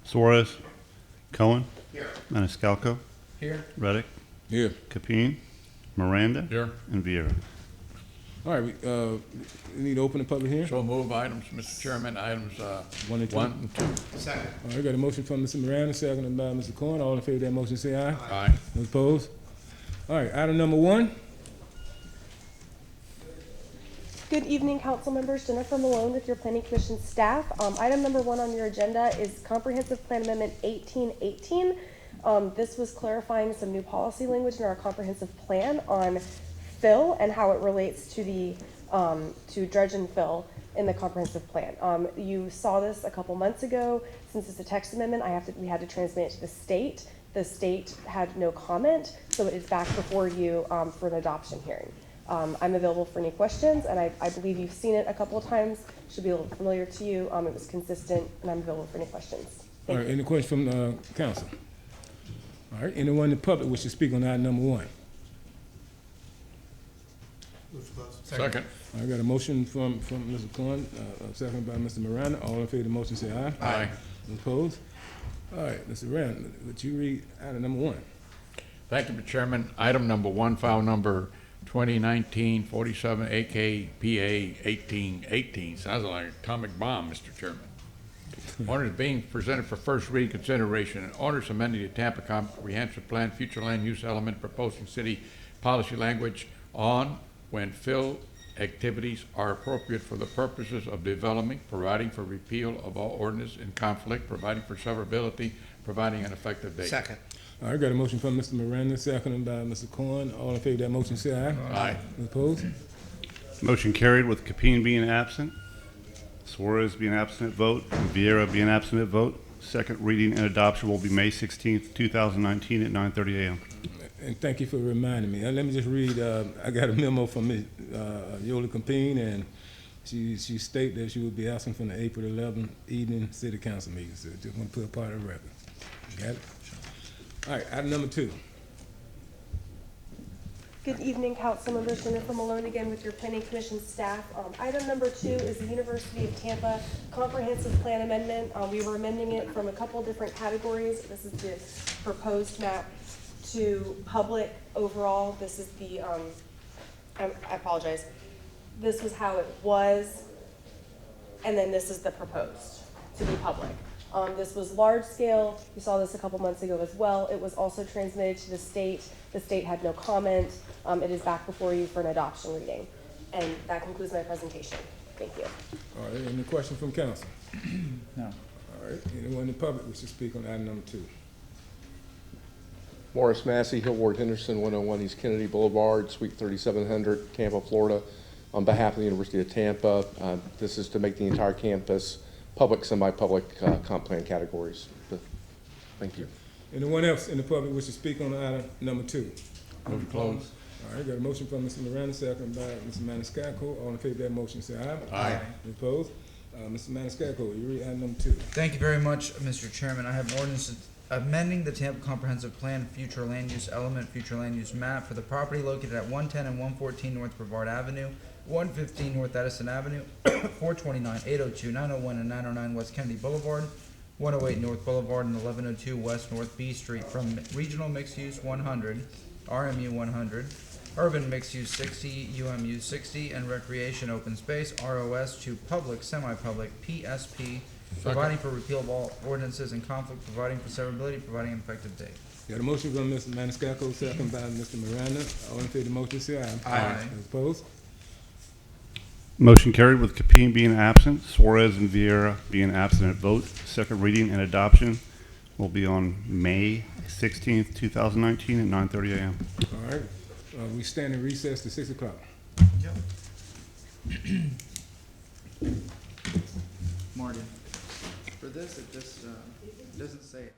Suarez. Cohen. Here. Maniscalco. Here. Reddick. Here. Capeen. Miranda. Here. And Vieira. All right, we need to open the public hearing. So move items, Mr. Chairman, items 1 and 2. 1 and 2. Second. All right, got a motion from Mr. Miranda, seconded by Mr. Cohen. All in favor of that motion, say aye. Aye. Those opposed? All right, item number 1. Good evening, council members. Jennifer Malone with your Planning Commission staff. Item number 1 on your agenda is Comprehensive Plan Amendment 1818. This was clarifying some new policy language in our comprehensive plan on fill and how it relates to the to dredge and fill in the comprehensive plan. You saw this a couple months ago. Since it's a text amendment, we had to transmit it to the state. The state had no comment, so it is back before you for an adoption hearing. I'm available for any questions, and I believe you've seen it a couple of times. Should be a little familiar to you. It was consistent, and I'm available for any questions. All right, any questions from council? All right, anyone in the public wish to speak on item number 1? Second. I got a motion from Mr. Cohen, seconded by Mr. Miranda. All in favor of the motion, say aye. Aye. Those opposed? All right, Mr. Miranda, would you read item number 1? Thank you, Mr. Chairman. Item number 1, file number 2019-47 AKPA 1818. Sounds like an atomic bomb, Mr. Chairman. Orders being presented for first reading consideration. An orders amending the Tampa Comprehensive Plan future land use element proposing city policy language on when fill activities are appropriate for the purposes of developing, providing for repeal of all ordinance in conflict, providing for severability, providing an effective date. Second. All right, got a motion from Mr. Miranda, seconded by Mr. Cohen. All in favor of that motion, say aye. Aye. Those opposed? Motion carried with Capeen being absent, Suarez being absent at vote, and Vieira being absent at vote. Second reading and adoption will be May 16th, 2019 at 9:30 a.m. And thank you for reminding me. Let me just read, I got a memo from Ms. Yola Campine, and she stated that she would be asking from the April 11th evening city council meeting, so just want to put a part of the record. Got it? All right, item number 2. Good evening, council members. Jennifer Malone again with your Planning Commission staff. Item number 2 is the University of Tampa Comprehensive Plan Amendment. We were amending it from a couple different categories. This is the proposed map to public overall. This is the, I apologize. This was how it was, and then this is the proposed to be public. This was large scale. You saw this a couple months ago as well. It was also transmitted to the state. The state had no comment. It is back before you for an adoption reading. And that concludes my presentation. Thank you. All right, any questions from council? No. All right, anyone in the public wish to speak on item number 2? Morris Massey, Hill Ward Henderson, 101 East Kennedy Boulevard, Suite 3700, Tampa, Florida. On behalf of the University of Tampa, this is to make the entire campus public, semi-public comp plan categories. Thank you. Anyone else in the public wish to speak on item number 2? Move to close. All right, got a motion from Mr. Miranda, second by Mr. Maniscalco. All in favor of that motion, say aye. Aye. Opposed? Mr. Maniscalco, you read item number 2. Thank you very much, Mr. Chairman. I have an ordinance amending the Tampa Comprehensive Plan future land use element, future land use map for the property located at 110 and 114 North Brevard Avenue, 115 North Edison Avenue, 429, 802, 901, and 909 West Kennedy Boulevard, 108 North Boulevard, and 1102 West North B Street from Regional Mixed Use 100, RMU 100, Urban Mixed Use 60, UMU 60, and Recreation Open Space, ROS, to public, semi-public, PSP, providing for repeal of all ordinances in conflict, providing for severability, providing an effective date. Got a motion from Mr. Maniscalco, second by Mr. Miranda. All in favor of the motion, say aye. Aye. Those opposed? Motion carried with Capeen being absent, Suarez and Vieira being absent at vote. Second reading and adoption will be on May 16th, 2019 at 9:30 a.m. All right, we stand in recess to 6 o'clock. Marty, for this, it just doesn't say it.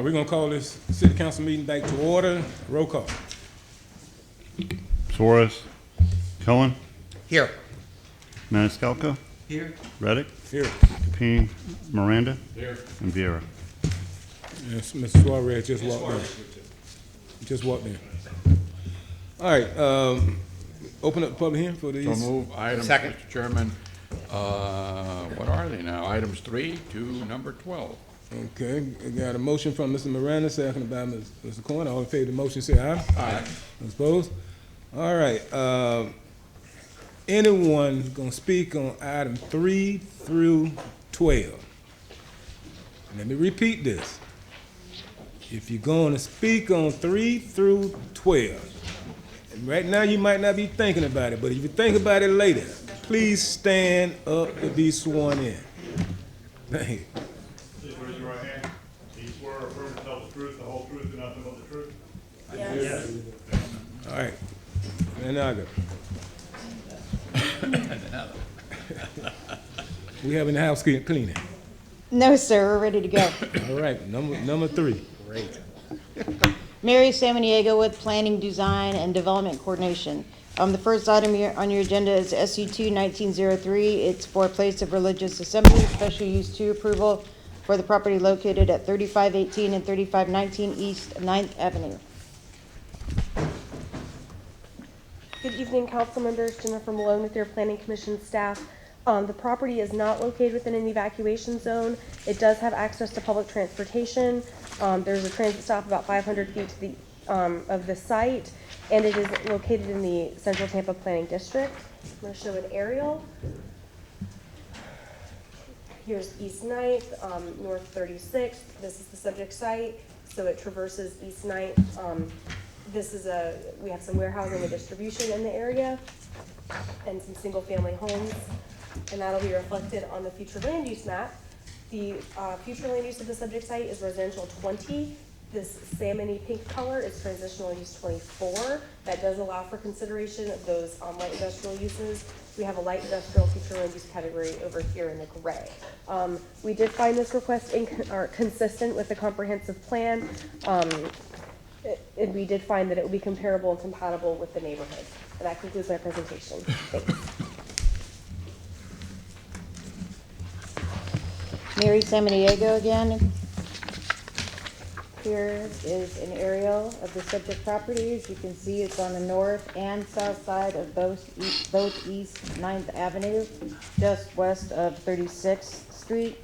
we're gonna call this city council meeting back to order. Roll call. Suarez. Cohen. Here. Maniscalco. Here. Reddick. Here. Capeen. Miranda. Here. And Viera. Yes, Mr. Suarez just walked in. Just walked in. All right, open up the public hearing for these. So move items, Second. Mr. Chairman. What are they now? Items 3 to number 12. Okay, I got a motion from Mr. Miranda, seconded by Mr. Cohen. All in favor of the motion, say aye. Aye. Opposed? All right, anyone gonna speak on item 3 through 12? Let me repeat this. If you're gonna speak on 3 through 12, and right now you might not be thinking about it, but if you think about it later, please stand up to be sworn in. Thank you. Please raise your right hand. Do you swear or affirm to tell the truth, the whole truth, and nothing but the truth? Yes. All right, and now go. We having the house cleaning. No, sir, we're ready to go. All right, number 3. Mary Samaniego with Planning, Design, and Development Coordination. The first item here on your agenda is SU 2-1903. It's for place of religious assembly, special use 2 approval for the property located at 3518 and 3519 East 9th Avenue. Good evening, council members. Jennifer Malone with your Planning Commission staff. The property is not located within an evacuation zone. It does have access to public transportation. There's a transit stop about 500 feet to the of the site, and it is located in the Central Tampa Planning District. I'm going to show an aerial. Here's East 9th, North 36th. This is the subject site, so it traverses East 9th. We have some warehousing and distribution in the area, and some single-family homes, and that'll be reflected on the future land use map. The future land use of the subject site is residential 20. This salmon-y pink color is transitional use 24. That does allow for consideration of those light industrial uses. We have a light industrial future land use category over here in the gray. We did find this request consistent with the comprehensive plan, and we did find that it would be comparable and compatible with the neighborhood. And that concludes my presentation. Thanks. Mary Samaniego again. Here is an aerial of the subject properties. You can see it's on the north and south side of both East 9th Avenue, just west of 36th Street.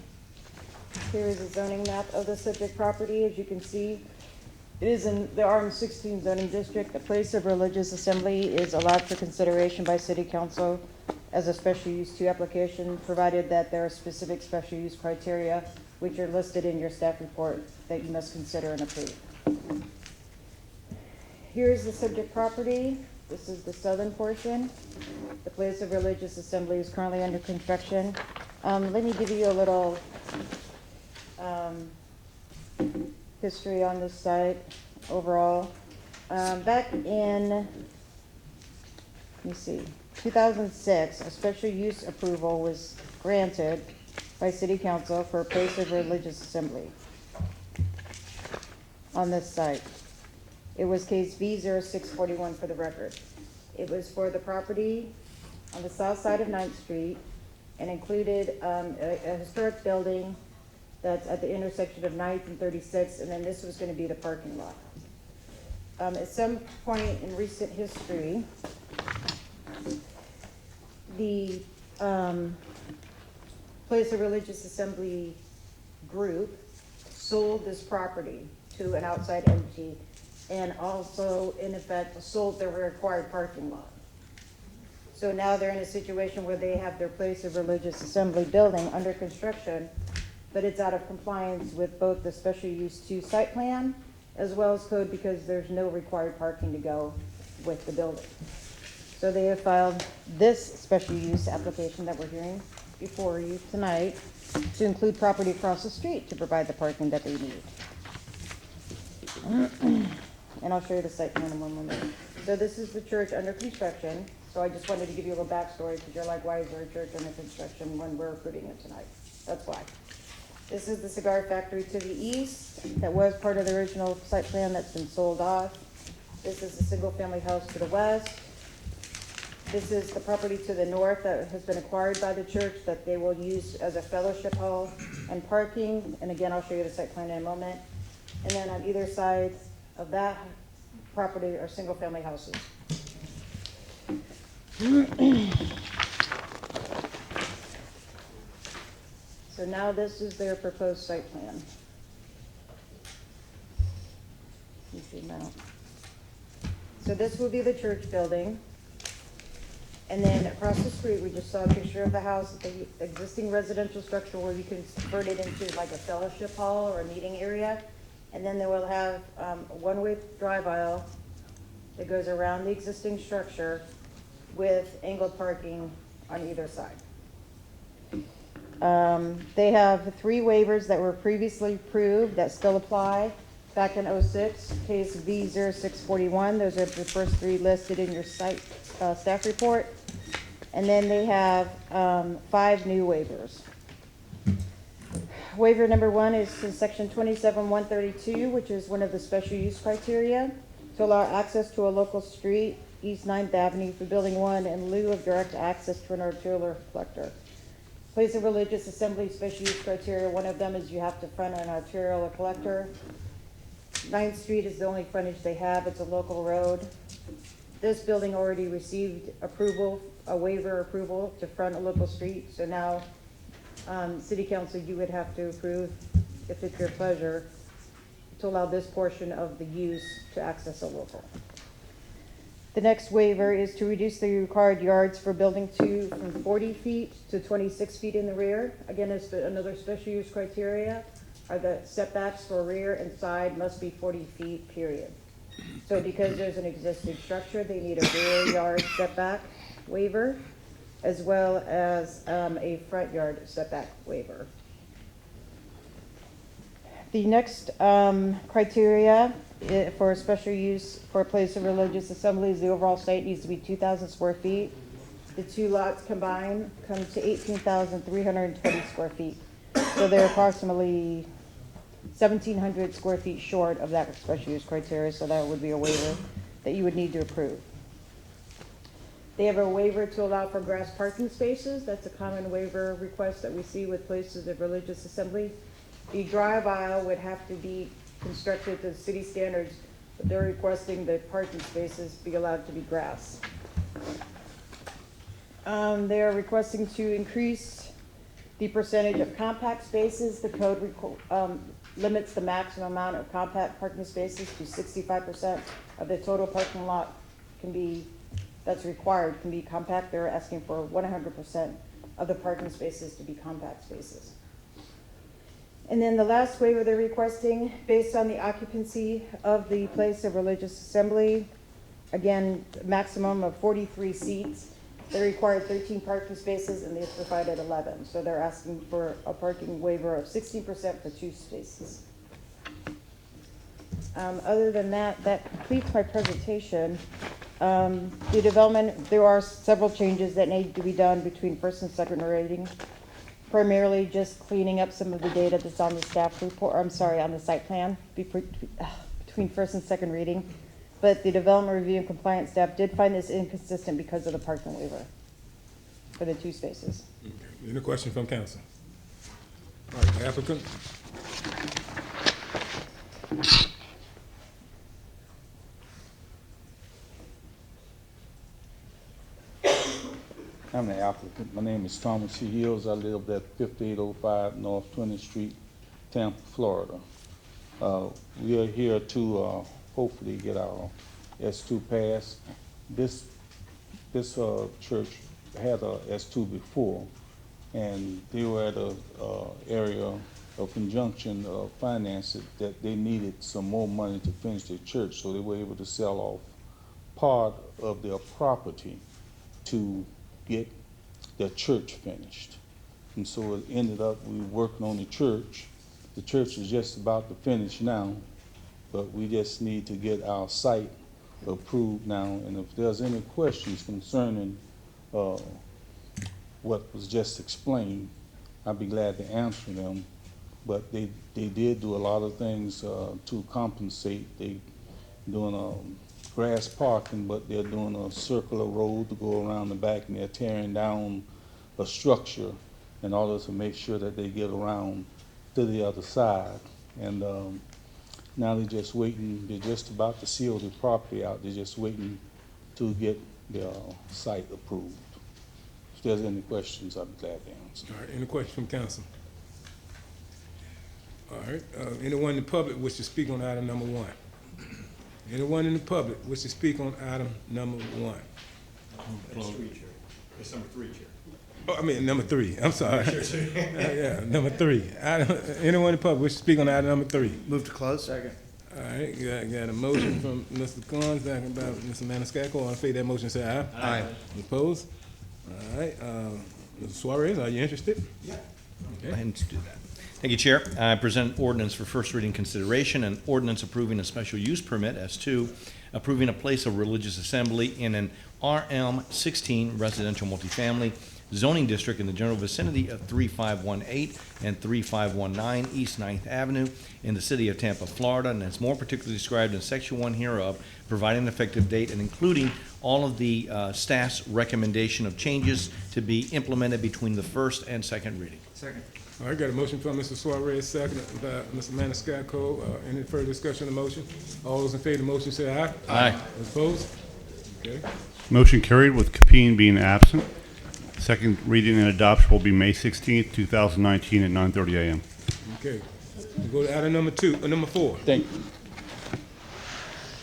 Here is a zoning map of the subject property. As you can see, it is in the RM16 zoning district. The place of religious assembly is allowed for consideration by City Council as a special use 2 application, provided that there are specific special use criteria which are listed in your staff report that you must consider and approve. Here's the subject property. This is the southern portion. The place of religious assembly is currently under construction. Let me give you a little history on this site overall. Back in, let me see, 2006, a special use approval was granted by City Council for a place of religious assembly on this site. It was case B0641 for the record. It was for the property on the south side of 9th Street and included a historic building that's at the intersection of 9th and 36th, and then this was going to be the parking lot. At some point in recent history, the place of religious assembly group sold this property to an outside entity and also, in effect, sold their required parking lot. So now they're in a situation where they have their place of religious assembly building under construction, but it's out of compliance with both the special use 2 site plan as well as code because there's no required parking to go with the building. So they have filed this special use application that we're hearing before you tonight to include property across the street to provide the parking that they need. And I'll show you the site plan in one moment. So this is the church under construction. So I just wanted to give you a little backstory because you're like, why is there a church under construction when we're approving it tonight? That's why. This is the cigar factory to the east that was part of the original site plan that's been sold off. This is the single-family house to the west. This is the property to the north that has been acquired by the church that they will use as a fellowship hall and parking. And again, I'll show you the site plan in a moment. And then on either side of that property are single-family houses. So now this is their proposed site plan. You see now. So this will be the church building. And then across the street, we just saw a picture of the house, the existing residential structure where you can convert it into like a fellowship hall or a meeting area. And then they will have a one-way drive aisle that goes around the existing structure with angled parking on either side. They have 3 waivers that were previously approved that still apply back in '06, case V0641. Those are the first 3 listed in your site staff report. And then they have 5 new waivers. Waiver number 1 is in section 27132, which is one of the special use criteria to allow access to a local street, East 9th Avenue for Building 1 in lieu of direct access to an arterial collector. Place of religious assembly special use criteria, one of them is you have to front an arterial collector. 9th Street is the only frontage they have, it's a local road. This building already received approval, a waiver approval to front a local street, so now City Council, you would have to approve, if it's your pleasure, to allow this portion of the use to access a local. The next waiver is to reduce the required yards for building 2 from 40 feet to 26 feet in the rear. Again, it's another special use criteria, are the setbacks for rear and side must be 40 feet, period. So because there's an existing structure, they need a rear yard setback waiver, as well as a front yard setback waiver. The next criteria for special use for a place of religious assembly is the overall site needs to be 2,000 square feet. The 2 lots combined come to 18,320 square feet. So they're approximately 1,700 square feet short of that special use criteria, so that would be a waiver that you would need to approve. They have a waiver to allow for grass parking spaces. That's a common waiver request that we see with places of religious assembly. The drive aisle would have to be constructed to city standards, but they're requesting that parking spaces be allowed to be grass. They are requesting to increase the percentage of compact spaces. The code limits the maximum amount of compact parking spaces to 65% of the total parking lot that's required can be compact. They're asking for 100% of the parking spaces to be compact spaces. And then the last waiver they're requesting, based on the occupancy of the place of religious assembly, again, maximum of 43 seats. They require 13 parking spaces and they've provided 11. So they're asking for a parking waiver of 16% for 2 spaces. Other than that, that completes my presentation. The development, there are several changes that need to be done between first and second reading. Primarily just cleaning up some of the data that's on the staff report, on the site plan between first and second reading. But the development review and compliance staff did find this inconsistent because of the parking waiver for the 2 spaces. Okay. Any question from council? All right, the applicant. I'm the applicant. My name is Thomas C. Hills. I live at 5805 North 20th Street, Tampa, Florida. We are here to hopefully get our S2 passed. This church had a S2 before, and they were at a area of conjunction of finances that they needed some more money to finish their church, so they were able to sell off part of their property to get the church finished. And so it ended up we were working on the church. The church is just about to finish now, but we just need to get our site approved now. And if there's any questions concerning what was just explained, I'd be glad to answer them. but they did do a lot of things to compensate. They doing grass parking, but they're doing a circular road to go around the back, and they're tearing down a structure in order to make sure that they get around to the other side. And now they're just waiting. They're just about to seal the property out. They're just waiting to get the site approved. If there's any questions, I'd be glad to answer. All right, any questions from council? All right, anyone in the public wish to speak on item number 1? Anyone in the public wish to speak on item number 1? It's number 3, Chair. Oh, I mean, number 3, I'm sorry. Yeah, number 3. Anyone in the public wish to speak on item number 3? Move to close. Second. All right, got a motion from Mr. Carnes, second by Mr. Maniscalco. All in favor of that motion, say aye. Aye. Opposed? All right, Mr. Suarez, are you interested? Yeah. Okay. Go ahead and do that. Thank you, Chair. I present ordinance for first reading consideration, and ordinance approving a special use permit, S2, approving a place of religious assembly in an RM 16 residential multifamily zoning district in the general vicinity of 3518 and 3519 East 9th Avenue in the city of Tampa, Florida, and it's more particularly described in Section 1 hereof, providing an effective date and including all of the staff's recommendation of changes to be implemented between the first and second reading. Second. All right, got a motion from Mr. Suarez, second by Mr. Maniscalco. Any further discussion on the motion? All those in favor of the motion say aye. Aye. Opposed? Okay. Motion carried with Capeen being absent. Second reading and adoption will be May 16th, 2019 at 9:30 a.m. Okay. We go to item number 4. Thank you.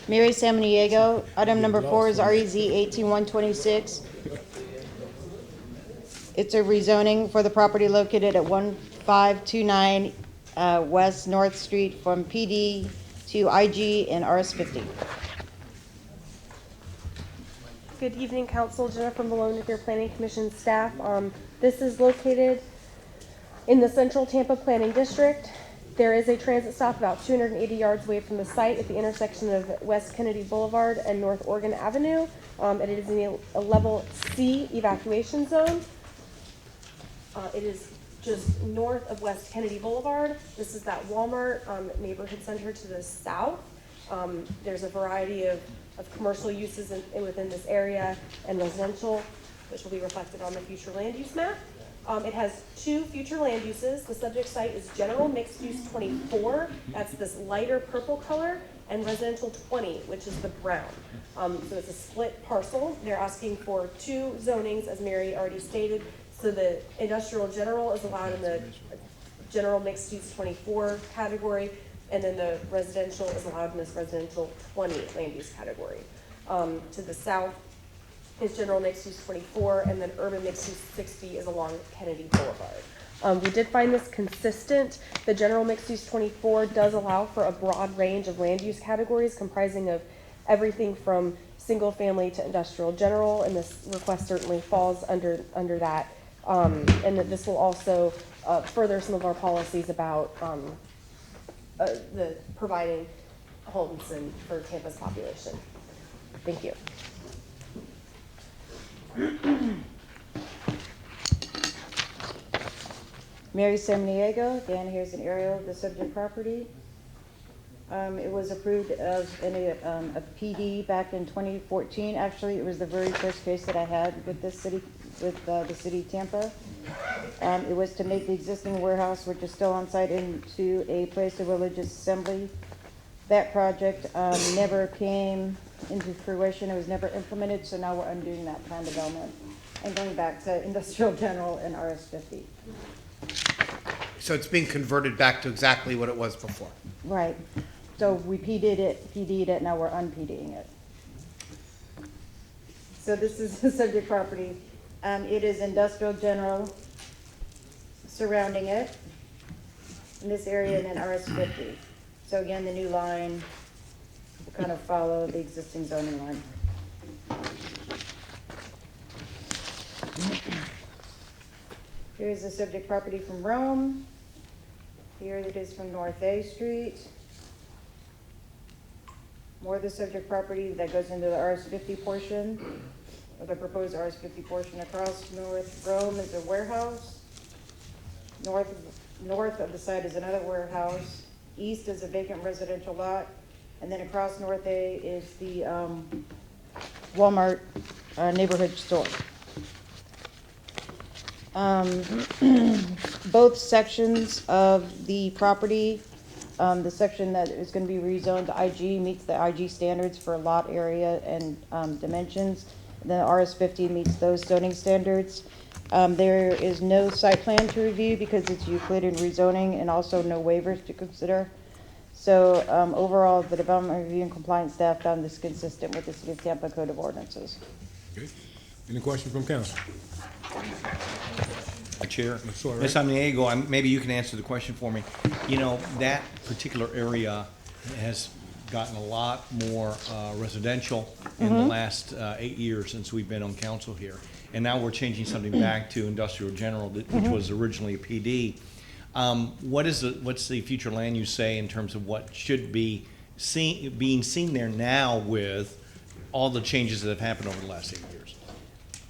Mary Samaniego, item number 4 is REZ 18126. It's a rezoning for the property located at 1529 West North Street from PD to IG and RS50. Good evening, Council. Jennifer Malone with your Planning Commission staff. This is located in the Central Tampa Planning District. There is a transit stop about 280 yards away from the site at the intersection of West Kennedy Boulevard and North Oregon Avenue. It is in a level C evacuation zone. It is just north of West Kennedy Boulevard. This is that Walmart neighborhood center to the south. There's a variety of commercial uses within this area and residential, which will be reflected on the future land use map. It has 2 future land uses. The subject site is General Mixed Use 24. That's this lighter purple color, and Residential 20, which is the brown. So it's a split parcel. They're asking for 2 zonings, as Mary already stated. So the industrial general is allowed in the General Mixed Use 24 category, and then the residential is allowed in this Residential 20 land use category. To the south is General Mixed Use 24, and then Urban Mixed Use 60 is along Kennedy Boulevard. We did find this consistent. The General Mixed Use 24 does allow for a broad range of land use categories comprising of everything from single family to industrial general, and this request certainly falls under that. And that this will also further some of our policies about the providing homes and for Tampa's population. Thank you. Mary Samaniego, again, here's an aerial of the subject property. It was approved as a PD back in 2014. Actually, it was the very first case that I had with this city, with the city of Tampa. It was to make the existing warehouse, which is still on site, into a place of religious assembly. That project never came into fruition. It was never implemented, so now we're undoing that plan development and going back to industrial general and RS50. So it's being converted back to exactly what it was before. Right. So we PD'd it, now we're un-PDing it. So this is the subject property. It is industrial general surrounding it in this area, and then RS50. So again, the new line will kind of follow the existing zoning line. Here's the subject property from Rome. Here it is from North A Street. More of the subject property that goes into the RS50 portion, or the proposed RS50 portion. Across North Rome is a warehouse. North north of the site is another warehouse, east is a vacant residential lot, and then across North A is the Walmart neighborhood store. Both sections of the property, the section that is going to be rezoned to IG meets the IG standards for lot area and dimensions. The RS50 meets those zoning standards. There is no site plan to review because it's Euclidean rezoning, and also no waivers to consider. So overall, the Development Review and Compliance staff found this consistent with the City of Tampa Code of Ordinances. Okay. Any questions from council? Chair, sorry. Ms. Amniego, maybe you can answer the question for me. You know, that particular area has gotten a lot more residential in the last 8 years since we've been on council here. And now we're changing something back to industrial general, which was originally a PD. What's the future land use say in terms of what should be being seen there now with all the changes that have happened over the last 8 years?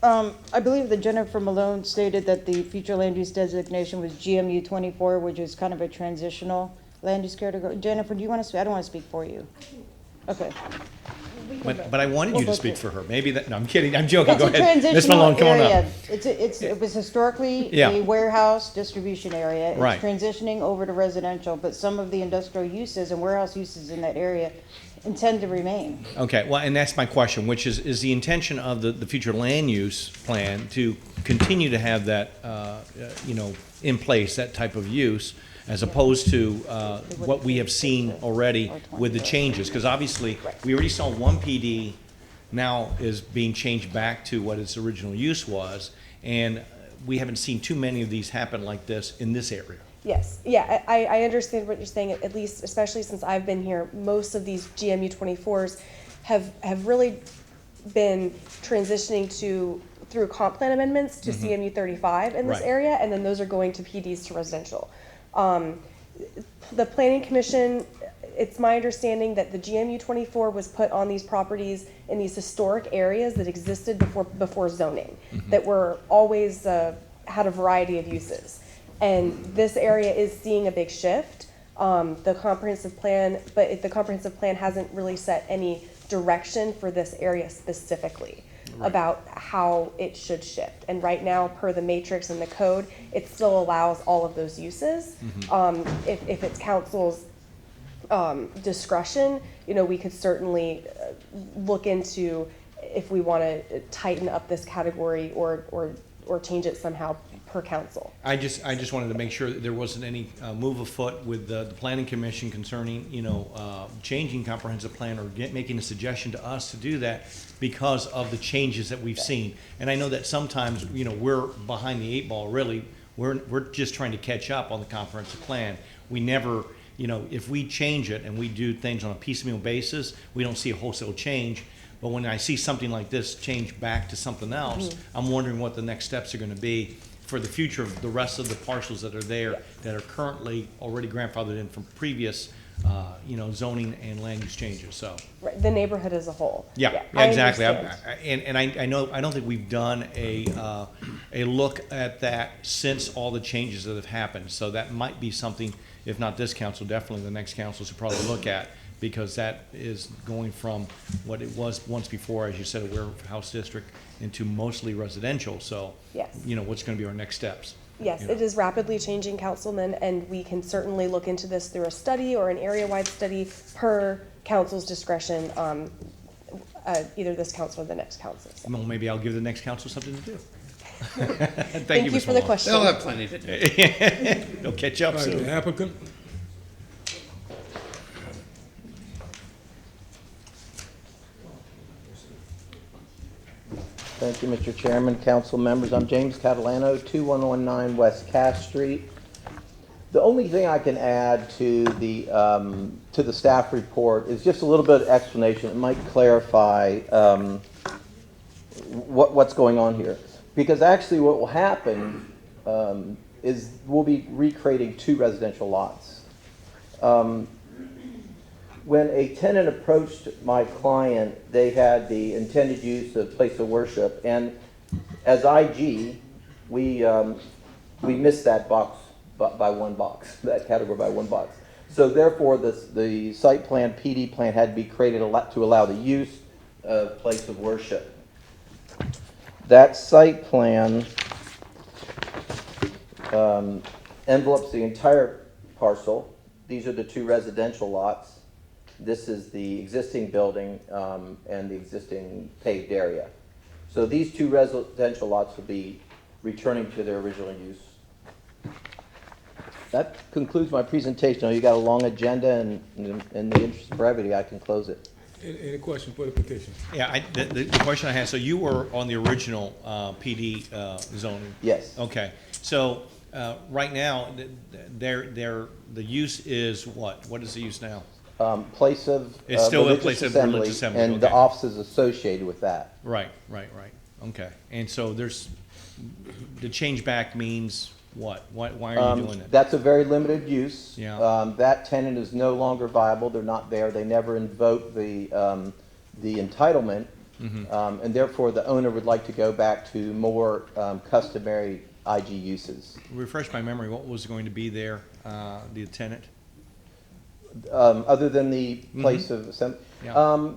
I believe that Jennifer Malone stated that the future land use designation was GMU 24, which is kind of a transitional land use category. Jennifer, do you want to speak? I don't want to speak for you. Okay. But I wanted you to speak for her. Maybe that, no, I'm kidding. I'm joking. It's Go a ahead. Ms. transitional Malone, come on up. area. It was historically Yeah. a warehouse distribution area. It's Right. transitioning over to residential, but some of the industrial uses and warehouse uses in that area intend to remain. Okay, well, and that's my question, which is the intention of the future land use plan to continue to have that, in place, that type of use, as opposed to what we have seen already with the changes? Because obviously, we already saw one PD now is being changed back to what its original use was, and we haven't seen too many of these happen like this in this area. Yes, yeah, I understand what you're saying, at least, especially since I've been here. Most of these GMU 24s have really been transitioning through comp plan amendments to CMU 35 in this Right. area, and then those are going to PDs to residential. The Planning Commission, it's my understanding that the GMU 24 was put on these properties in these historic areas that existed before zoning, that were always, had a variety of uses. And this area is seeing a big shift. The comprehensive plan hasn't really set any direction for this area specifically about how it should shift. And right now, per the matrix and the code, it still allows all of those uses. If it's council's discretion, we could certainly look into if we want to tighten up this category or change it somehow per council. I just wanted to make sure that there wasn't any move afoot with the planning commission concerning, changing comprehensive plan or making a suggestion to us to do that because of the changes that we've seen. And I know that sometimes, we're behind the 8 ball, really. We're just trying to catch up on the comprehensive plan. We never, if we change it and we do things on a piecemeal basis, we don't see a wholesale change. But when I see something like this change back to something else, I'm wondering what the next steps are going to be for the future of the rest of the parcels that are there that are currently already grandfathered in from previous, zoning and land use changes. So Right, the neighborhood as a whole. yeah, I exactly. understand. I know I don't think we've done a look at that since all the changes that have happened. So that might be something, if not this council, definitely the next council should probably look at, because that is going from what it was once before, as you said, a warehouse district, into mostly residential. So, Yes. What's going to be our next steps? Yes, it is rapidly changing, Councilman, and we can certainly look into this through a study or an area-wide study per council's discretion, either this council or the next council. So. Well, maybe I'll give the next council something to do. Thank you Ms. for the Malone. question. They'll have plenty to do. They'll catch up All right, soon. the applicant? Thank you, Mr. Chairman, council members. I'm James Catalano, 2119 West Cass Street. The only thing I can add to the staff report is just a little bit of explanation. It might clarify what's going on here. Because actually what will happen is we'll be recreating 2 residential lots. When a tenant approached my client, they had the intended use of place of worship, and as IG, we missed that box. by one box, that category by one box. So therefore, the site plan, PD plan, had to be created to allow the use of place of worship. That site plan envelopes the entire parcel. These are the two residential lots. This is the existing building and the existing paved area. So these two residential lots will be returning to their original use. That concludes my presentation. Now, you got a long agenda, and in the interest of brevity, I can close it. Any question for the petition? Yeah, the question I had, so you were on the original PD zoning? Yes. Okay, so right now, the use is what? What is the use now? Place of It's still a religious place of assembly, religious assembly, and the okay. offices associated with that. Right. Okay, and so there's, the change back means what? Why are you doing it? That's a very limited use. Yeah. That tenant is no longer viable. They're not there. They never invoked the entitlement, Mm-hmm. and therefore the owner would like to go back to more customary IG uses. Refresh my memory, what was going to be there, the tenant? Other than the place of assembly. Yeah.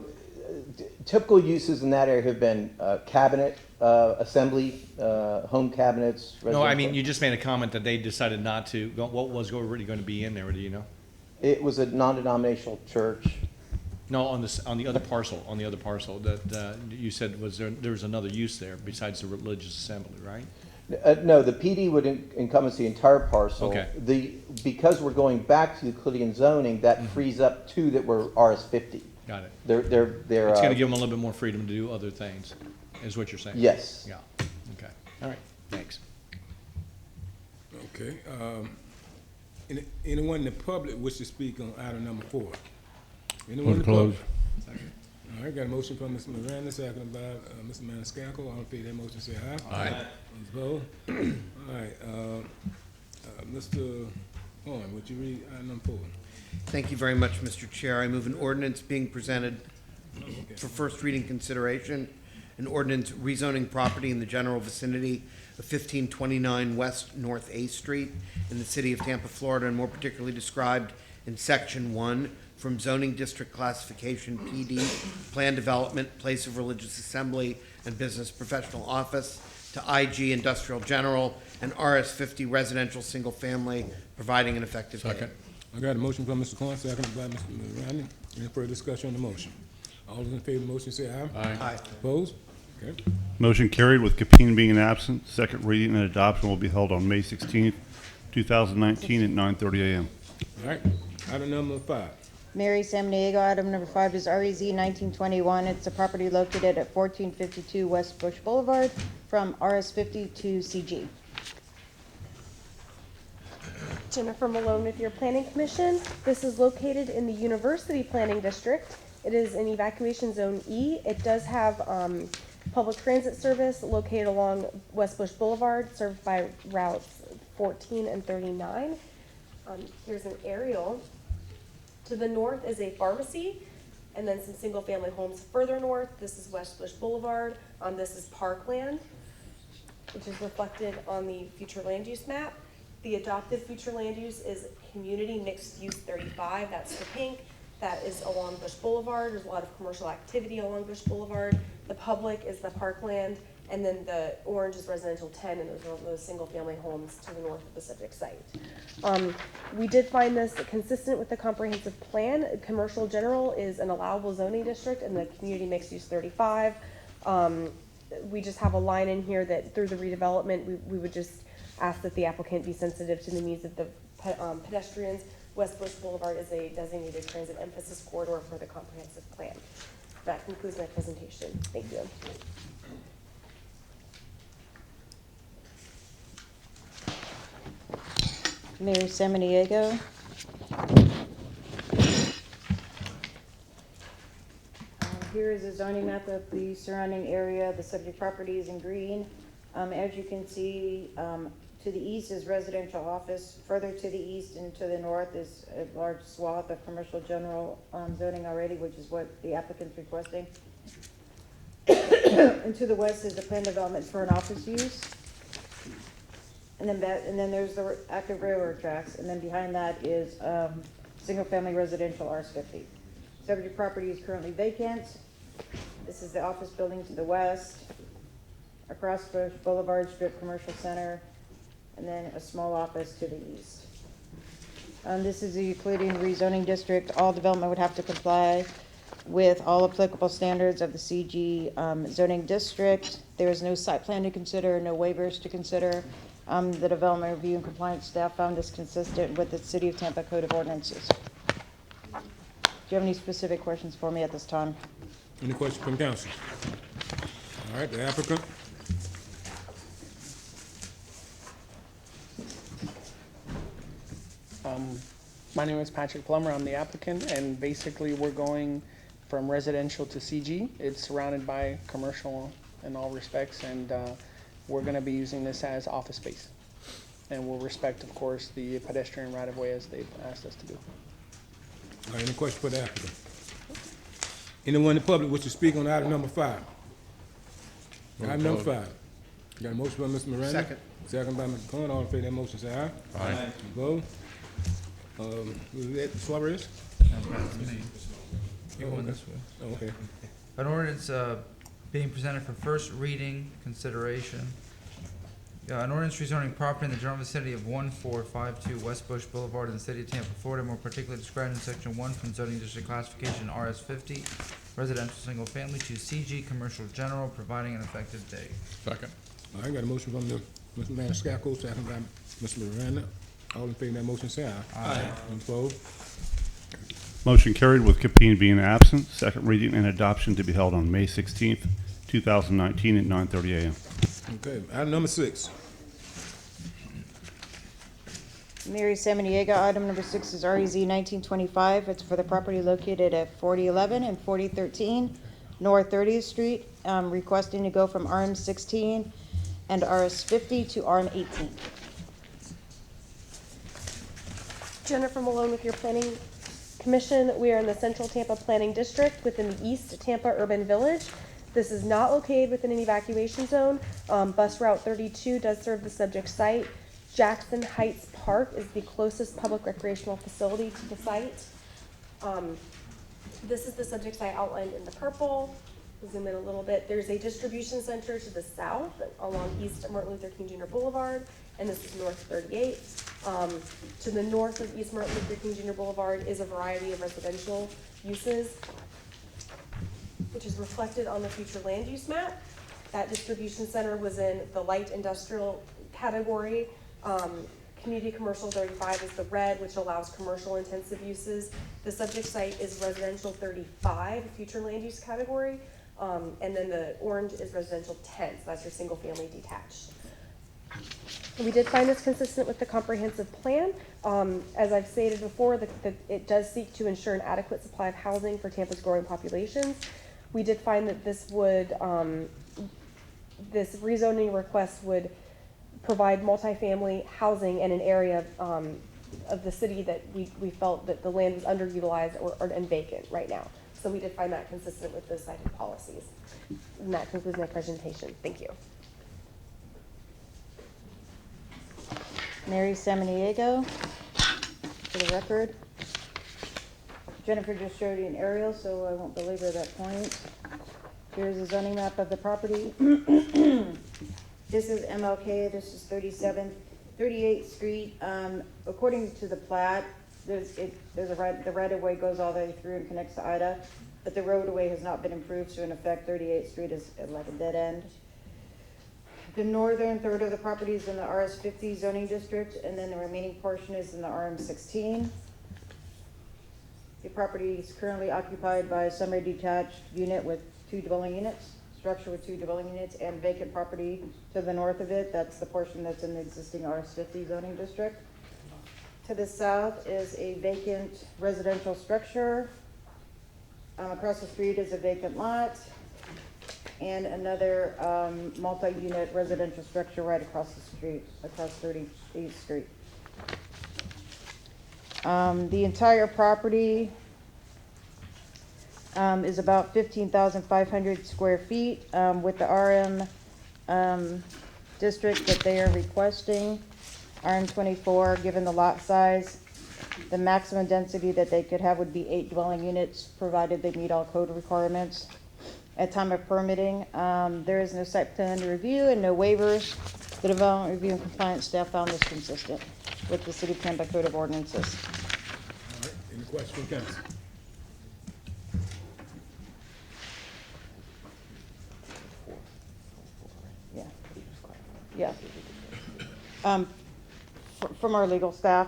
Typical uses in that area have been cabinet assembly, home cabinets. No, I mean, residential. you just made a comment that they decided not to, what was already going to be in there, do you know? It was a non-denominational church. No, on the other parcel, that you said there was another use there besides the religious assembly, right? No, the PD would encompass the entire parcel. Okay. Because we're going back to Euclidean zoning, that frees up two that were RS50. Got it. They're It's going to give them a little bit more freedom to do other things, is what you're saying? Yes. Yeah, okay, all right, thanks. Okay. Anyone in the public wish to speak on item number 4? Anyone in the public? All right, got a motion from Mr. Miranda, seconded by Mr. Maniscalco. All in favor of that motion, say aye. Aye. Those opposed? All right, Mr. Horn, would you read item number 4? Thank you very much, Mr. Chair. I move an ordinance being presented for first reading consideration, an ordinance rezoning property in the general vicinity of 1529 West North A Street in the city of Tampa, Florida, and more particularly described in Section 1 from zoning district classification PD, plan development, place of religious assembly, and business professional office to IG industrial general and RS50 residential single family, providing an effective date. Second. I got a motion from Mr. Corn, seconded by Mr. Miranda. Any further discussion on the motion? All those in favor of the motion, say aye. Aye. Opposed? Okay. Motion carried with Capeen being absent. Second reading and adoption will be held on May 16th, 2019 at 9:30 a.m. All right, item number 5. Mary Samaniego, item number 5 is REZ 1921. It's a property located at 1452 West Bush Boulevard from RS50 to CG. Jennifer Malone with your Planning Commission. This is located in the University Planning District. It is in Evacuation Zone E. It does have public transit service located along West Bush Boulevard, served by routes 14 and 39. Here's an aerial. To the north is a pharmacy, and then some single-family homes further north. This is West Bush Boulevard. This is parkland, which is reflected on the future land use map. The adopted future land use is community mixed use 35. That's the pink. That is along Bush Boulevard. There's a lot of commercial activity along Bush Boulevard. The public is the parkland, and then the orange is residential 10, and those are those single-family homes to the north of the subject site. We did find this consistent with the comprehensive plan. Commercial general is an allowable zoning district, and the community mixed use 35. We just have a line in here that through the redevelopment, we would just ask that the applicant be sensitive to the needs of the pedestrians. West Bush Boulevard is a designated transit emphasis corridor for the comprehensive plan. That concludes my presentation. Thank you. Mary Samaniego. Here is a zoning map of the surrounding area. The subject property is in green. As you can see, to the east is residential office. Further to the east and to the north is a large swath of commercial general zoning already, which is what the applicant's requesting. And to the west is the plan development for an office use. and then there's the active railroad tracks, and then behind that is, single-family residential RS50. Subject property is currently vacant. This is the office building to the west, across Bush Boulevard Strip Commercial Center, and then a small office to the east. This is the Euclidean rezoning district. All development would have to comply with all applicable standards of the CG zoning district. There is no site plan to consider, no waivers to consider. The development review and compliance staff found this consistent with the City of Tampa Code of Ordinances. Do you have any specific questions for me at this time? Any questions from council? All right, the applicant. My name is Patrick Plummer. I'm the applicant, and basically we're going from residential to CG. It's surrounded by commercial in all respects, and we're going to be using this as office space. And we'll respect, of course, the pedestrian right-of-way as they've asked us to do. All right, any questions for the applicant? Anyone in the public wish to speak on item number 5? Item number 5. Got a motion by Mr. Miranda? Second. Second by Mr. Cohen. All in favor of that motion, say aye. Aye. Opposed? Who's that, Suarez? That's me. You going this way? Oh, okay. An ordinance being presented for first reading consideration. An ordinance rezoning property in the general vicinity of 1452 West Bush Boulevard in the city of Tampa, Florida, more particularly described in section 1 from zoning district classification RS50, residential single family, to CG commercial general, providing an effective date. Second. All right, got a motion from Mr. Maniscalco, second by Mr. Miranda. All in favor of that motion, say aye. Aye. Opposed? Motion carried with Capeen being absent. Second reading and adoption to be held on May 16th, 2019 at 9:30 a.m. Okay, item number 6. Mary Samaniego, item number 6 is REZ 1925. It's for the property located at 4011 and 4013 North 30th Street, requesting to go from RM 16 and RS 50 to RM 18. Jennifer Malone with your Planning Commission. We are in the Central Tampa Planning District within the East Tampa Urban Village. This is not located within an evacuation zone. Bus Route 32 does serve the subject site. Jackson Heights Park is the closest public recreational facility to the site. This is the subject site outlined in the purple. We'll zoom in a little bit. There's a distribution center to the south along East Martin Luther King Jr. Boulevard, and this is North 38. To the north of East Martin Luther King Jr. Boulevard is a variety of residential uses, which is reflected on the future land use map. That distribution center was in the light industrial category. Community commercial 35 is the red, which allows commercial intensive uses. The subject site is residential 35, future land use category. And then the orange is residential 10, so that's your single family detached. We did find this consistent with the comprehensive plan. As I've stated before, it does seek to ensure an adequate supply of housing for Tampa's growing populations. We did find that this rezoning request would provide multifamily housing in an area of the city that we felt that the land was underutilized and vacant right now. So we did find that consistent with the cited policies. And that concludes my presentation. Thank you. Mary Samaniego, for the record. Jennifer just showed you an aerial, so I won't belabor that point. Here's a zoning map of the property. This is MLK, this is 38th Street. According to the plat, the right-of-way goes all the way through and connects to Ida, but the roadway has not been improved, so in effect, 38th Street is like a dead end. The northern third of the property is in the RS50 zoning district, and then the remaining portion is in the RM16. The property is currently occupied by a semi-detached unit with 2 dwelling units, structure with 2 dwelling units, and vacant property to the north of it. That's the portion that's in the existing RS50 zoning district. To the south is a vacant residential structure. Across the street is a vacant lot, and another multi-unit residential structure right across the street, across 38th Street. The entire property is about 15,500 square feet with the RM district that they are requesting. RM24, given the lot size, the maximum density that they could have would be 8 dwelling units, provided they meet all code requirements. At time of permitting, there is no site plan to review and no waivers. The development review and compliance staff found this consistent with the City of Tampa Code of Ordinances. All right, any questions from council? Yeah. Yeah. From our legal staff,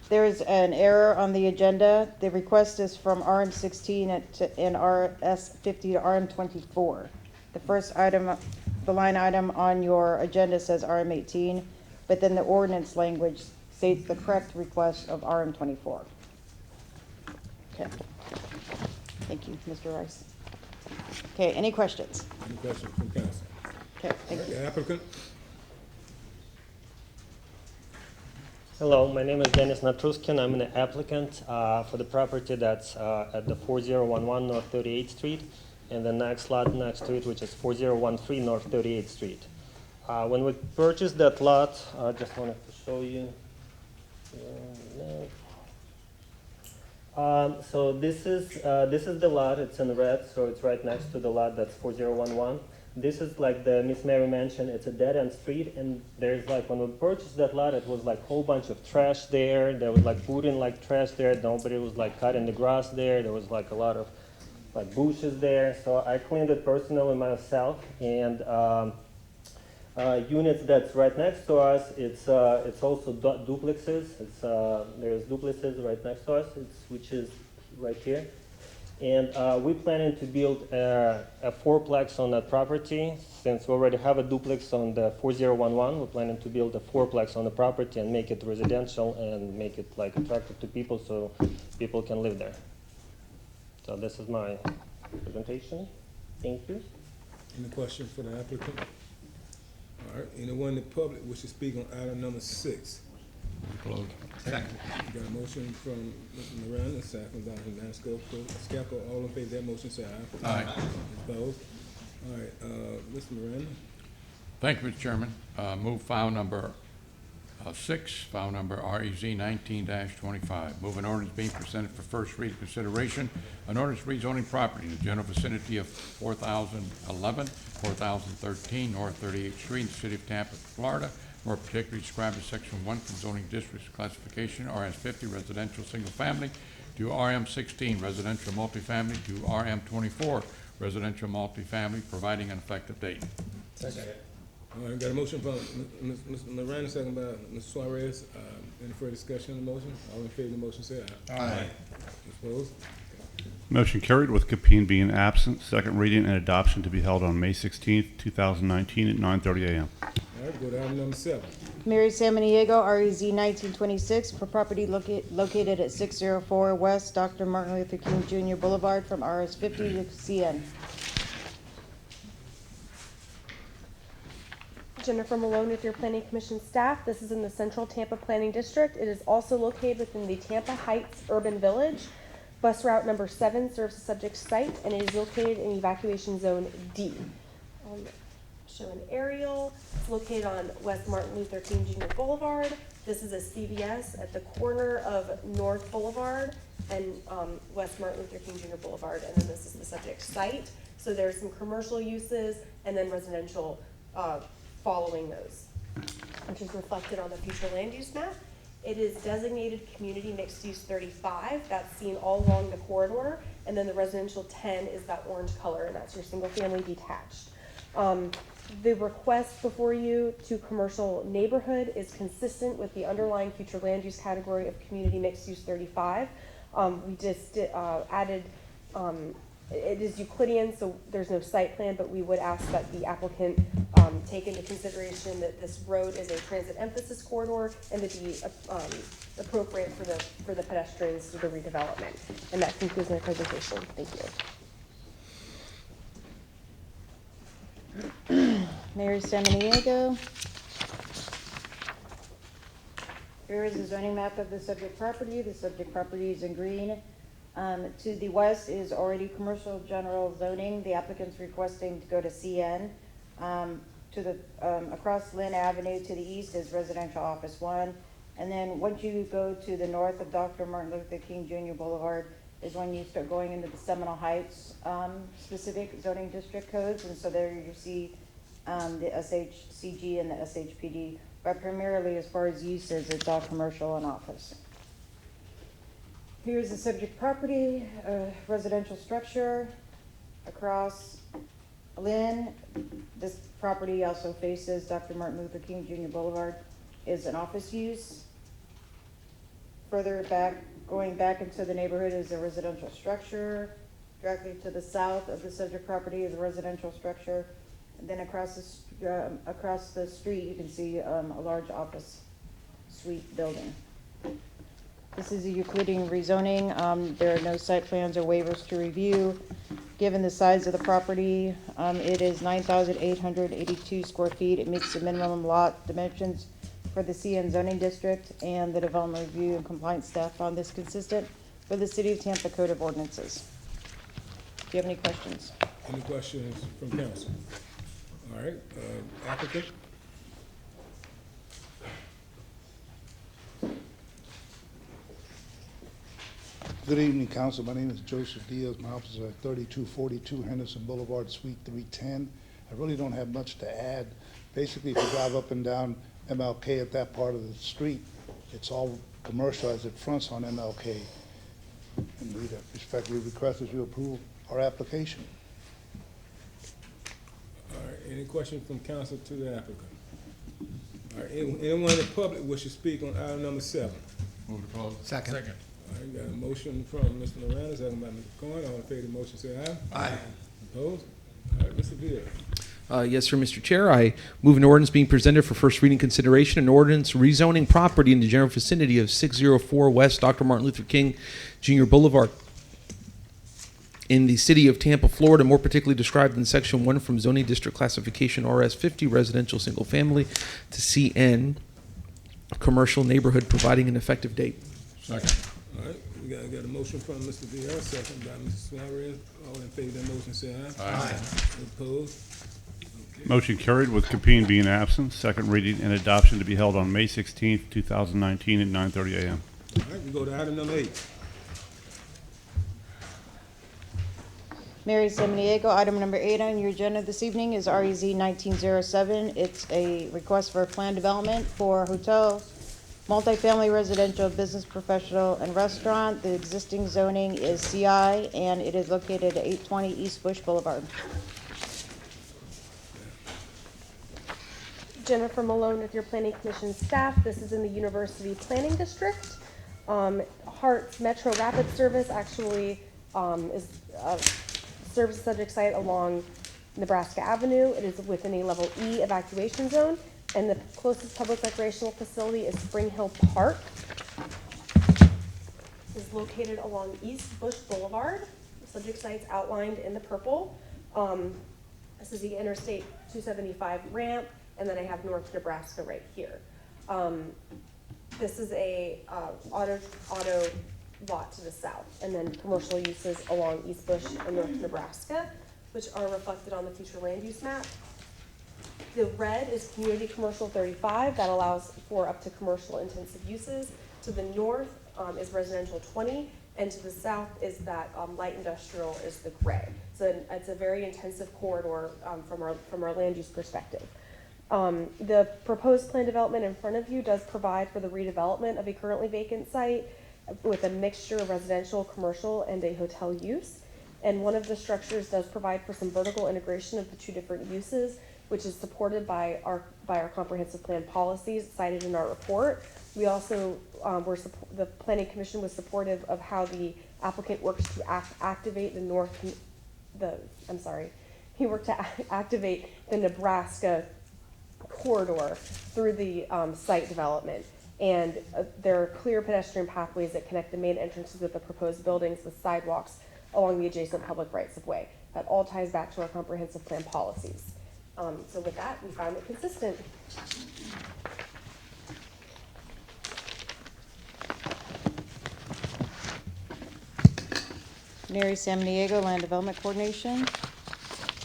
there is an error on the agenda. The request is from RM16 and RS50 to RM24. The first item, the line item on your agenda says RM18, but then the ordinance language states the correct request of RM24. Okay. Thank you, Mr. Rice. Okay, any questions? Any questions from council? Okay, thank you. The applicant? Hello, my name is Dennis Natruskin. I'm an applicant for the property that's at the 4011 North 38th Street and the next lot next to it, which is 4013 North 38th Street. When we purchased that lot, I just wanted to show you. So this is the lot. It's in red, so it's right next to the lot that's 4011. This is like the Miss Mary mentioned, it's a dead-end street, and there's like, when we purchased that lot, it was like a whole bunch of trash there. There was like putting like trash there. Nobody was like cutting the grass there. There was like a lot of like bushes there. So I cleaned it personally myself, and units that's right next to us, it's also duplexes. There's duplexes right next to us, which is right here. And we're planning to build a fourplex on that property. Since we already have a duplex on the 4011, we're planning to build a fourplex on the property and make it residential and make it like attractive to people so people can live there. So this is my presentation. Thank you. Any questions for the applicant? All right, anyone in the public wish to speak on item number 6? Close. Second. Got a motion from Mr. Miranda, second by Mr. Scalco. All in favor of that motion, say aye. Aye. Opposed? All right, Mr. Miranda. Thank you, Mr. Chairman. Move file number 6, file number REZ 19-25. Move an ordinance being presented for first reading consideration. An ordinance rezoning property in the general vicinity of 4011, 4013 North 38th Street in the city of Tampa, Florida, more particularly described as Section 1 from zoning districts classification, RS50 residential single family, to RM16 residential multifamily, to RM24 residential multifamily, providing an effective date. Second. All right, got a motion from Mr. Miranda, second by Mr. Suarez. Any further discussion on the motion? All in favor of the motion, say aye. Aye. Opposed? Motion carried with Capeen being absent. Second reading and adoption to be held on May 16th, 2019 at 9:30 a.m. All right, go to item number 7. Mary Samaniego, REZ 1926, for property located at 604 West Dr. Martin Luther King Jr. Boulevard from RS50 to CN. Jennifer Malone with your Planning Commission staff. This is in the Central Tampa Planning District. It is also located within the Tampa Heights Urban Village. Bus route number 7 serves the subject site, and it is located in Evacuation Zone D. Show an aerial. It's located on West Martin Luther King Jr. Boulevard. This is a CVS at the corner of North Boulevard and West Martin Luther King Jr. Boulevard, and then this is the subject site. So there's some commercial uses and then residential following those, which is reflected on the future land use map. It is designated community mixed use 35. That's seen all along the corridor, and then the residential 10 is that orange color, and that's your single family detached. The request before you to commercial neighborhood is consistent with the underlying future land use category of community mixed use 35. We just added, it is Euclidean, so there's no site plan, but we would ask that the applicant take into consideration that this road is a transit emphasis corridor and to be appropriate for the pedestrians through the redevelopment. And that concludes my presentation. Thank you. Mary Samaniego. Here is the zoning map of the subject property. The subject property is in green. To the west is already commercial general zoning. The applicant's requesting to go to CN. to the, across Lynn Avenue to the east is residential office one. And then once you go to the north of Dr. Martin Luther King Jr. Boulevard is when you start going into the Seminole Heights, specific zoning district codes. And so there you see, the SHCG and the SHPD, but primarily as far as uses, it's all commercial and office. Here's the subject property, residential structure across Lynn. This property also faces Dr. Martin Luther King Jr. Boulevard, is an office use. Further back, going back into the neighborhood is a residential structure. Directly to the south of the subject property is a residential structure. And then across the street, you can see a large office suite building. This is a Euclidean rezoning. There are no site plans or waivers to review. Given the size of the property, it is 9,882 square feet. It meets the minimum lot dimensions for the CN zoning district, and the development review and compliance staff found this consistent with the City of Tampa Code of Ordinances. Do you have any questions? Any questions from council? All right, applicant? Good evening, council. My name is Joseph Diaz. My office is at 3242 Henderson Boulevard, Suite 310. I really don't have much to add. Basically, if you drive up and down MLK at that part of the street, it's all commercial as it fronts on MLK. And we respectfully request that you approve our application. All right, any questions from council to the applicant? All right, anyone in the public wish to speak on item number 7? Move to close. Second. All right, got a motion from Mr. Miranda, second by Mr. Cohen. All in favor of the motion, say aye. Aye. Opposed? All right, Mr. Beal. Yes, sir, Mr. Chair. I move an ordinance being presented for first reading consideration, an ordinance rezoning property in the general vicinity of 604 West Dr. Martin Luther King Jr. Boulevard in the city of Tampa, Florida, more particularly described in Section 1 from zoning district classification RS50, residential single family, to CN, commercial neighborhood, providing an effective date. Second. All right, we got a motion from Mr. Vieira, second by Mr. Suarez. All in favor of that motion, say aye. Aye. Opposed? Motion carried with Capeen being absent. Second reading and adoption to be held on May 16th, 2019 at 9:30 a.m. All right, we go to item number 8. Mary Samaniego, item number 8 on your agenda this evening is REZ 1907. It's a request for a plan development for hotel, multifamily residential, business, professional, and restaurant. The existing zoning is CI, and it is located at 820 East Bush Boulevard. Jennifer Malone with your Planning Commission staff. This is in the University Planning District. Hart's Metro Rapid Service actually is a service subject site along Nebraska Avenue. It is within a level E evacuation zone, and the closest public recreational facility is Spring Hill Park. Is located along East Bush Boulevard. The subject site's outlined in the purple. This is the Interstate 275 ramp. And then I have North Nebraska right here. This is a auto lot to the south, and then commercial uses along East Bush and North Nebraska, which are reflected on the future land use map. The red is community commercial 35, that allows for up to commercial intensive uses. To the north is residential 20, and to the south is that light industrial is the gray. So it's a very intensive corridor from our land use perspective. The proposed plan development in front of you does provide for the redevelopment of a currently vacant site with a mixture of residential, commercial, and a hotel use. And one of the structures does provide for some vertical integration of the two different uses, which is supported by our comprehensive plan policies cited in our report. We also the Planning Commission was supportive of how the applicant works to activate he worked to activate the Nebraska corridor through the site development. And there are clear pedestrian pathways that connect the main entrances of the proposed buildings with sidewalks along the adjacent public rights of way. That all ties back to our comprehensive plan policies. So with that, we found it consistent. Mary Samaniego, Land Development Coordination.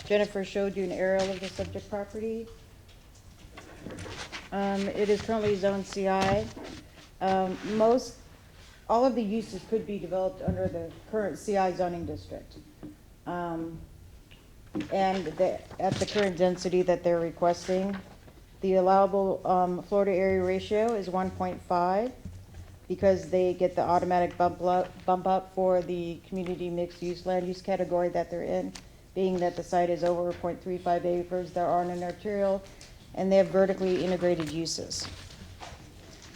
Jennifer showed you an aerial of the subject property. It is currently zone CI. All of the uses could be developed under the current CI zoning district. And at the current density that they're requesting, the allowable Florida area ratio is 1.5 because they get the automatic bump up for the community mixed use land use category that they're in, being that the site is over 0.35 acres, there are an arterial, and they have vertically integrated uses.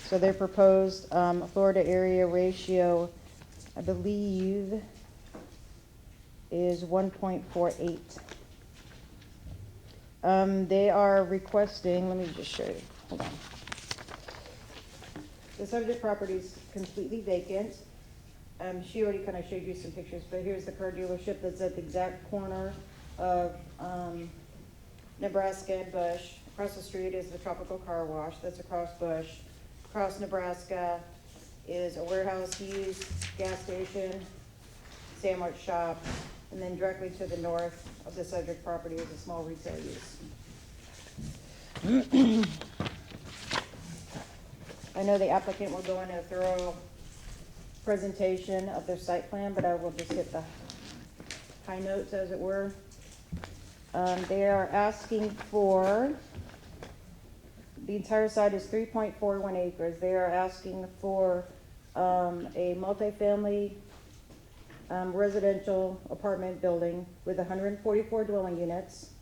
So their proposed Florida area ratio, I believe, is 1.48. They are requesting, let me just show you, hold on. The subject property is completely vacant. She already kind of showed you some pictures, but here's the car dealership that's at the exact corner of Nebraska and Bush. Across the street is the Tropical Car Wash, that's across Bush. Across Nebraska is a warehouse use, gas station, sandwich shop, and then directly to the north of the subject property is a small retail use. I know the applicant will go into a thorough presentation of their site plan, but I will just hit the high notes, as it were. They are asking for, the entire site is 3.41 acres. They are asking for a multifamily residential apartment building with 144 dwelling units.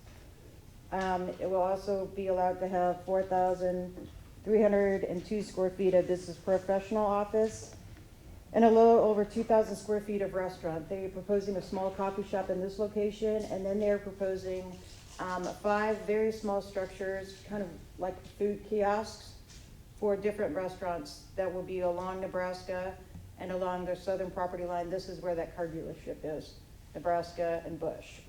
It will also be allowed to have 4,302 square feet of business professional office and a little over 2,000 square feet of restaurant. They're proposing a small coffee shop in this location, and then they're proposing 5 very small structures, kind of like food kiosks, for different restaurants that will be along Nebraska and along their southern property line. This is where that car dealership is, Nebraska and Bush.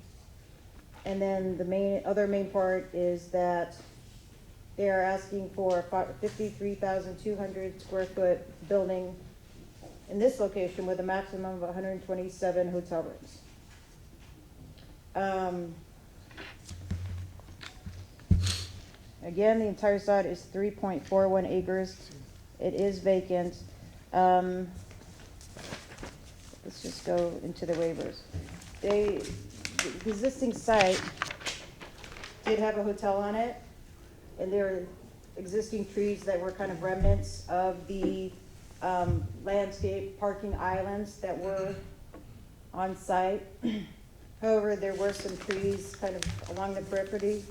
And then the other main part is that they are asking for a 53,200 square foot building in this location with a maximum of 127 hotel rooms. Again, the entire site is 3.41 acres. It is vacant. Let's just go into the waivers. The existing site did have a hotel on it, and there are existing trees that were kind of remnants of the landscape parking islands that were on site. However, there were some trees kind of along the periphery.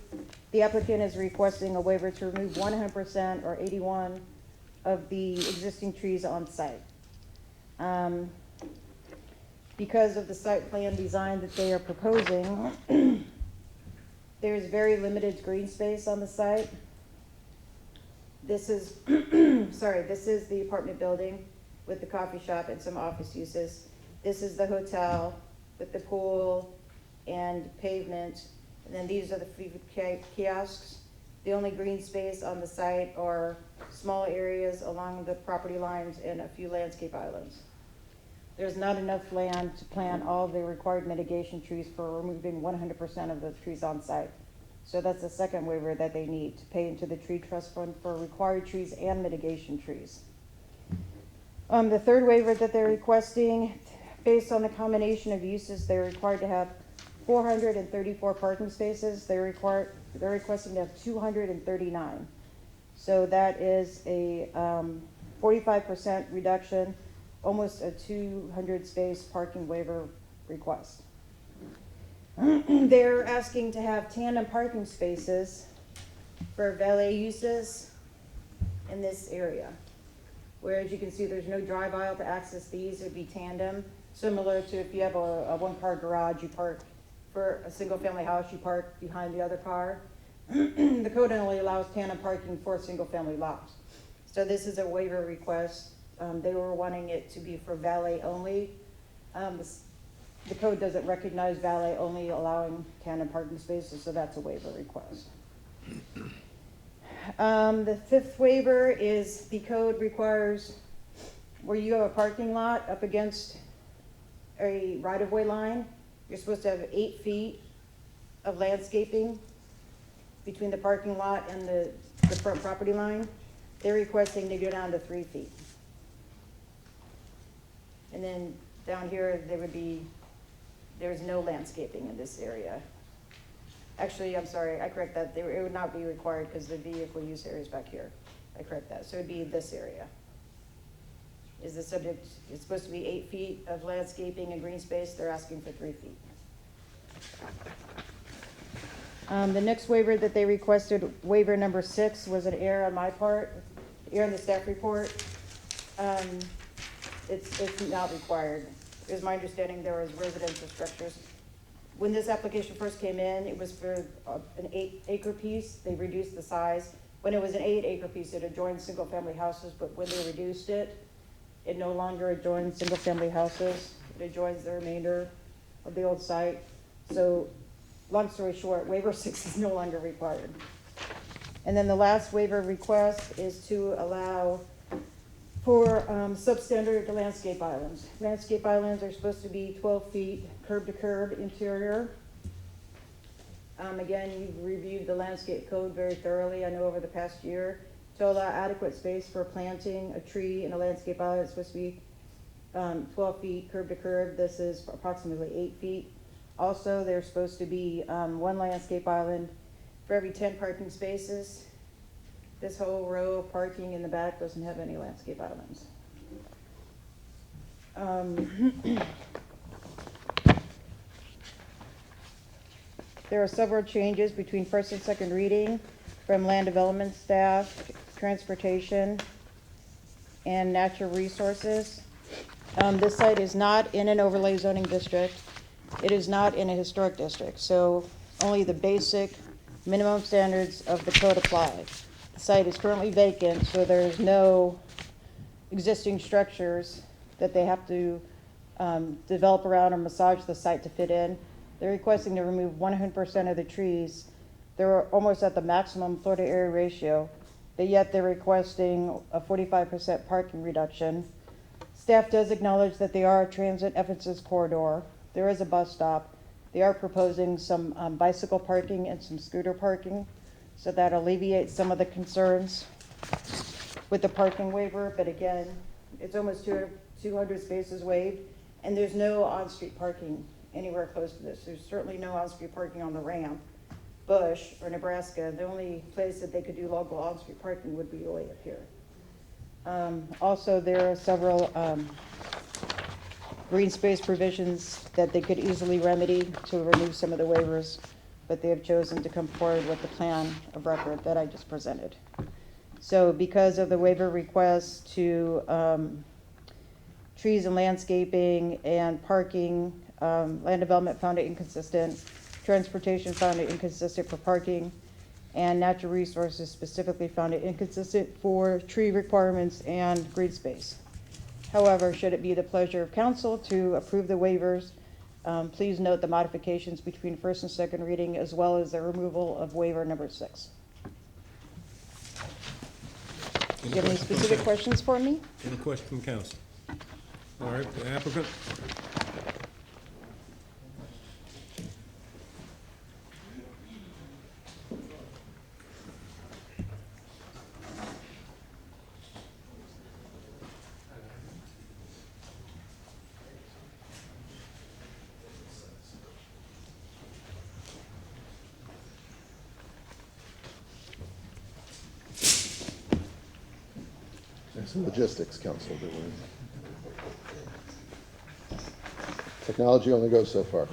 The applicant is requesting a waiver to remove 100% or 81 of the existing trees on site. Because of the site plan design that they are proposing, there is very limited green space on the site. This is, this is the apartment building with the coffee shop and some office uses. This is the hotel with the pool and pavement. And then these are the food kiosks. The only green space on the site are small areas along the property lines and a few landscape islands. There's not enough land to plant all the required mitigation trees for removing 100% of the trees on site. So that's the second waiver that they need, to pay into the tree trust fund for required trees and mitigation trees. The third waiver that they're requesting, based on the combination of uses, they're required to have 434 parking spaces. They're requesting to have 239. So that is a 45% reduction, almost a 200 space parking waiver request. They're asking to have tandem parking spaces for valet uses in this area. Whereas you can see there's no drive aisle to access these, it'd be tandem. Similar to if you have a one-car garage, you park for a single-family house, you park behind the other car. The code only allows tandem parking for single-family lots. So this is a waiver request. They were wanting it to be for valet only. The code doesn't recognize valet only, allowing tandem parking spaces, so that's a waiver request. The fifth waiver is the code requires where you have a parking lot up against a right-of-way line, you're supposed to have 8 feet of landscaping between the parking lot and the the front property line. They're requesting to go down to 3 feet. And then down here, there's no landscaping in this area. Actually, I'm sorry, I correct that. It would not be required because the vehicle use area is back here. I correct that. So it'd be this area. Is the subject, it's supposed to be 8 feet of landscaping and green space. They're asking for 3 feet. The next waiver that they requested, waiver number 6, was an error on my part, error in the staff report. It's not required. It was my understanding there was residential structures. When this application first came in, it was for an 8-acre piece. They reduced the size. When it was an 8-acre piece, it adjoined single-family houses, but when they reduced it, it no longer adjoins single-family houses. It adjoins the remainder of the old site. So, long story short, waiver 6 is no longer required. And then the last waiver request is to allow for substandard landscape islands. Landscape islands are supposed to be 12 feet curb to curb interior. Again, you've reviewed the landscape code very thoroughly, I know, over the past year. To allow adequate space for planting a tree in a landscape island, it's supposed to be 12 feet curb to curb. This is approximately 8 feet. Also, there's supposed to be 1 landscape island for every 10 parking spaces. This whole row of parking in the back doesn't have any landscape islands. There are several changes between first and second reading from land development staff, transportation, and natural resources. This site is not in an overlay zoning district. It is not in a historic district, so only the basic minimum standards of the code apply. The site is currently vacant, so there's no existing structures that they have to develop around or massage the site to fit in. They're requesting to remove 100% of the trees. They're almost at the maximum floor to area ratio, but yet they're requesting a 45% parking reduction. Staff does acknowledge that they are a transit emphasis corridor. There is a bus stop. They are proposing some bicycle parking and some scooter parking, so that alleviates some of the concerns with the parking waiver. But again, it's almost 200 spaces waived, and there's no on-street parking anywhere close to this. There's certainly no on-street parking on the ramp, Bush, or Nebraska. The only place that they could do local on-street parking would be way up here. Also, there are several green space provisions that they could easily remedy to remove some of the waivers, but they have chosen to come forward with the plan of record that I just presented. So because of the waiver request to trees and landscaping and parking, land development found it inconsistent, transportation found it inconsistent for parking, and natural resources specifically found it inconsistent for tree requirements and green space. However, should it be the pleasure of council to approve the waivers, please note the modifications between first and second reading, as well as the removal of waiver number 6. Do you have any specific questions for me? Any questions from council? All right, the applicant. There's some logistics, council. Technology only goes so far.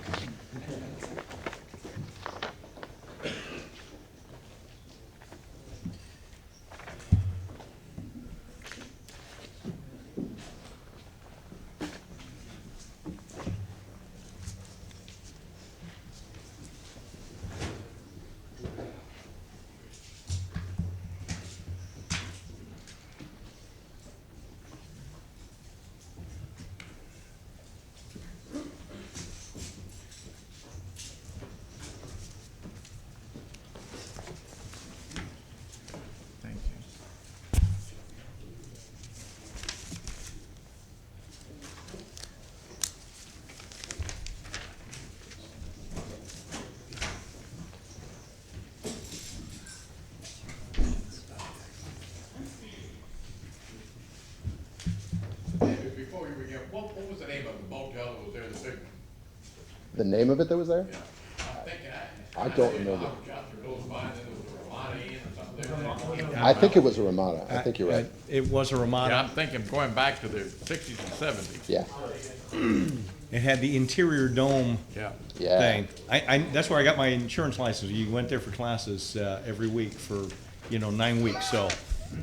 before you begin, what was the name of the motel that was there, the big one? The name of it that was there? Yeah. I'm thinking, I don't remember. Chester goes by, and then there was a Ramada Inn or something there. I think it was a Ramada. I think you're right. It was a Ramada. Yeah, I'm thinking going back to the sixties and seventies. Yeah. It had the interior dome Yeah. Yeah. thing. That's where I got my insurance license. You went there for classes every week for, 9 weeks. So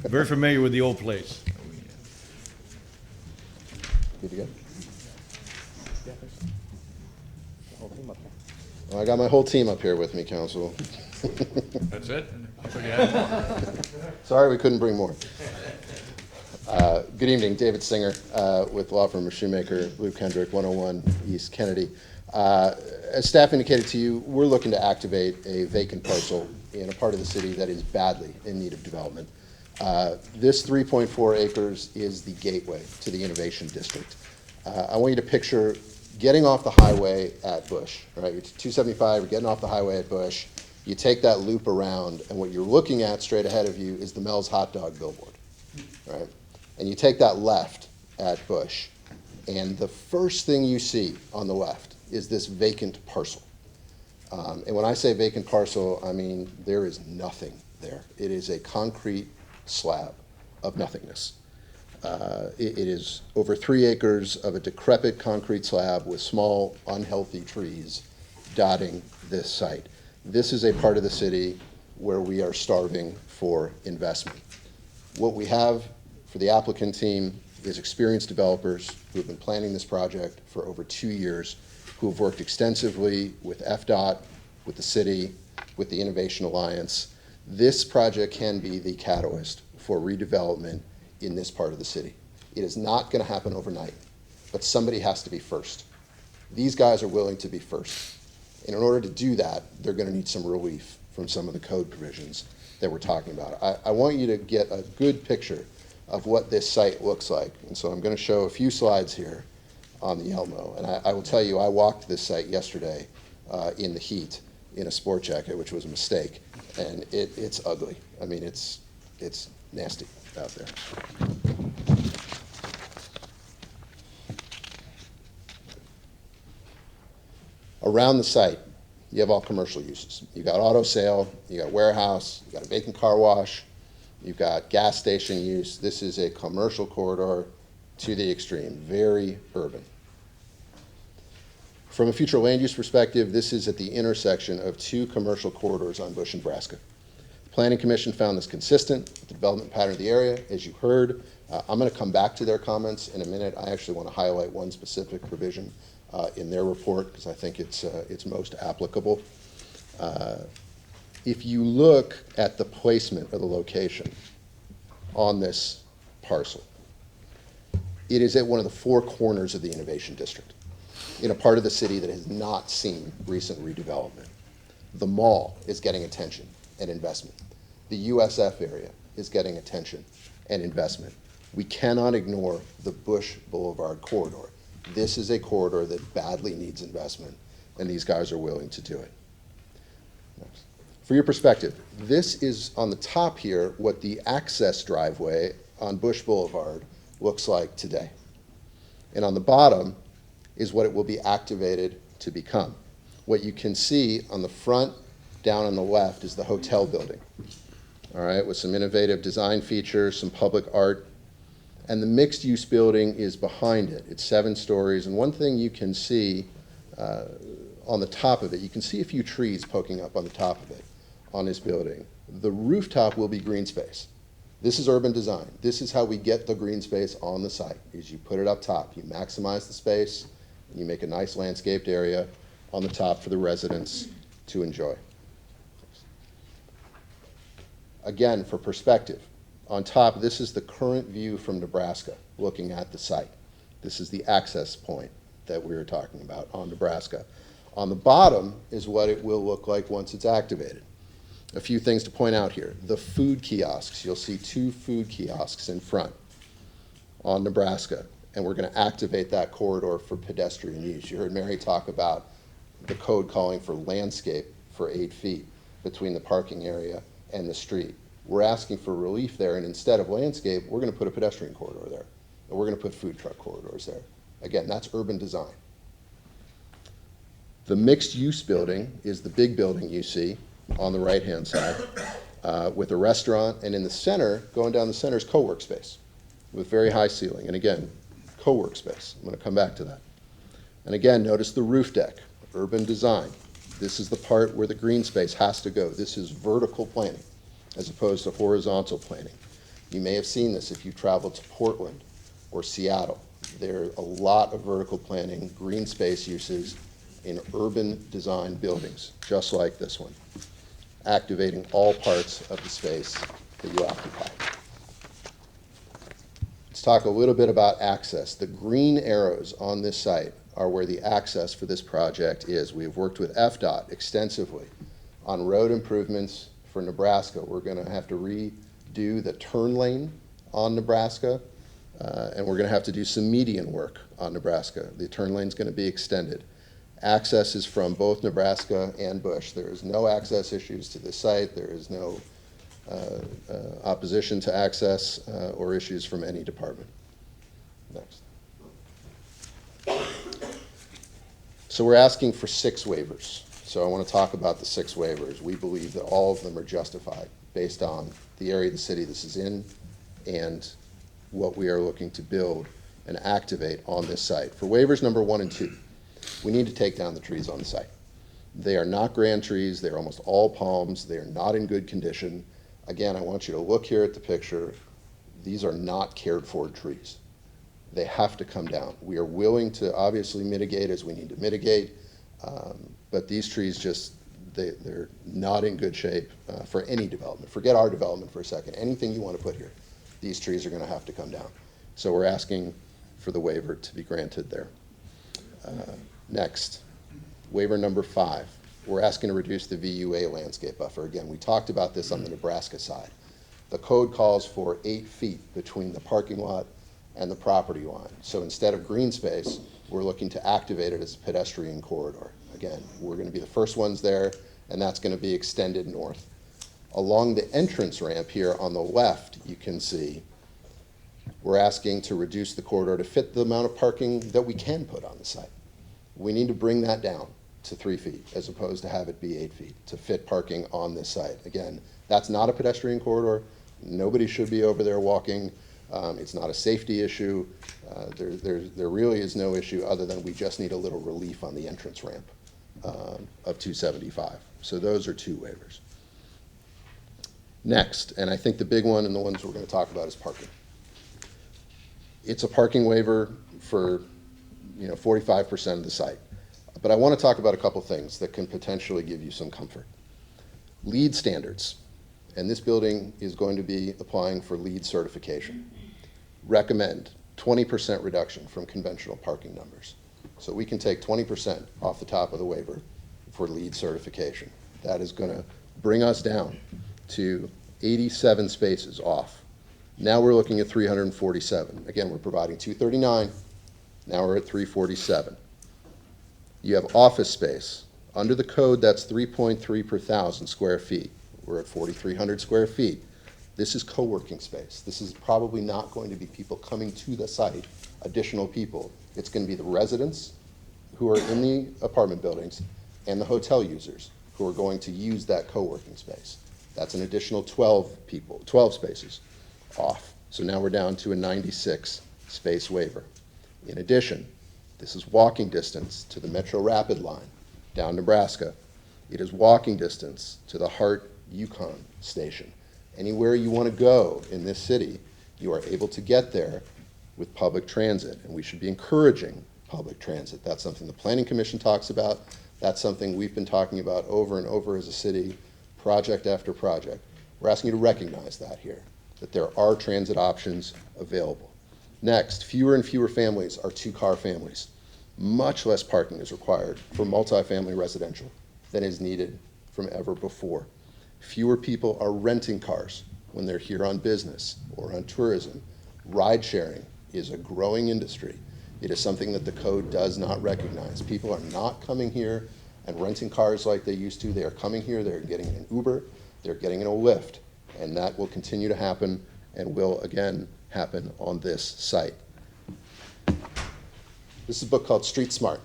very familiar with the old place. Good to go? Well, I got my whole team up here with me, Council. That's it? I thought you had more. Sorry we couldn't bring more. Good evening, David Singer with law firm of Shoemaker, Luke Hendrick, 101 East Kennedy. As staff indicated to you, we're looking to activate a vacant parcel in a part of the city that is badly in need of development. This 3.4 acres is the gateway to the Innovation District. I want you to picture getting off the highway at Bush, right? You're 275, you're getting off the highway at Bush. You take that loop around, and what you're looking at straight ahead of you is the Mel's Hot Dog billboard, right? And you take that left at Bush, and the first thing you see on the left is this vacant parcel. And when I say vacant parcel, I mean there is nothing there. It is a concrete slab of nothingness. It is over 3 acres of a decrepit concrete slab with small, unhealthy trees dotting this site. This is a part of the city where we are starving for investment. What we have for the applicant team is experienced developers who have been planning this project for over 2 years, who have worked extensively with FDOT, with the city, with the Innovation Alliance. This project can be the catalyst for redevelopment in this part of the city. It is not going to happen overnight, but somebody has to be first. These guys are willing to be first. And in order to do that, they're going to need some relief from some of the code provisions that we're talking about. I want you to get a good picture of what this site looks like. And so I'm going to show a few slides here on the Elmo. And I will tell you, I walked this site yesterday in the heat in a sport jacket, which was a mistake. And it's ugly. I mean, it's nasty out there. Around the site, you have all commercial uses. You got auto sale, you got warehouse, you got a vacant car wash, you've got gas station use. This is a commercial corridor to the extreme, very urban. From a future land use perspective, this is at the intersection of 2 commercial corridors on Bush, Nebraska. The Planning Commission found this consistent with the development pattern of the area, as you heard. I'm going to come back to their comments in a minute. I actually want to highlight one specific provision in their report because I think it's most applicable. If you look at the placement of the location on this parcel, it is at one of the 4 corners of the Innovation District in a part of the city that has not seen recent redevelopment. The mall is getting attention and investment. The USF area is getting attention and investment. We cannot ignore the Bush Boulevard corridor. This is a corridor that badly needs investment, and these guys are willing to do it. Next. For your perspective, this is on the top here what the access driveway on Bush Boulevard looks like today. And on the bottom is what it will be activated to become. What you can see on the front, down on the left, is the hotel building, all right, with some innovative design features, some public art. And the mixed-use building is behind it. It's 7 stories. And one thing you can see on the top of it, you can see a few trees poking up on the top of it on this building. The rooftop will be green space. This is urban design. This is how we get the green space on the site, is you put it up top. You maximize the space, and you make a nice landscaped area on the top for the residents to enjoy. Again, for perspective, on top, this is the current view from Nebraska, looking at the site. This is the access point that we were talking about on Nebraska. On the bottom is what it will look like once it's activated. A few things to point out here. The food kiosks, you'll see 2 food kiosks in front on Nebraska, and we're going to activate that corridor for pedestrian use. You heard Mary talk about the code calling for landscape for 8 feet between the parking area and the street. We're asking for relief there, and instead of landscape, we're going to put a pedestrian corridor there. and we're going to put food truck corridors there. Again, that's urban design. The mixed-use building is the big building you see on the right-hand side with a restaurant, and in the center, going down the center, is co-work space with very high ceiling. And again, co-work space. I'm going to come back to that. And again, notice the roof deck, urban design. This is the part where the green space has to go. This is vertical planning as opposed to horizontal planning. You may have seen this if you traveled to Portland or Seattle. There are a lot of vertical planning, green space uses in urban design buildings, just like this one, activating all parts of the space that you occupy. Let's talk a little bit about access. The green arrows on this site are where the access for this project is. We have worked with FDOT extensively on road improvements for Nebraska. We're going to have to redo the turn lane on Nebraska, and we're going to have to do some median work on Nebraska. The turn lane is going to be extended. Access is from both Nebraska and Bush. There is no access issues to this site. There is no opposition to access or issues from any department. Next. So we're asking for 6 waivers. So I want to talk about the 6 waivers. We believe that all of them are justified based on the area of the city this is in and what we are looking to build and activate on this site. For waivers number 1 and 2, we need to take down the trees on the site. They are not grand trees. They're almost all palms. They are not in good condition. Again, I want you to look here at the picture. These are not cared for trees. They have to come down. We are willing to obviously mitigate as we need to mitigate, but these trees just, they're not in good shape for any development. Forget our development for a second. Anything you want to put here, these trees are going to have to come down. So we're asking for the waiver to be granted there. Next, waiver number 5. We're asking to reduce the VUA landscape buffer. Again, we talked about this on the Nebraska side. The code calls for 8 feet between the parking lot and the property line. So instead of green space, we're looking to activate it as a pedestrian corridor. Again, we're going to be the first ones there, and that's going to be extended north. Along the entrance ramp here on the left, you can see we're asking to reduce the corridor to fit the amount of parking that we can put on the site. We need to bring that down to 3 feet as opposed to have it be 8 feet to fit parking on this site. Again, that's not a pedestrian corridor. Nobody should be over there walking. It's not a safety issue. There really is no issue other than we just need a little relief on the entrance ramp of 275. So those are 2 waivers. Next, and I think the big one and the ones we're going to talk about is parking. It's a parking waiver for 45% of the site. But I want to talk about a couple things that can potentially give you some comfort. LEED standards, and this building is going to be applying for LEED certification. Recommend 20% reduction from conventional parking numbers. So we can take 20% off the top of the waiver for LEED certification. That is going to bring us down to 87 spaces off. Now we're looking at 347. Again, we're providing 239. Now we're at 347. You have office space. Under the code, that's 3.3 per 1,000 square feet. We're at 4,300 square feet. This is co-working space. This is probably not going to be people coming to the site, additional people. It's going to be the residents who are in the apartment buildings and the hotel users who are going to use that co-working space. That's an additional 12 spaces off. So now we're down to a 96 space waiver. In addition, this is walking distance to the Metro Rapid line down Nebraska. It is walking distance to the Hart Yukon station. Anywhere you want to go in this city, you are able to get there with public transit, and we should be encouraging public transit. That's something the Planning Commission talks about. That's something we've been talking about over and over as a city, project after project. We're asking you to recognize that here, that there are transit options available. Next, fewer and fewer families are 2-car families. Much less parking is required for multifamily residential than is needed from ever before. Fewer people are renting cars when they're here on business or on tourism. Ride sharing is a growing industry. It is something that the code does not recognize. People are not coming here and renting cars like they used to. They are coming here, they're getting an Uber, they're getting in a Lyft, and that will continue to happen and will again happen on this site. This is a book called Street Smart,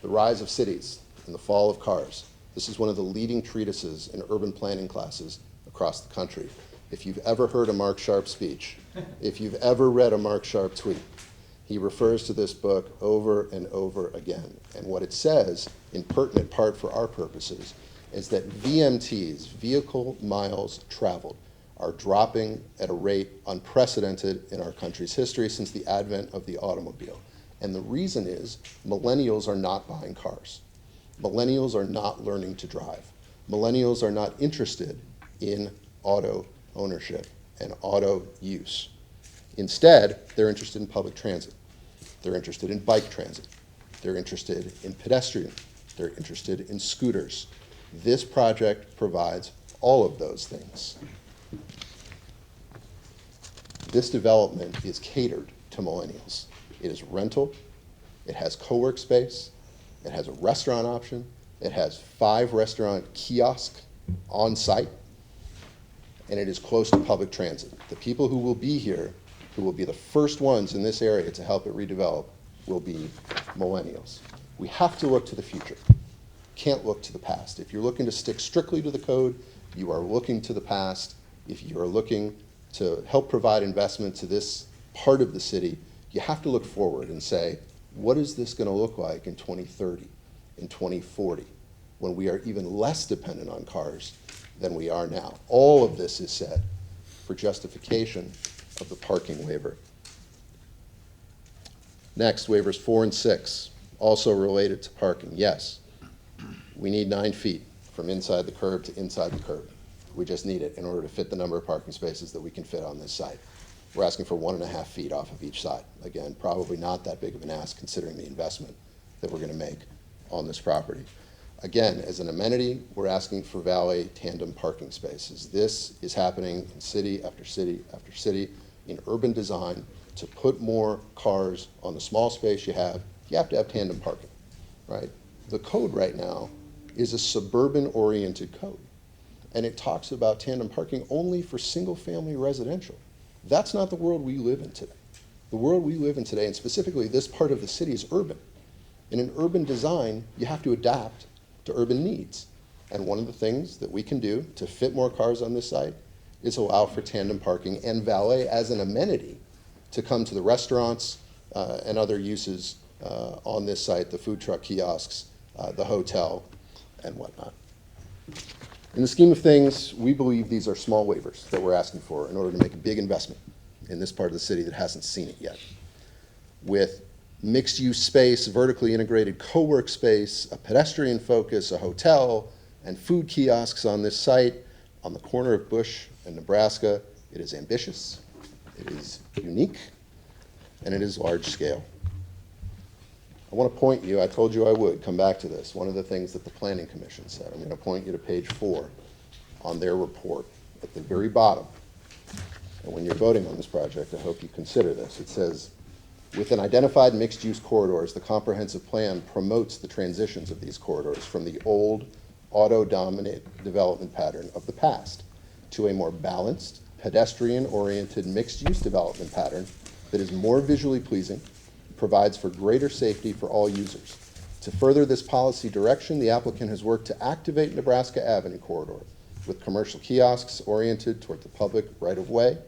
The Rise of Cities and the Fall of Cars. This is one of the leading treatises in urban planning classes across the country. If you've ever heard a Mark Sharp speech, if you've ever read a Mark Sharp tweet, he refers to this book over and over again. And what it says, in pertinent part for our purposes, is that VMTs, vehicle miles traveled, are dropping at a rate unprecedented in our country's history since the advent of the automobile. And the reason is millennials are not buying cars. Millennials are not learning to drive. Millennials are not interested in auto ownership and auto use. Instead, they're interested in public transit. They're interested in bike transit. They're interested in pedestrian. They're interested in scooters. This project provides all of those things. This development is catered to millennials. It is rental. It has co-work space. It has a restaurant option. It has 5 restaurant kiosks on site. And it is close to public transit. The people who will be here, who will be the first ones in this area to help it redevelop, will be millennials. We have to look to the future. Can't look to the past. If you're looking to stick strictly to the code, you are looking to the past. If you are looking to help provide investment to this part of the city, you have to look forward and say, what is this going to look like in 2030, in 2040, when we are even less dependent on cars than we are now? All of this is said for justification of the parking waiver. Next, waivers 4 and 6, also related to parking. Yes, we need 9 feet from inside the curb to inside the curb. We just need it in order to fit the number of parking spaces that we can fit on this site. We're asking for 1.5 feet off of each side. Again, probably not that big of an ask considering the investment that we're going to make on this property. Again, as an amenity, we're asking for valet tandem parking spaces. This is happening in city after city after city in urban design. To put more cars on the small space you have to have tandem parking, right? The code right now is a suburban-oriented code, and it talks about tandem parking only for single-family residential. That's not the world we live in today. The world we live in today, and specifically this part of the city, is urban. And in urban design, you have to adapt to urban needs. And one of the things that we can do to fit more cars on this site is allow for tandem parking and valet as an amenity to come to the restaurants and other uses on this site, the food truck kiosks, the hotel, and whatnot. In the scheme of things, we believe these are small waivers that we're asking for in order to make a big investment in this part of the city that hasn't seen it yet. With mixed-use space, vertically integrated co-work space, a pedestrian focus, a hotel, and food kiosks on this site on the corner of Bush and Nebraska, it is ambitious, it is unique, and it is large scale. I want to point you, I told you I would come back to this, one of the things that the Planning Commission said. I'm going to point you to page 4 on their report at the very bottom. And when you're voting on this project, I hope you consider this. It says, within identified mixed-use corridors, the comprehensive plan promotes the transitions of these corridors from the old auto-dominant development pattern of the past to a more balanced, pedestrian-oriented mixed-use development pattern that is more visually pleasing, provides for greater safety for all users. To further this policy direction, the applicant has worked to activate Nebraska Avenue corridor with commercial kiosks oriented toward the public right-of-way,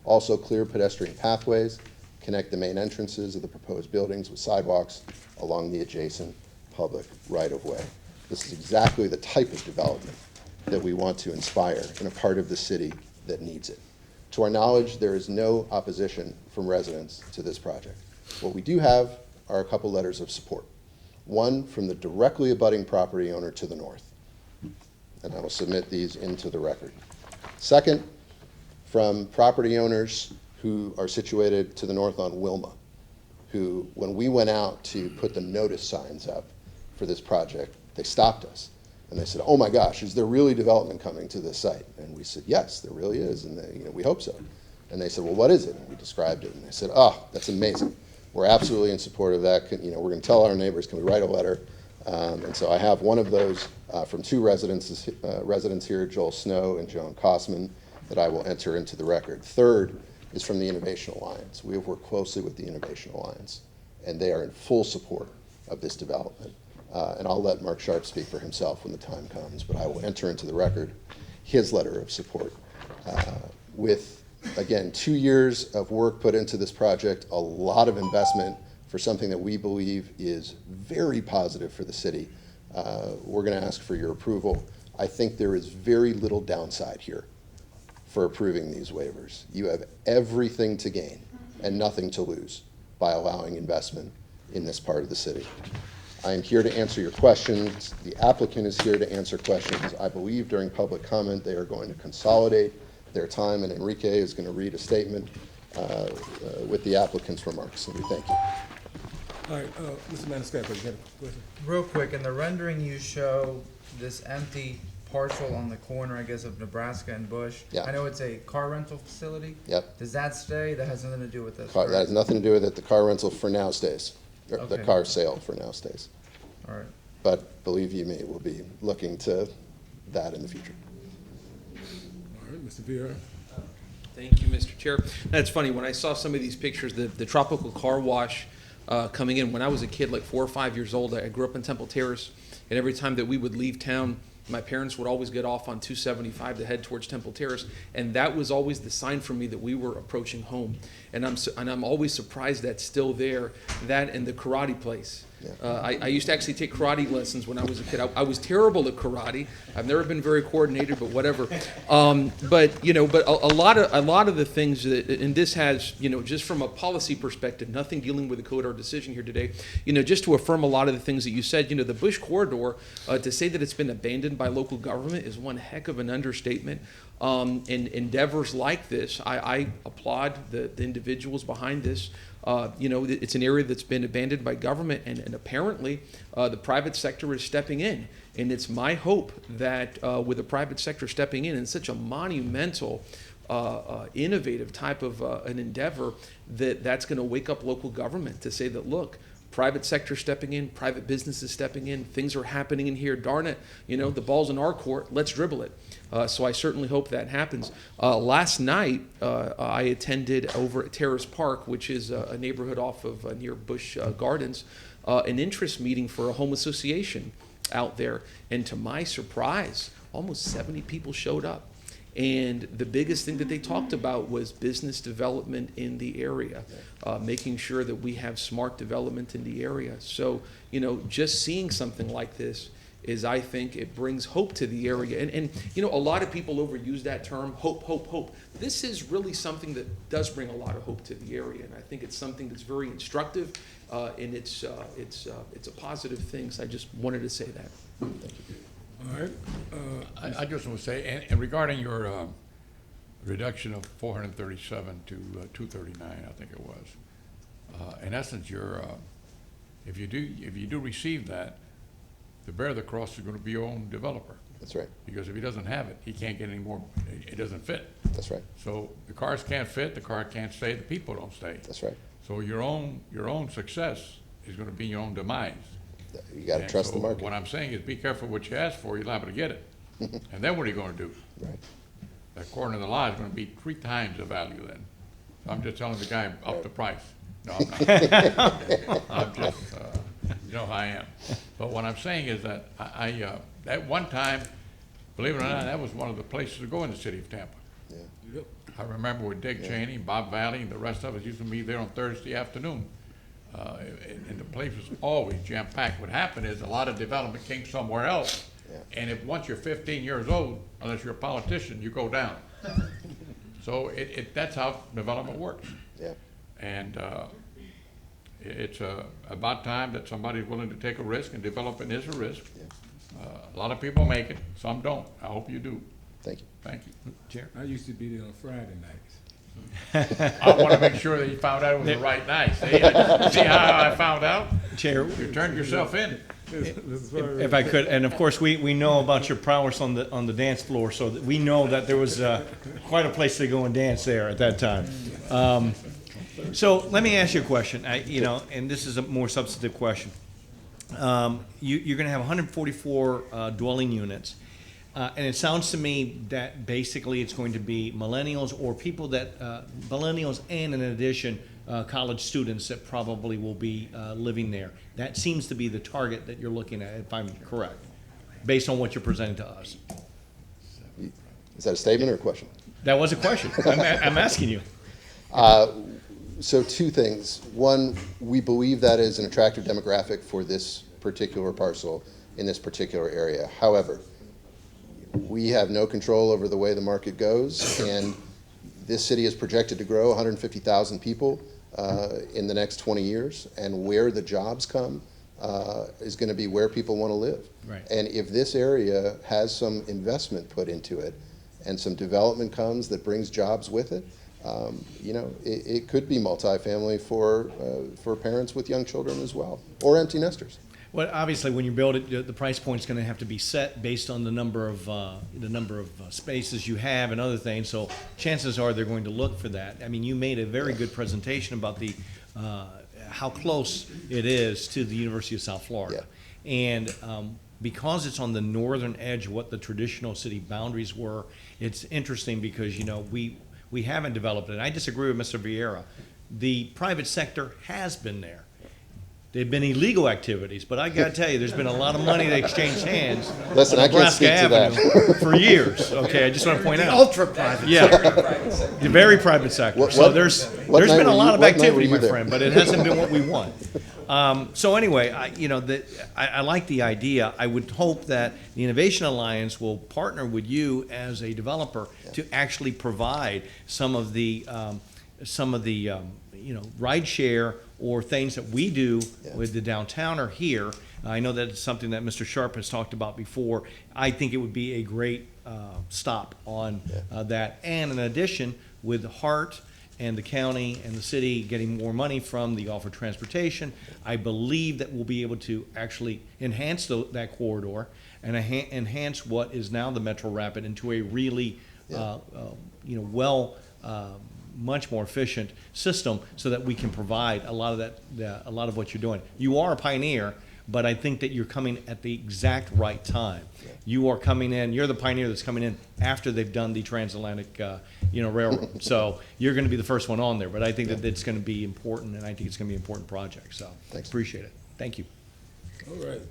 also clear pedestrian pathways, connect the main entrances of the proposed buildings with sidewalks along the adjacent public right-of-way. This is exactly the type of development that we want to inspire in a part of the city that needs it. To our knowledge, there is no opposition from residents to this project. What we do have are a couple letters of support. One from the directly abutting property owner to the north, and I will submit these into the record. Second, from property owners who are situated to the north on Wilma, who, when we went out to put the notice signs up for this project, they stopped us. And they said, oh my gosh, is there really development coming to this site? And we said, yes, there really is, and they, we hope so. And they said, well, what is it? And we described it, and they said, oh, that's amazing. We're absolutely in support of that. We're going to tell our neighbors, can we write a letter? And so I have one of those from 2 residents here, Joel Snow and Joan Kosman, that I will enter into the record. Third is from the Innovation Alliance. We have worked closely with the Innovation Alliance, and they are in full support of this development. And I'll let Mark Sharp speak for himself when the time comes, but I will enter into the record his letter of support. With, again, 2 years of work put into this project, a lot of investment for something that we believe is very positive for the city, we're going to ask for your approval. I think there is very little downside here for approving these waivers. You have everything to gain and nothing to lose by allowing investment in this part of the city. I am here to answer your questions. The applicant is here to answer questions. I believe during public comment they are going to consolidate their time, and Enrique is going to read a statement with the applicant's remarks. And we thank you. All right, Mr. Maniscalco, you got a question? Real quick, in the rendering you show this empty parcel on the corner, I guess, of Nebraska and Bush. Yeah. I know it's a car rental facility. Yep. Does that stay? That has nothing to do with this, That has nothing to do with it. The car rental for now stays. The Okay. car sale for now stays. All right. But believe you me, we'll be looking to that in the future. All right, Mr. Vieira. Thank you, Mr. Chair. That's funny, when I saw some of these pictures, the tropical car wash coming in, when I was a kid, like 4 or 5 years old, I grew up in Temple Terrace, and every time that we would leave town, my parents would always get off on 275 to head towards Temple Terrace, and that was always the sign for me that we were approaching home. And I'm always surprised that's still there, that and the karate place. I used to actually take karate lessons when I was a kid. I was terrible at karate. I've never been very coordinated, but whatever. But a lot of the things that, and this has, just from a policy perspective, nothing dealing with the code or decision here today. Just to affirm a lot of the things that you said. The Bush corridor, to say that it's been abandoned by local government is one heck of an understatement. And endeavors like this, I applaud the individuals behind this. It's an area that's been abandoned by government, and apparently the private sector is stepping in. And it's my hope that with the private sector stepping in such a monumental, innovative type of an endeavor, that's going to wake up local government to say that, look, private sector stepping in, private businesses stepping in, things are happening in here, darn it, the ball's in our court, let's dribble it. So I certainly hope that happens. Last night, I attended over at Terrace Park, which is a neighborhood off of near Busch Gardens, an interest meeting for a home association out there. And to my surprise, almost 70 people showed up. And the biggest thing that they talked about was business development in the area, making sure that we have smart development in the area. So, just seeing something like this is, I think, it brings hope to the area. And a lot of people overuse that term, hope, hope, hope. This is really something that does bring a lot of hope to the area. And I think it's something that's very instructive, and it's a positive thing. So I just wanted to say that. Thank you. All right. I just want to say, and regarding your reduction of 437 to 239, I think it was. In essence, if you do receive that, the bear that crosses is going to be your own developer. That's right. Because if he doesn't have it, he can't get any more. It doesn't fit. That's right. So the cars can't fit. The car can't stay. The people don't stay. That's right. So your own success is going to be your own demise. You got to trust the market. What I'm saying is, be careful what you ask for. You're liable to get it. And then what are you going to do? Right. According to the law, it's going to be 3 times the value then. So I'm just telling the guy up the price. No, I'm not. I'm just, you know how I am. But what I'm saying is that I at one time, believe it or not, that was one of the places to go in the city of Tampa. Yeah. Yep. I remember with Dick Cheney, Bob Valley, and the rest of us used to meet there on Thursday afternoon. And the place was always jam-packed. What happened is a lot of development came somewhere else. Yeah. And if once you're 15 years old, unless you're a politician, you go down. So that's how development works. Yeah. And it's about time that somebody's willing to take a risk, and development is a risk. Yeah. A lot of people make it, some don't. I hope you do. Thank you. Thank you. Chair. I used to be there on Friday nights. I want to make sure that you found out it was the right night. See how I found out? Chair, You turned yourself in. if I could, and of course, we know about your prowess on the dance floor, so that we know that there was quite a place to go and dance there at that time. So let me ask you a question, and this is a more substantive question. You're going to have 144 dwelling units. And it sounds to me that basically it's going to be millennials or people that, millennials and in addition, college students that probably will be living there. That seems to be the target that you're looking at, if I'm correct, based on what you're presenting to us. Is that a statement or a question? That was a question. I'm asking you. So two things. One, we believe that is an attractive demographic for this particular parcel in this particular area. However, we have no control over the way the market goes, and this city is projected to grow 150,000 people in the next 20 years, and where the jobs come is going to be where people want to live. Right. And if this area has some investment put into it and some development comes that brings jobs with it, it could be multifamily for parents with young children as well, or empty nesters. Well, obviously, when you build it, the price point's going to have to be set based on the number of spaces you have and other things. So chances are they're going to look for that. I mean, you made a very good presentation about the how close it is to the University of South Florida, and because it's on the northern edge of what the traditional city boundaries were. It's interesting because we haven't developed it. I disagree with Mr. Vieira. The private sector has been there. They've been illegal activities, but I got to tell you, there's been a lot of money that exchanged hands Listen, on I can't Nebraska speak to that. Avenue for years. Okay, I just want to point The out. ultra private. Yeah, the very private sector. So there's been a lot of activity, my friend, but it hasn't been what we want. So anyway, I like the idea. I would hope that the Innovation Alliance will partner with you as a developer to actually provide some of the ride share or things that we do with the downtowner here. I know that it's something that Mr. Sharp has talked about before. I think it would be a great stop on that. And in addition, with Hart and the county and the city getting more money from the offered transportation, I believe that we'll be able to actually enhance that corridor and enhance what is now the Metro Rapid into a really much more efficient system, so that we can provide a lot of what you're doing. You are a pioneer, but I think that you're coming at the exact right time. You are coming in. You're the pioneer that's coming in after they've done the transatlantic, railroad. So you're going to be the first one on there. But I think that it's going to be important, and I think it's going to be an important project. So appreciate it. Thank you. All right,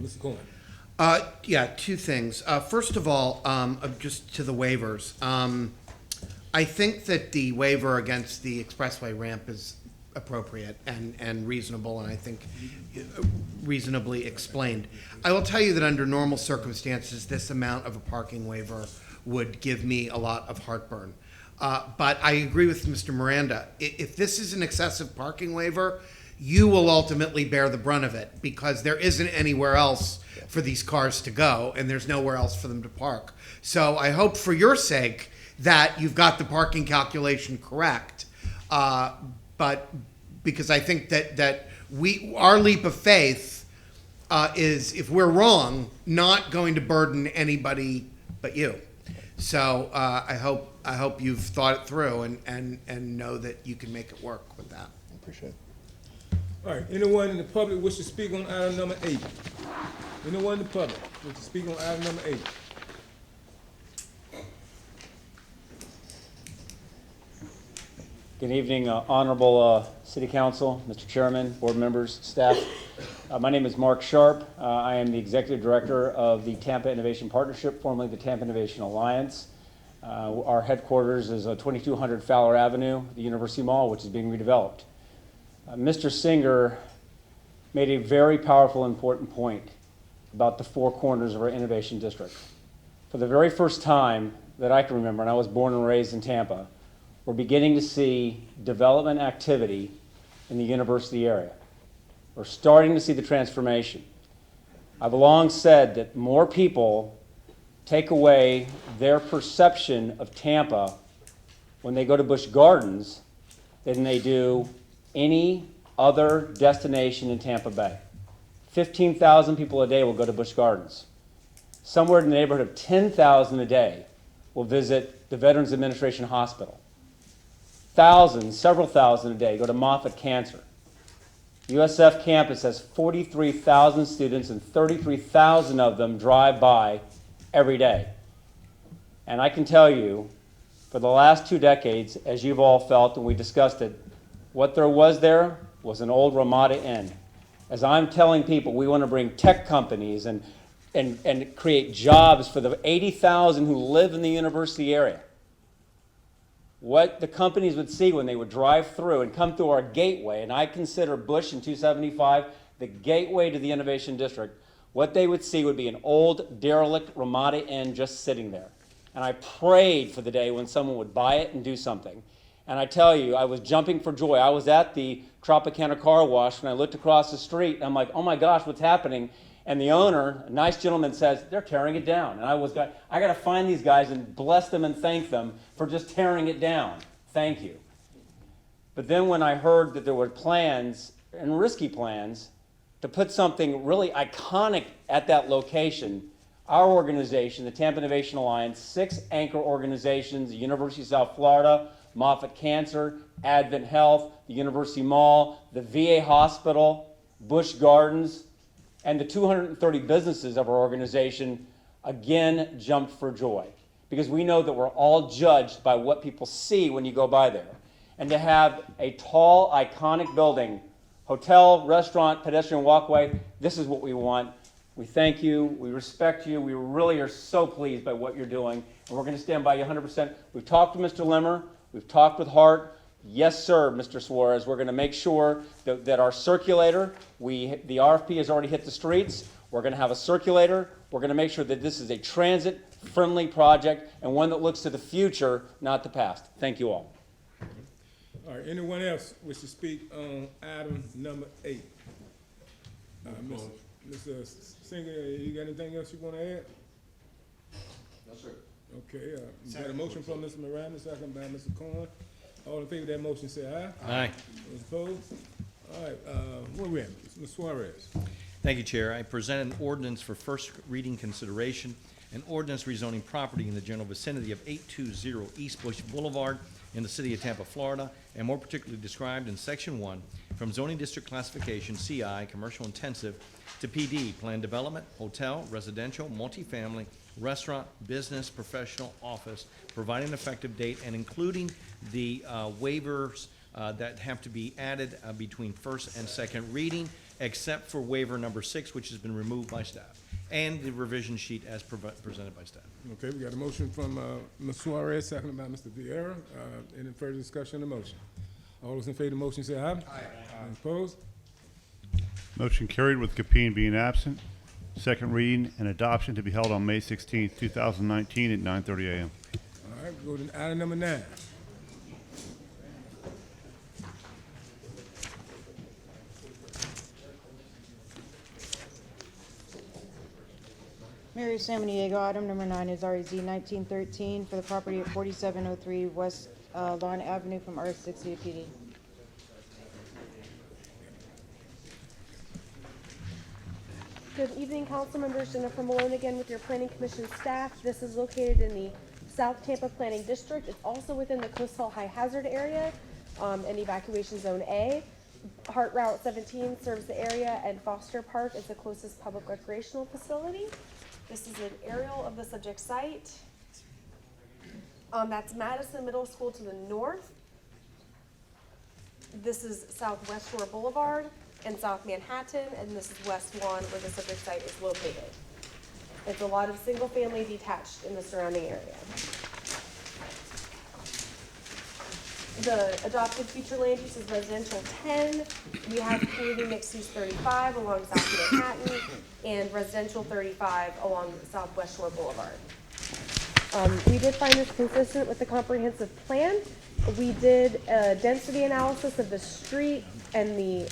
Mr. Cohen. Two things. First of all, just to the waivers. I think that the waiver against the expressway ramp is appropriate and reasonable, and I think reasonably explained. I will tell you that under normal circumstances, this amount of a parking waiver would give me a lot of heartburn. But I agree with Mr. Miranda. If this is an excessive parking waiver, you will ultimately bear the brunt of it, because there isn't anywhere else for these cars to go, and there's nowhere else for them to park. So I hope for your sake that you've got the parking calculation correct. But because I think that our leap of faith is, if we're wrong, not going to burden anybody but you. So I hope you've thought it through and know that you can make it work with that. Appreciate it. All right, anyone in the public wish to speak on item number 8? Anyone in the public wish to speak on item number 8? Good evening, Honorable City Council, Mr. Chairman, board members, staff. My name is Mark Sharp. I am the Executive Director of the Tampa Innovation Partnership, formerly the Tampa Innovation Alliance. Our headquarters is 2200 Fowler Avenue, the University Mall, which is being redeveloped. Mr. Singer made a very powerful, important point about the four corners of our innovation district. For the very first time that I can remember, and I was born and raised in Tampa, we're beginning to see development activity in the university area. We're starting to see the transformation. I've long said that more people take away their perception of Tampa when they go to Busch Gardens than they do any other destination in Tampa Bay. 15,000 people a day will go to Busch Gardens. Somewhere in the neighborhood of 10,000 a day will visit the Veterans Administration Hospital. Thousands, several thousand a day go to Moffitt Cancer. USF campus has 43,000 students, and 33,000 of them drive by every day. And I can tell you, for the last 2 decades, as you've all felt and we discussed it, what there was an old Ramada Inn. As I'm telling people, we want to bring tech companies and create jobs for the 80,000 who live in the university area. What the companies would see when they would drive through and come through our gateway, and I consider Bush and 275 the gateway to the Innovation District, what they would see would be an old derelict Ramada Inn just sitting there. And I prayed for the day when someone would buy it and do something. And I tell you, I was jumping for joy. I was at the Tropicana car wash and I looked across the street and I'm like, oh my gosh, what's happening? And the owner, a nice gentleman, says, they're tearing it down. And I got to find these guys and bless them and thank them for just tearing it down. Thank you. But then when I heard that there were plans, and risky plans, to put something really iconic at that location, our organization, the Tampa Innovation Alliance, 6 anchor organizations, the University of South Florida, Moffitt Cancer, Advent Health, the University Mall, the VA Hospital, Busch Gardens, and the 230 businesses of our organization again jumped for joy, because we know that we're all judged by what people see when you go by there. And to have a tall, iconic building, hotel, restaurant, pedestrian walkway, this is what we want. We thank you, we respect you, we really are so pleased by what you're doing, and we're going to stand by you 100%. We've talked to Mr. Limmer, we've talked with Hart. Yes, sir, Mr. Suarez, we're going to make sure that our circulator, the RFP has already hit the streets. We're going to have a circulator. We're going to make sure that this is a transit-friendly project and one that looks to the future, not the past. Thank you all. All right, anyone else wish to speak on item number 8? Mr. Singer, you got anything else you want to add? No, sir. Okay, you got a motion from Mr. Miranda, second by Mr. Corn. All in favor of that motion, say aye. Aye. Those opposed? All right, where we at? Ms. Suarez. Thank you, Chair. I present an ordinance for first reading consideration, an ordinance rezoning property in the general vicinity of 820 East Bush Boulevard in the city of Tampa, Florida, and more particularly described in Section 1 from zoning district classification CI, commercial intensive, to PD, planned development, hotel, residential, multifamily, restaurant, business, professional, office, providing an effective date and including the waivers that have to be added between first and second reading, except for waiver number 6, which has been removed by staff, and the revision sheet as presented by staff. Okay, we got a motion from Ms. Suarez, seconded by Mr. Vieira. Any further discussion on the motion? All those in favor of the motion say aye. Aye. Opposed? Motion carried with Capeen being absent. Second reading and adoption to be held on May 16th, 2019 at 9:30 a.m. All right, go to item number 9. Mary Samaniego, item number 9 is REZ 1913 for the property at 4703 West Lawn Avenue from R6 to PD. Good evening, council members. Jennifer Malone again with your planning commission staff. This is located in the South Tampa Planning District. It's also within the coastal high hazard area and evacuation zone A. Hart Route 17 serves the area, and Foster Park is the closest public recreational facility. This is an aerial of the subject site. That's Madison Middle School to the north. This is Southwest Shore Boulevard and South Manhattan, and this is West Lawn where the subject site is located. It's a lot of single-family detached in the surrounding area. The adopted future land use is residential 10. We have community mixed use 35 along South Manhattan and residential 35 along Southwest Shore Boulevard. We did find this consistent with the comprehensive plan. We did a density analysis of the street and the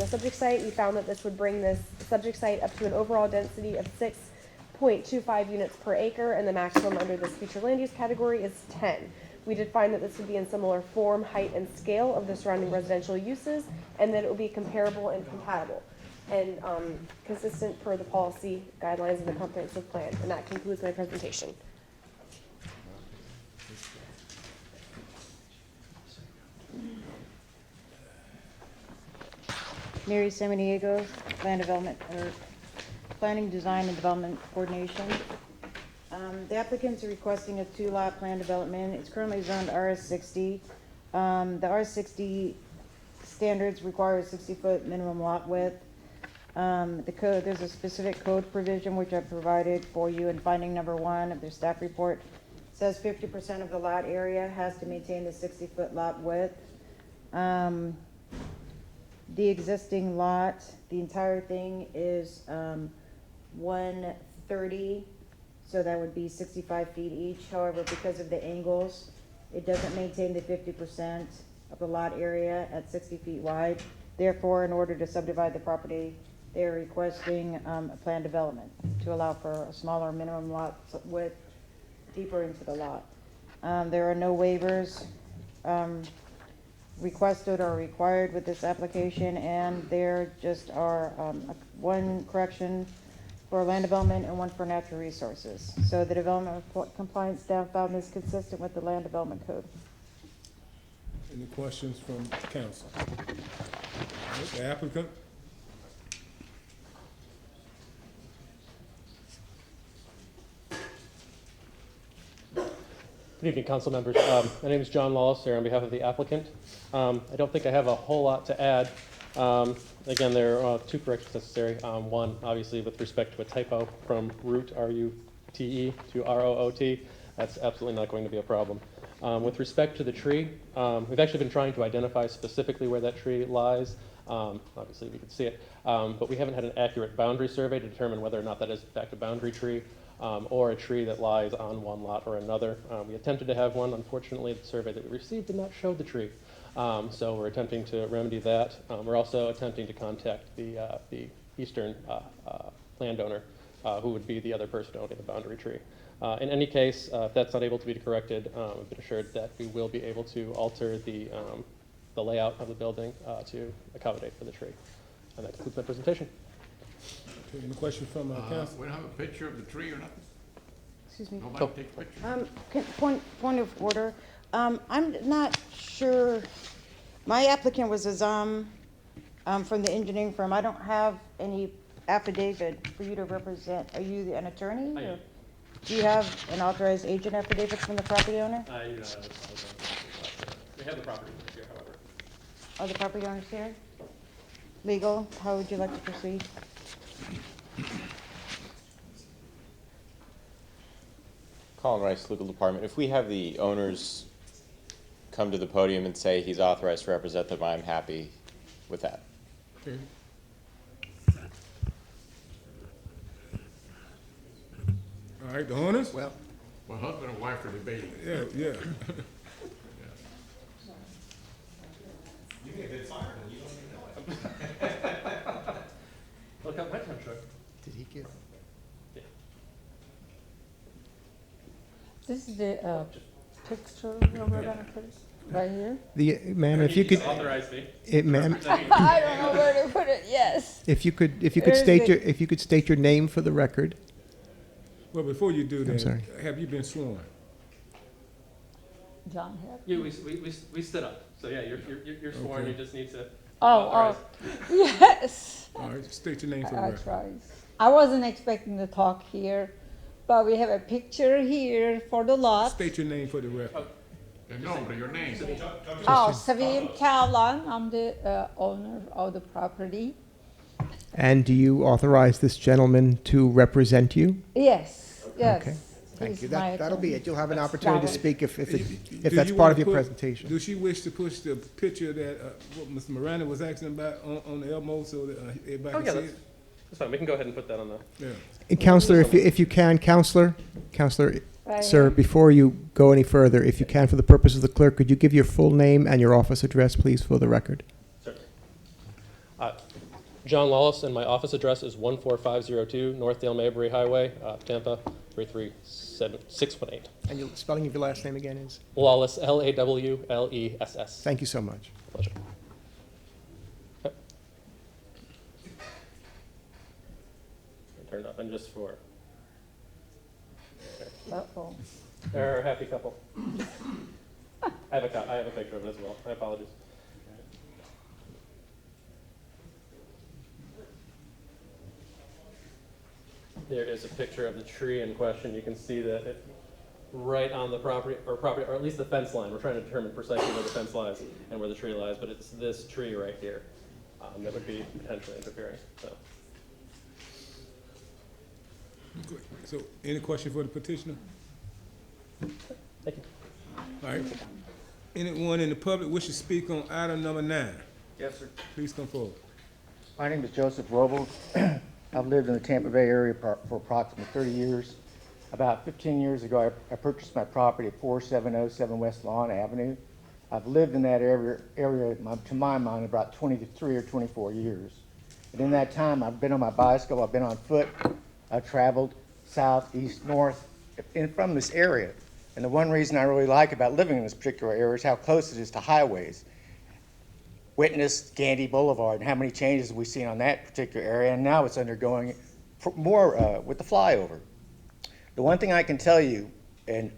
subject site. We found that this would bring this subject site up to an overall density of 6.25 units per acre, and the maximum under this future land use category is 10. We did find that this would be in similar form, height, and scale of the surrounding residential uses, and that it would be comparable and compatible and consistent per the policy guidelines of the comprehensive plan. And that concludes my presentation. Mary Samaniego, Planning, Design, and Development Coordination. The applicant's requesting a two-lot plan development. It's currently zoned RS60. The RS60 standards require a 60-foot minimum lot width. The code, there's a specific code provision which I provided for you in finding number 1 of their staff report. It says 50% of the lot area has to maintain the 60-foot lot width. The existing lot, the entire thing is 130, so that would be 65 feet each. However, because of the angles, it doesn't maintain the 50% of the lot area at 60 feet wide. Therefore, in order to subdivide the property, they're requesting a plan development to allow for a smaller minimum lot width deeper into the lot. There are no waivers requested or required with this application, and there just are one correction for land development and one for natural resources. So the development compliance staff found this consistent with the land development code. Any questions from council? The applicant? Good evening, council members. My name is John Lawless here on behalf of the applicant. I don't think I have a whole lot to add. Again, there are 2 corrections necessary. One, obviously, with respect to a typo from root, R-U-T-E, to R-O-O-T. That's absolutely not going to be a problem. With respect to the tree, we've actually been trying to identify specifically where that tree lies. Obviously, we can see it, but we haven't had an accurate boundary survey to determine whether or not that is in fact a boundary tree. Or a tree that lies on one lot or another. We attempted to have one. Unfortunately, the survey that we received did not show the tree. So we're attempting to remedy that. We're also attempting to contact the eastern landowner, who would be the other person owning the boundary tree. In any case, if that's not able to be corrected, we've been assured that we will be able to alter the layout of the building to accommodate for the tree. And that concludes my presentation. Okay, any questions from council? We don't have a picture of the tree or nothing? Excuse me. Nobody take pictures? Point of order. I'm not sure. My applicant was a from the engineering firm. I don't have any affidavit for you to represent. Are you an attorney? I am. Or do you have an authorized agent affidavit from the property owner? I do not have a We have the property here, however. Are the property owners here? Legal, how would you like to proceed? Colin Rice, Legal Department. If we have the owners come to the podium and say he's authorized to represent them, I'm happy with that. Okay. All right, the owners? Well, husband and wife are debating. Yeah, yeah. You may have been fired and you don't even know it. Look up my time truck. Did he get? Yeah. This is the picture where we're gonna put it, right here? Ma'am, if you could, authorize me. Ma'am, I don't know where to put it, yes. if you could There's state your name for the record. Well, before you do that, sorry. have you been sworn? John here. Yeah, we stood up. So yeah, you're sworn. Okay. You just need to. Oh, yes. All right, state your name for the I record. tried. I wasn't expecting to talk here, but we have a picture here for the lot. State your name for the record. No, but your name. Oh, Savim Kavlan, I'm the owner of the property. And do you authorize this gentleman to represent you? Yes, yes. Okay. Thank He's you. my That'll be attorney. it. You'll have an opportunity to speak if Do that's you part wanna of your put- presentation. Do she wish to push the picture that what Mr. Miranda was asking about on the Elmo so that everybody Oh can yeah, see that's, it? that's fine. We can go ahead and put that on the. Yeah. And Counselor, if you can, Counselor, Right sir, here. before you go any further, if you can, for the purpose of the clerk, could you give your full name and your office address, please, for the record? Certainly. John Lawless, and my office address is 14502 North Dale Mabry Highway, Tampa 33618. And your spelling of your last name again is? Lawless, Lawless. Thank you so much. Pleasure. Okay. Turn it up, and just for. Uh-oh. They're a happy couple. I have a picture of it as well. My apologies. there is a picture of the tree in question. You can see that it right on the property, or at least the fence line. We're trying to determine precisely where the fence lies and where the tree lies, but it's this tree right here that would be potentially interfering. So. Good. So, any question for the petitioner? Thank you. All right. Anyone in the public wish to speak on item number 9? Yes, sir. Please come forward. My name is Joseph Robles. I've lived in the Tampa Bay area for approximately 30 years. About 15 years ago, I purchased my property at 4707 West Lawn Avenue. I've lived in that area to my mind, about 23 or 24 years. And in that time, I've been on my bicycle, I've been on foot, I've traveled south, east, north, and from this area. And the one reason I really like about living in this particular area is how close it is to highways. Witness Gandy Boulevard and how many changes we've seen on that particular area, and now it's undergoing more with the flyover. The one thing I can tell you, and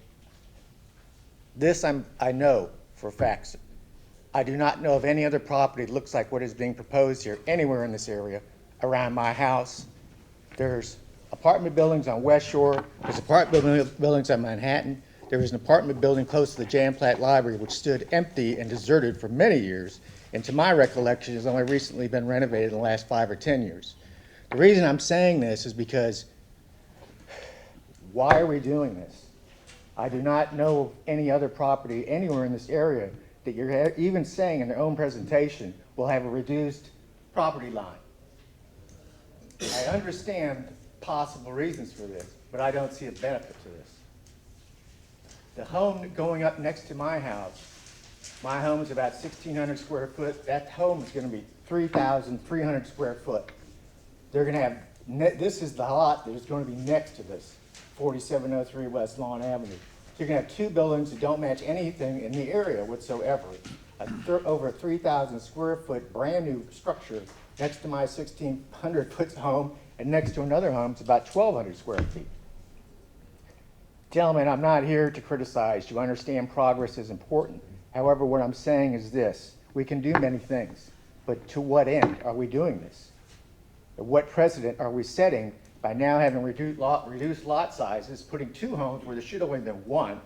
this I know for a fact, I do not know of any other property that looks like what is being proposed here anywhere in this area around my house. There's apartment buildings on West Shore, there's apartment buildings on Manhattan, there was an apartment building close to the Jan Platt Library which stood empty and deserted for many years, and to my recollection has only recently been renovated in the last 5 or 10 years. The reason I'm saying this is because why are we doing this? I do not know of any other property anywhere in this area that you're even saying in their own presentation will have a reduced property line. I understand possible reasons for this, but I don't see a benefit to this. The home going up next to my home is about 1,600 square foot. That home is going to be 3,300 square foot. They're going to have, this is the lot that is going to be next to this, 4703 West Lawn Avenue. So you're going to have two buildings that don't match anything in the area whatsoever. Over a 3,000 square foot brand new structure next to my 1,600 foot home, and next to another home, it's about 1,200 square feet. Gentlemen, I'm not here to criticize. You understand progress is important. However, what I'm saying is this: we can do many things, but to what end are we doing this? What precedent are we setting by now having reduced lot sizes, putting two homes where there should have only been one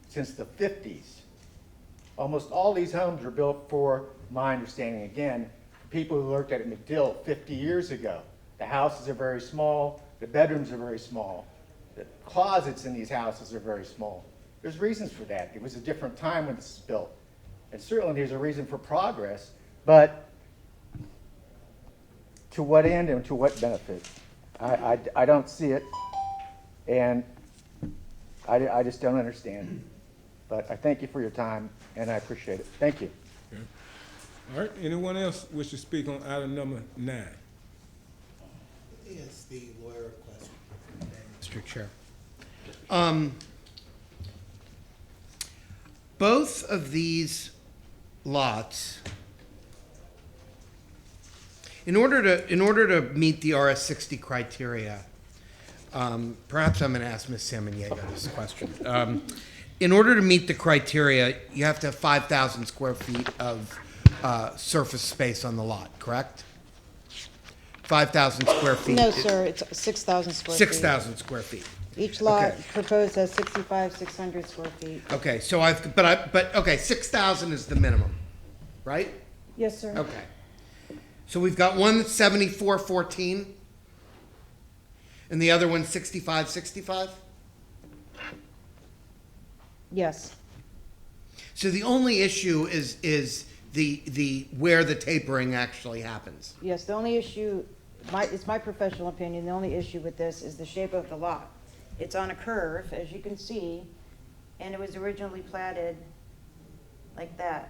since the 50s? Almost all these homes were built, for my understanding again, people who worked at McDill 50 years ago. The houses are very small, the bedrooms are very small, the closets in these houses are very small. There's reasons for that. It was a different time when this was built. And certainly there's a reason for progress, but to what end and to what benefit? I don't see it, and I just don't understand. But I thank you for your time, and I appreciate it. Thank you. Okay. All right, anyone else wish to speak on item number 9? Is the lawyer question? Mr. Chair. Both of these lots, in order to meet the RS-60 criteria, perhaps I'm going to ask Ms. Samaniego this question. In order to meet the criteria, you have to have 5,000 square feet of surface space on the lot, correct? 5,000 square feet. No, sir, it's 6,000 square feet. 6,000 square feet. Each lot Okay. proposed has 600 square feet. Okay, so okay, 6,000 is the minimum, right? Yes, sir. Okay. So we've got one that's 7414, and the other one 6565? Yes. So the only issue is the where the tapering actually happens. Yes, the only issue, it's my professional opinion, the only issue with this is the shape of the lot. It's on a curve, as you can see, and it was originally platted like that.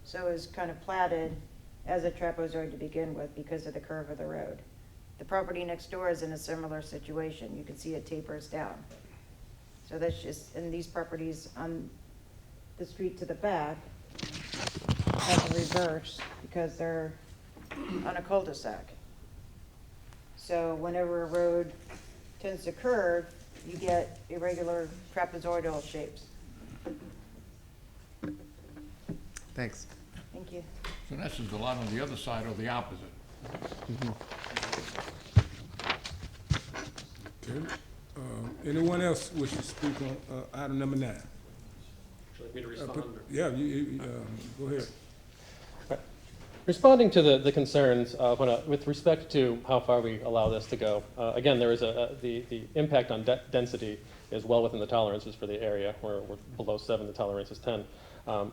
So it was kind of platted as a trapezoid to begin with because of the curve of the road. The property next door is in a similar situation. You can see it tapers down. So that's just, and these properties on the street to the back have a reverse because they're on a cul-de-sac. So whenever a road tends to curve, you get irregular trapezoidal shapes. Thanks. Thank you. So in essence, the lot on the other side or the opposite. Okay. Anyone else wish to speak on item number 9? Would you like me to respond? Yeah, go ahead. Responding to the concerns with respect to how far we allow this to go, again, there is the impact on density is well within the tolerances for the area. We're below 7, the tolerance is 10.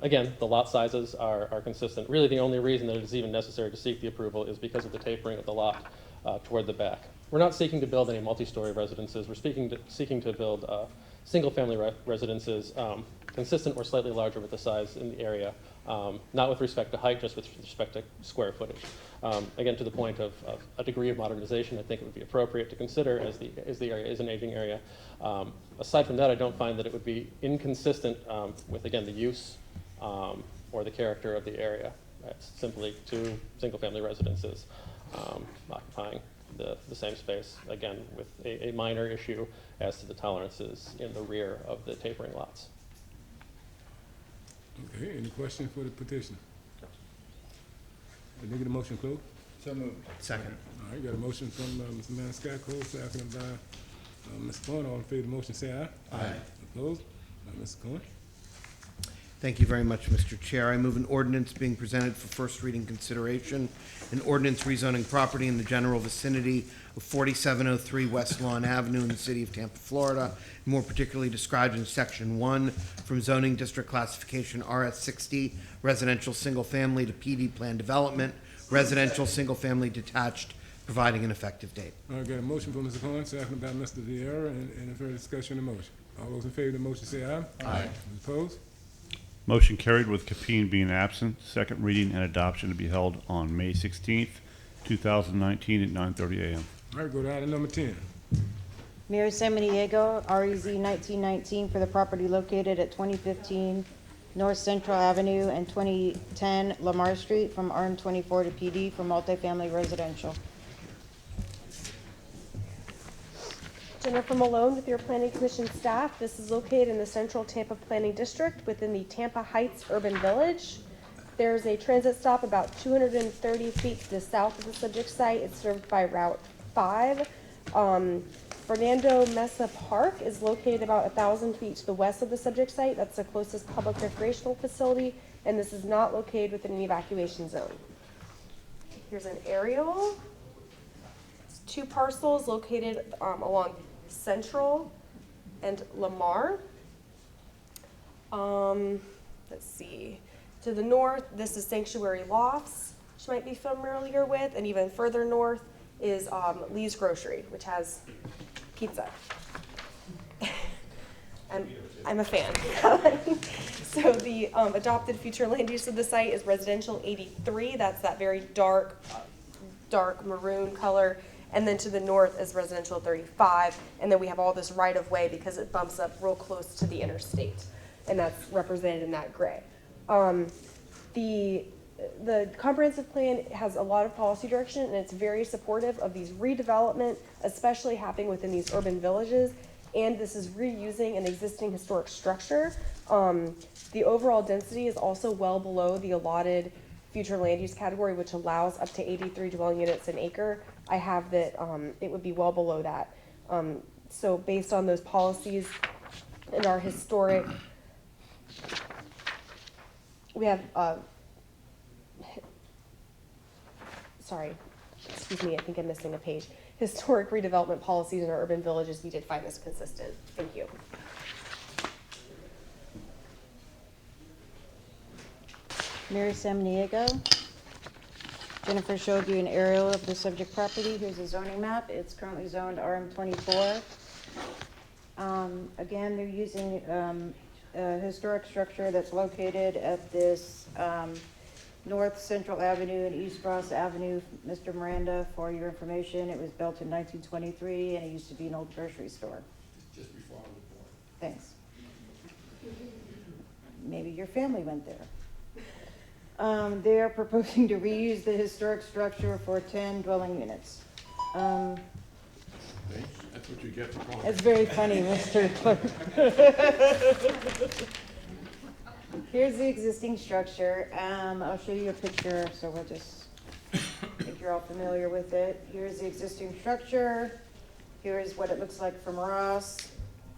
Again, the lot sizes are consistent. Really, the only reason that it is even necessary to seek the approval is because of the tapering of the lot toward the back. We're not seeking to build any multi-story residences. We're seeking to build single-family residences consistent or slightly larger with the size in the area, not with respect to height, just with respect to square footage. Again, to the point of a degree of modernization, I think it would be appropriate to consider as the area is an aging area. Aside from that, I don't find that it would be inconsistent with, again, the use or the character of the area. It's simply 2 single-family residences occupying the same space, again, with a minor issue as to the tolerances in the rear of the tapering lots. Okay, any questions for the petitioner? Can I get a motion closed? So moved. Second. All right, got a motion from Mr. Maniscalco, seconded by Mr. Cohen. All in favor of the motion, say aye. Aye. Opposed? Mr. Cohen. Thank you very much, Mr. Chair. I move an ordinance being presented for first reading consideration, an ordinance rezoning property in the general vicinity of 4703 West Lawn Avenue in the city of Tampa, Florida, more particularly described in Section 1 from zoning district classification RS60, residential single-family to PD plan development, residential single-family detached, providing an effective date. All right, got a motion from Mr. Cohen, seconded by Mr. Vieira, and any further discussion on the motion? All those in favor of the motion, say aye. Aye. Opposed? Motion carried with Capeen being absent. Second reading and adoption to be held on May 16th, 2019 at 9:30 a.m. All right, go to item number 10. Mayor Samaniego, REZ 1919 for the property located at 2015 North Central Avenue and 2010 Lamar Street from RM24 to PD for multifamily residential. Jennifer Malone with your Planning Commission staff. This is located in the Central Tampa Planning District within the Tampa Heights Urban Village. There's a transit stop about 230 feet to the south of the subject site. It's served by Route 5. Fernando Mesa Park is located about 1,000 feet to the west of the subject site. That's the closest public recreational facility, and this is not located within an evacuation zone. Here's an aerial. It's 2 parcels located along Central and Lamar. Let's see. To the north, this is Sanctuary Lofts, which you might be familiar with, and even further north is Lee's Grocery, which has pizza. I'm a fan. So the adopted future land use of the site is residential 83. That's that very dark maroon color. And then to the north is residential 35. And then we have all this right of way because it bumps up real close to the interstate. And that's represented in that gray. The comprehensive plan has a lot of policy direction, and it's very supportive of these redevelopment, especially happening within these urban villages. And this is reusing an existing historic structure. The overall density is also well below the allotted future land use category, which allows up to 83 dwelling units an acre. I have that it would be well below that. So based on those policies and our historic, we have, sorry, excuse me, I think I'm missing a page. Historic redevelopment policies in our urban villages, we did find this consistent. Thank you. Mary Samaniego. Jennifer showed you an aerial of the subject property. Here's a zoning map. It's currently zoned RM24. Again, they're using a historic structure that's located at this North Central Avenue and East Ross Avenue. Mr. Miranda, for your information, it was built in 1923 and it used to be an old grocery store. Just before I was born. Thanks. Maybe your family went there. They are proposing to reuse the historic structure for 10 dwelling units. That's what you get for calling. It's very funny, Mr. Clerk. Here's the existing structure. I'll show you a picture, so we'll just, if you're all familiar with it. Here's the existing structure. Here is what it looks like from Ross,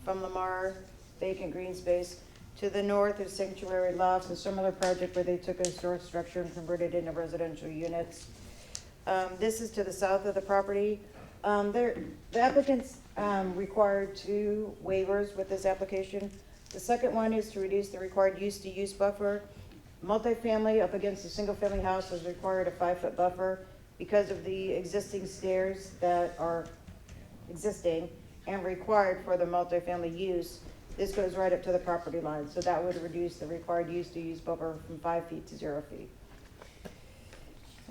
from Lamar, vacant green space. To the north is Sanctuary Lofts, a similar project where they took a historic structure and converted it into residential units. This is to the south of the property. The applicants required 2 waivers with this application. The second one is to reduce the required use-to-use buffer. Multifamily up against a single-family house has required a 5-foot buffer because of the existing stairs that are existing and required for the multifamily use. This goes right up to the property line, so that would reduce the required use-to-use buffer from 5 feet to 0 feet.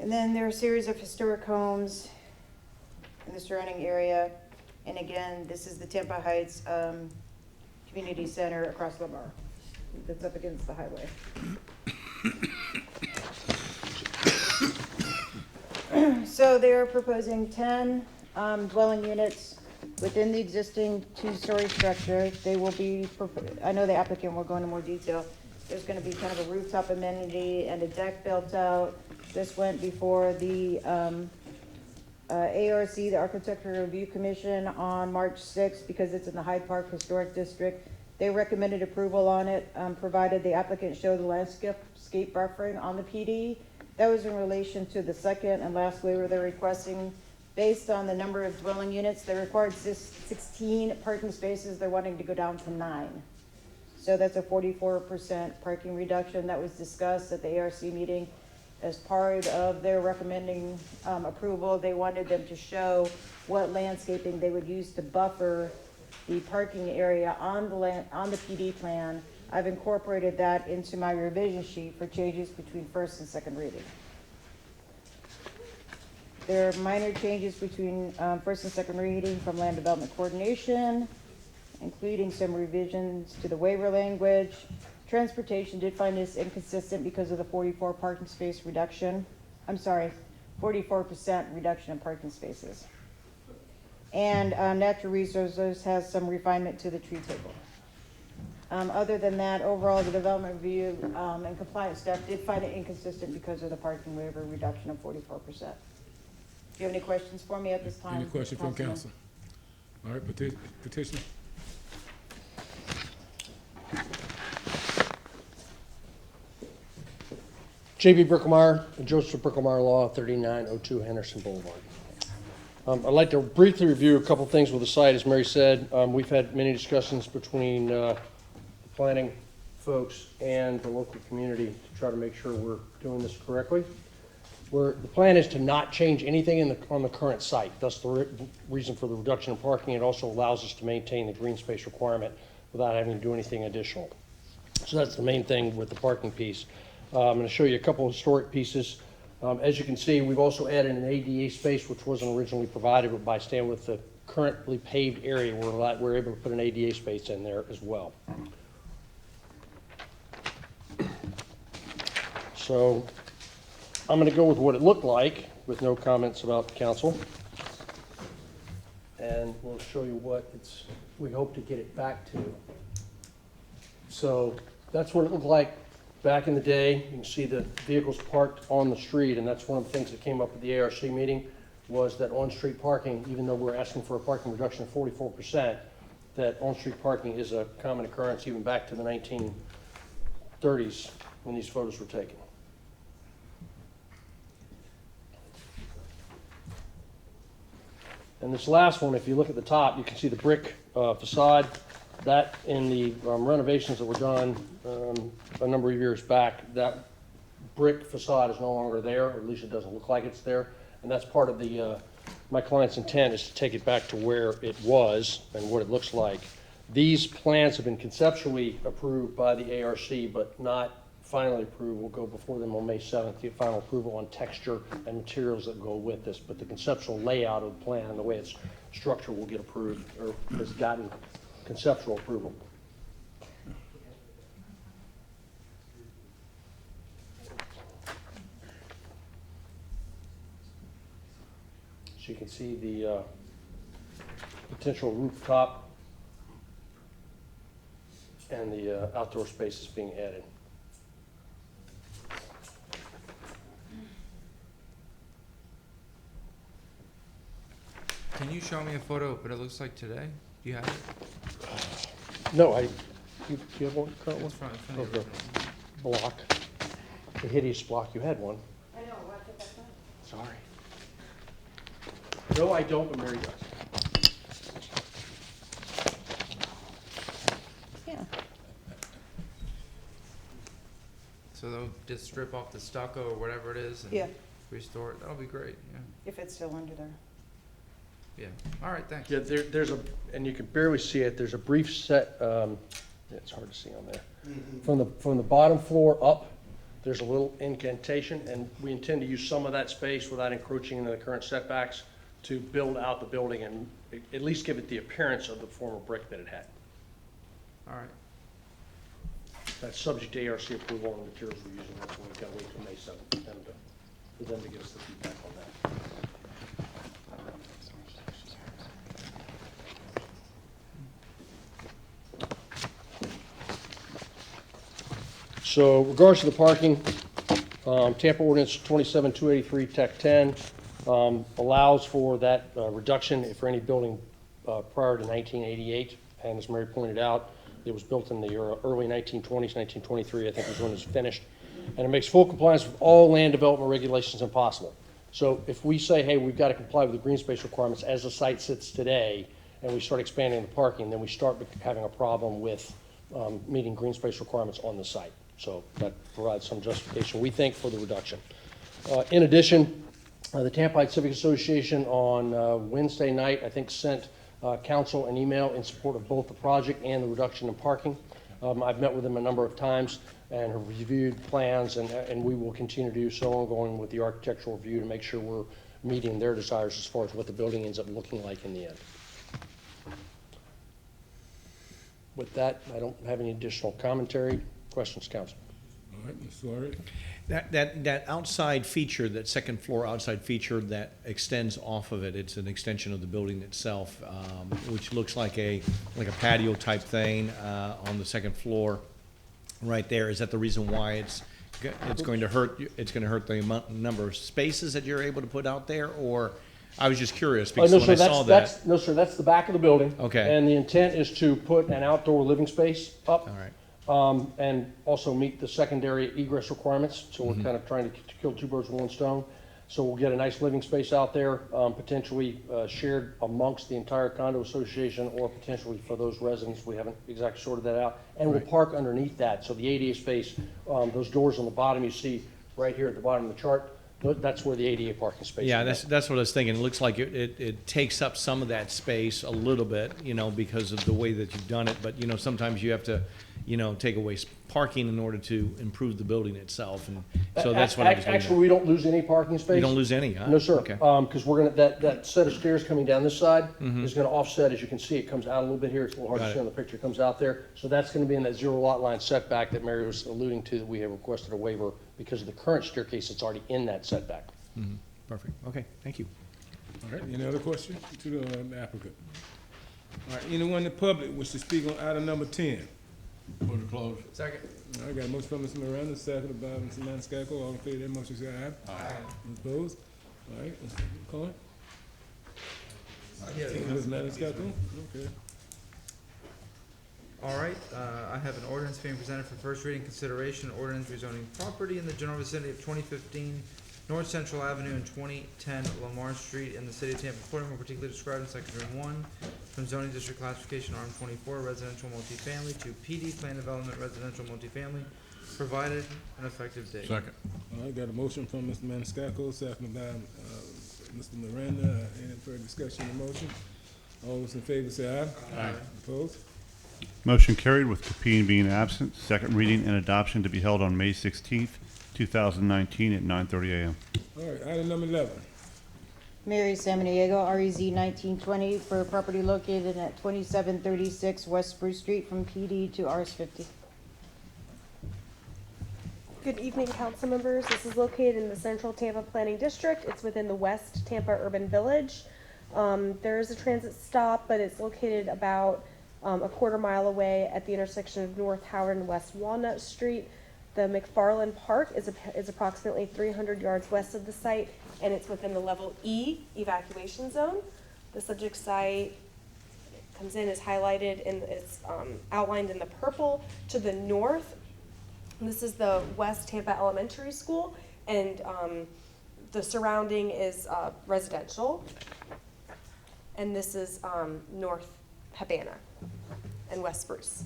And then there are a series of historic homes in the surrounding area. And again, this is the Tampa Heights Community Center across Lamar. That's up against the highway. So they're proposing 10 dwelling units within the existing 2-story structure. They will be, I know the applicant will go into more detail. There's going to be kind of a rooftop amenity and a deck built out. This went before the ARC, the Architectural Review Commission, on March 6th because it's in the Hyde Park Historic District. They recommended approval on it, provided the applicant showed the landscape buffering on the PD. That was in relation to the second and last waiver they're requesting. Based on the number of dwelling units, they required 16 parking spaces. They're wanting to go down to 9. So that's a 44% parking reduction that was discussed at the ARC meeting. As part of their recommending approval, they wanted them to show what landscaping they would use to buffer the parking area on the PD plan. I've incorporated that into my revision sheet for changes between first and second reading. There are minor changes between first and second reading from land development coordination, including some revisions to the waiver language. Transportation did find this inconsistent because of the 44 parking space reduction. I'm sorry, 44% reduction in parking spaces. And natural resources has some refinement to the tree table. Other than that, overall, the development review and compliance staff did find it inconsistent because of the parking waiver reduction of 44%. Do you have any questions for me at this time? Any question from council? All right, petitioner. J.B. Bricklemeyer, Joseph Bricklemeyer Law, 3902 Henderson Boulevard. I'd like to briefly review a couple things with the site. As Mary said, we've had many discussions between the planning folks and the local community to try to make sure we're doing this correctly. The plan is to not change anything on the current site. That's the reason for the reduction in parking. It also allows us to maintain the green space requirement without having to do anything additional. So that's the main thing with the parking piece. I'm going to show you a couple of historic pieces. As you can see, we've also added an ADA space, which wasn't originally provided, but by staying with the currently paved area, we're able to put an ADA space in there as well. So I'm going to go with what it looked like with no comments about council. And we'll show you what we hope to get it back to. So that's what it looked like back in the day. You can see the vehicles parked on the street, and that's one of the things that came up at the ARC meeting was that on-street parking, even though we're asking for a parking reduction of 44%, that on-street parking is a common occurrence even back to the 1930s when these photos were taken. And this last one, if you look at the top, you can see the brick facade. That in the renovations that were done a number of years back, that brick facade is no longer there, or at least it doesn't look like it's there. And that's part of the my client's intent is to take it back to where it was and what it looks like. These plans have been conceptually approved by the ARC, but not finally approved. We'll go before them on May 7th, the final approval on texture and materials that go with this. But the conceptual layout of the plan and the way it's structured will get approved, or has gotten conceptual approval. So you can see the potential rooftop and the outdoor spaces being added. Can you show me a photo of what it looks like today? Do you have it? No, you have one, current one? It's from the Okay. original. Block, the hideous block, you had one. I know, what did that say? Sorry. No, I don't, but Mary does. Yeah. So they'll just strip off the stucco or whatever it is and Yeah. restore it. That'll be great, yeah. If it's still under there. Yeah, all right, thanks. Yeah, there's a, and you can barely see it, there's a brief set, it's hard to see on there. From the bottom floor up, there's a little indentation, and we intend to use some of that space without encroaching into the current setbacks to build out the building and at least give it the appearance of the former brick that it had. All right. That's subject to ARC approval on the materials we're using, that's why we've got to wait till May 7th for them to give us the feedback on that. So regards to the parking, Tampa Ordinance 27-283, Tech 10, allows for that reduction for any building prior to 1988. And as Mary pointed out, it was built in the early 1920s, 1923, I think was when it was finished. And it makes full compliance with all land development regulations impossible. So if we say, hey, we've got to comply with the green space requirements as the site sits today, and we start expanding the parking, then we start having a problem with meeting green space requirements on the site. So that provides some justification, we think, for the reduction. In addition, the Tampa Heights Civic Association on Wednesday night, I think, sent council an email in support of both the project and the reduction in parking. I've met with them a number of times and have reviewed plans, and we will continue to do so ongoing with the architectural review to make sure we're meeting their desires as far as what the building ends up looking like in the end. With that, I don't have any additional commentary. Questions, council? All right, Ms. Suarez? That outside feature, that second floor outside feature that extends off of it, it's an extension of the building itself, which looks like a patio type thing on the second floor right there. Is that the reason why it's going to hurt the number of spaces that you're able to put out there? Or I was just curious because No, when sir, I saw that. No, sir, that's the back of the building. Okay. And the intent is to put an outdoor living space up. All right. And also meet the secondary egress requirements. So we're kind of trying to kill two birds with one stone. So we'll get a nice living space out there, potentially shared amongst the entire condo association or potentially for those residents. We haven't exactly sorted that out. And we'll park underneath that. So the ADA space, those doors on the bottom you see right here at the bottom of the chart, that's where the ADA parking space is. Yeah, that's what I was thinking. It looks like it takes up some of that space a little bit, because of the way that you've done it. But, sometimes you have to, take away parking in order to improve the building itself. And so that's what I was looking at. Actually, we don't lose any parking space. You don't lose any, huh? No, sir. Okay. Because we're gonna, that set of stairs coming down this side is gonna offset, as you can see, it comes out a little bit here. It's a little hard Got to it. see on the picture. It comes out there. So that's gonna be in that zero lot line setback that Mary was alluding to, that we have requested a waiver because of the current staircase that's already in that setback. Mhm. Perfect. Okay, thank you. All right, any other questions to the applicant? All right, anyone in the public wish to speak on item number 10? Move to close. Second. All right, got a motion from Mr. Miranda, second by Mr. Maniscalco. All in favor of that motion, say aye. Aye. Opposed? All right, Mr. Cohen? Yeah. Mr. Maniscalco? Okay. All right, I have an ordinance being presented for first reading consideration, ordinance rezoning property in the general vicinity of 2015 North Central Avenue and 2010 Lamar Street in the city of Tampa, Florida, more particularly described in section 1, from zoning district classification RM24 residential multifamily to PD plan development residential multifamily, provided an effective date. Second. All right, got a motion from Mr. Maniscalco, second by Mr. Miranda. Any further discussion on the motion? All those in favor say aye. Aye. Opposed? Motion carried with Capeen being absent. Second reading and adoption to be held on May 16th, 2019 at 9:30 a.m. All right, item number 11. Mary Samaniego, REZ 1920, for a property located at 2736 West Spruce Street from PD to RS50. Good evening, council members. This is located in the Central Tampa Planning District. It's within the West Tampa Urban Village. There is a transit stop, but it's located about a quarter mile away at the intersection of North Howard and West Walnut Street. The McFarland Park is approximately 300 yards west of the site, and it's within the level E evacuation zone. The subject site comes in, is highlighted, and it's outlined in the purple to the north. And this is the West Tampa Elementary School, and the surrounding is residential. And this is North Habana and West Spruce.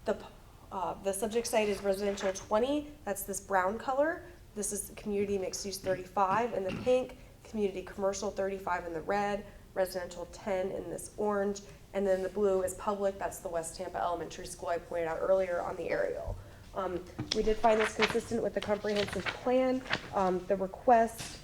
The subject site is residential 20, that's this brown color. This is community mixed use 35 in the pink, community commercial 35 in the red, residential 10 in this orange, and then the blue is public, that's the West Tampa Elementary School I pointed out earlier on the aerial. We did find this consistent with the comprehensive plan. The request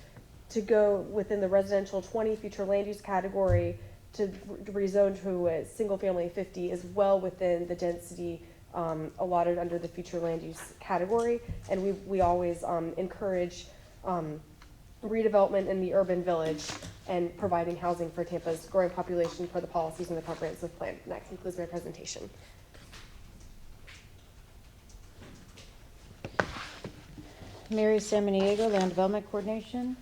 to go within the residential 20 future land use category to rezone to a single family 50 is well within the density allotted under the future land use category, and we always encourage redevelopment in the urban village and providing housing for Tampa's growing population per the policies in the comprehensive plan. And that concludes my presentation. Mary Samaniego, Land Development Coordination.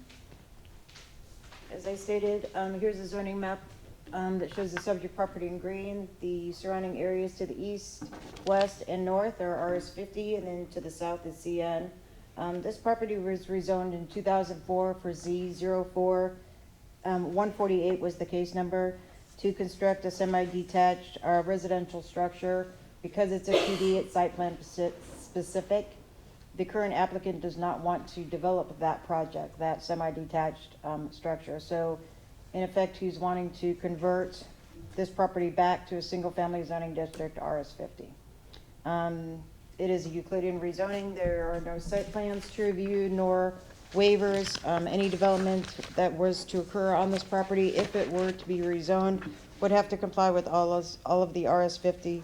As I stated, here's a zoning map that shows the subject property in green. The surrounding areas to the east, west, and north are RS50, and then to the south is CN. This property was rezoned in 2004 for Z04. 148 was the case number, to construct a semi-detached residential structure. Because it's a PD, it's site plan specific. The current applicant does not want to develop that project, that semi-detached structure. So in effect, he's wanting to convert this property back to a single-family zoning district, RS50. It is a Euclidean rezoning. There are no site plans to review nor waivers. Any development that was to occur on this property, if it were to be rezoned, would have to comply with all of the RS50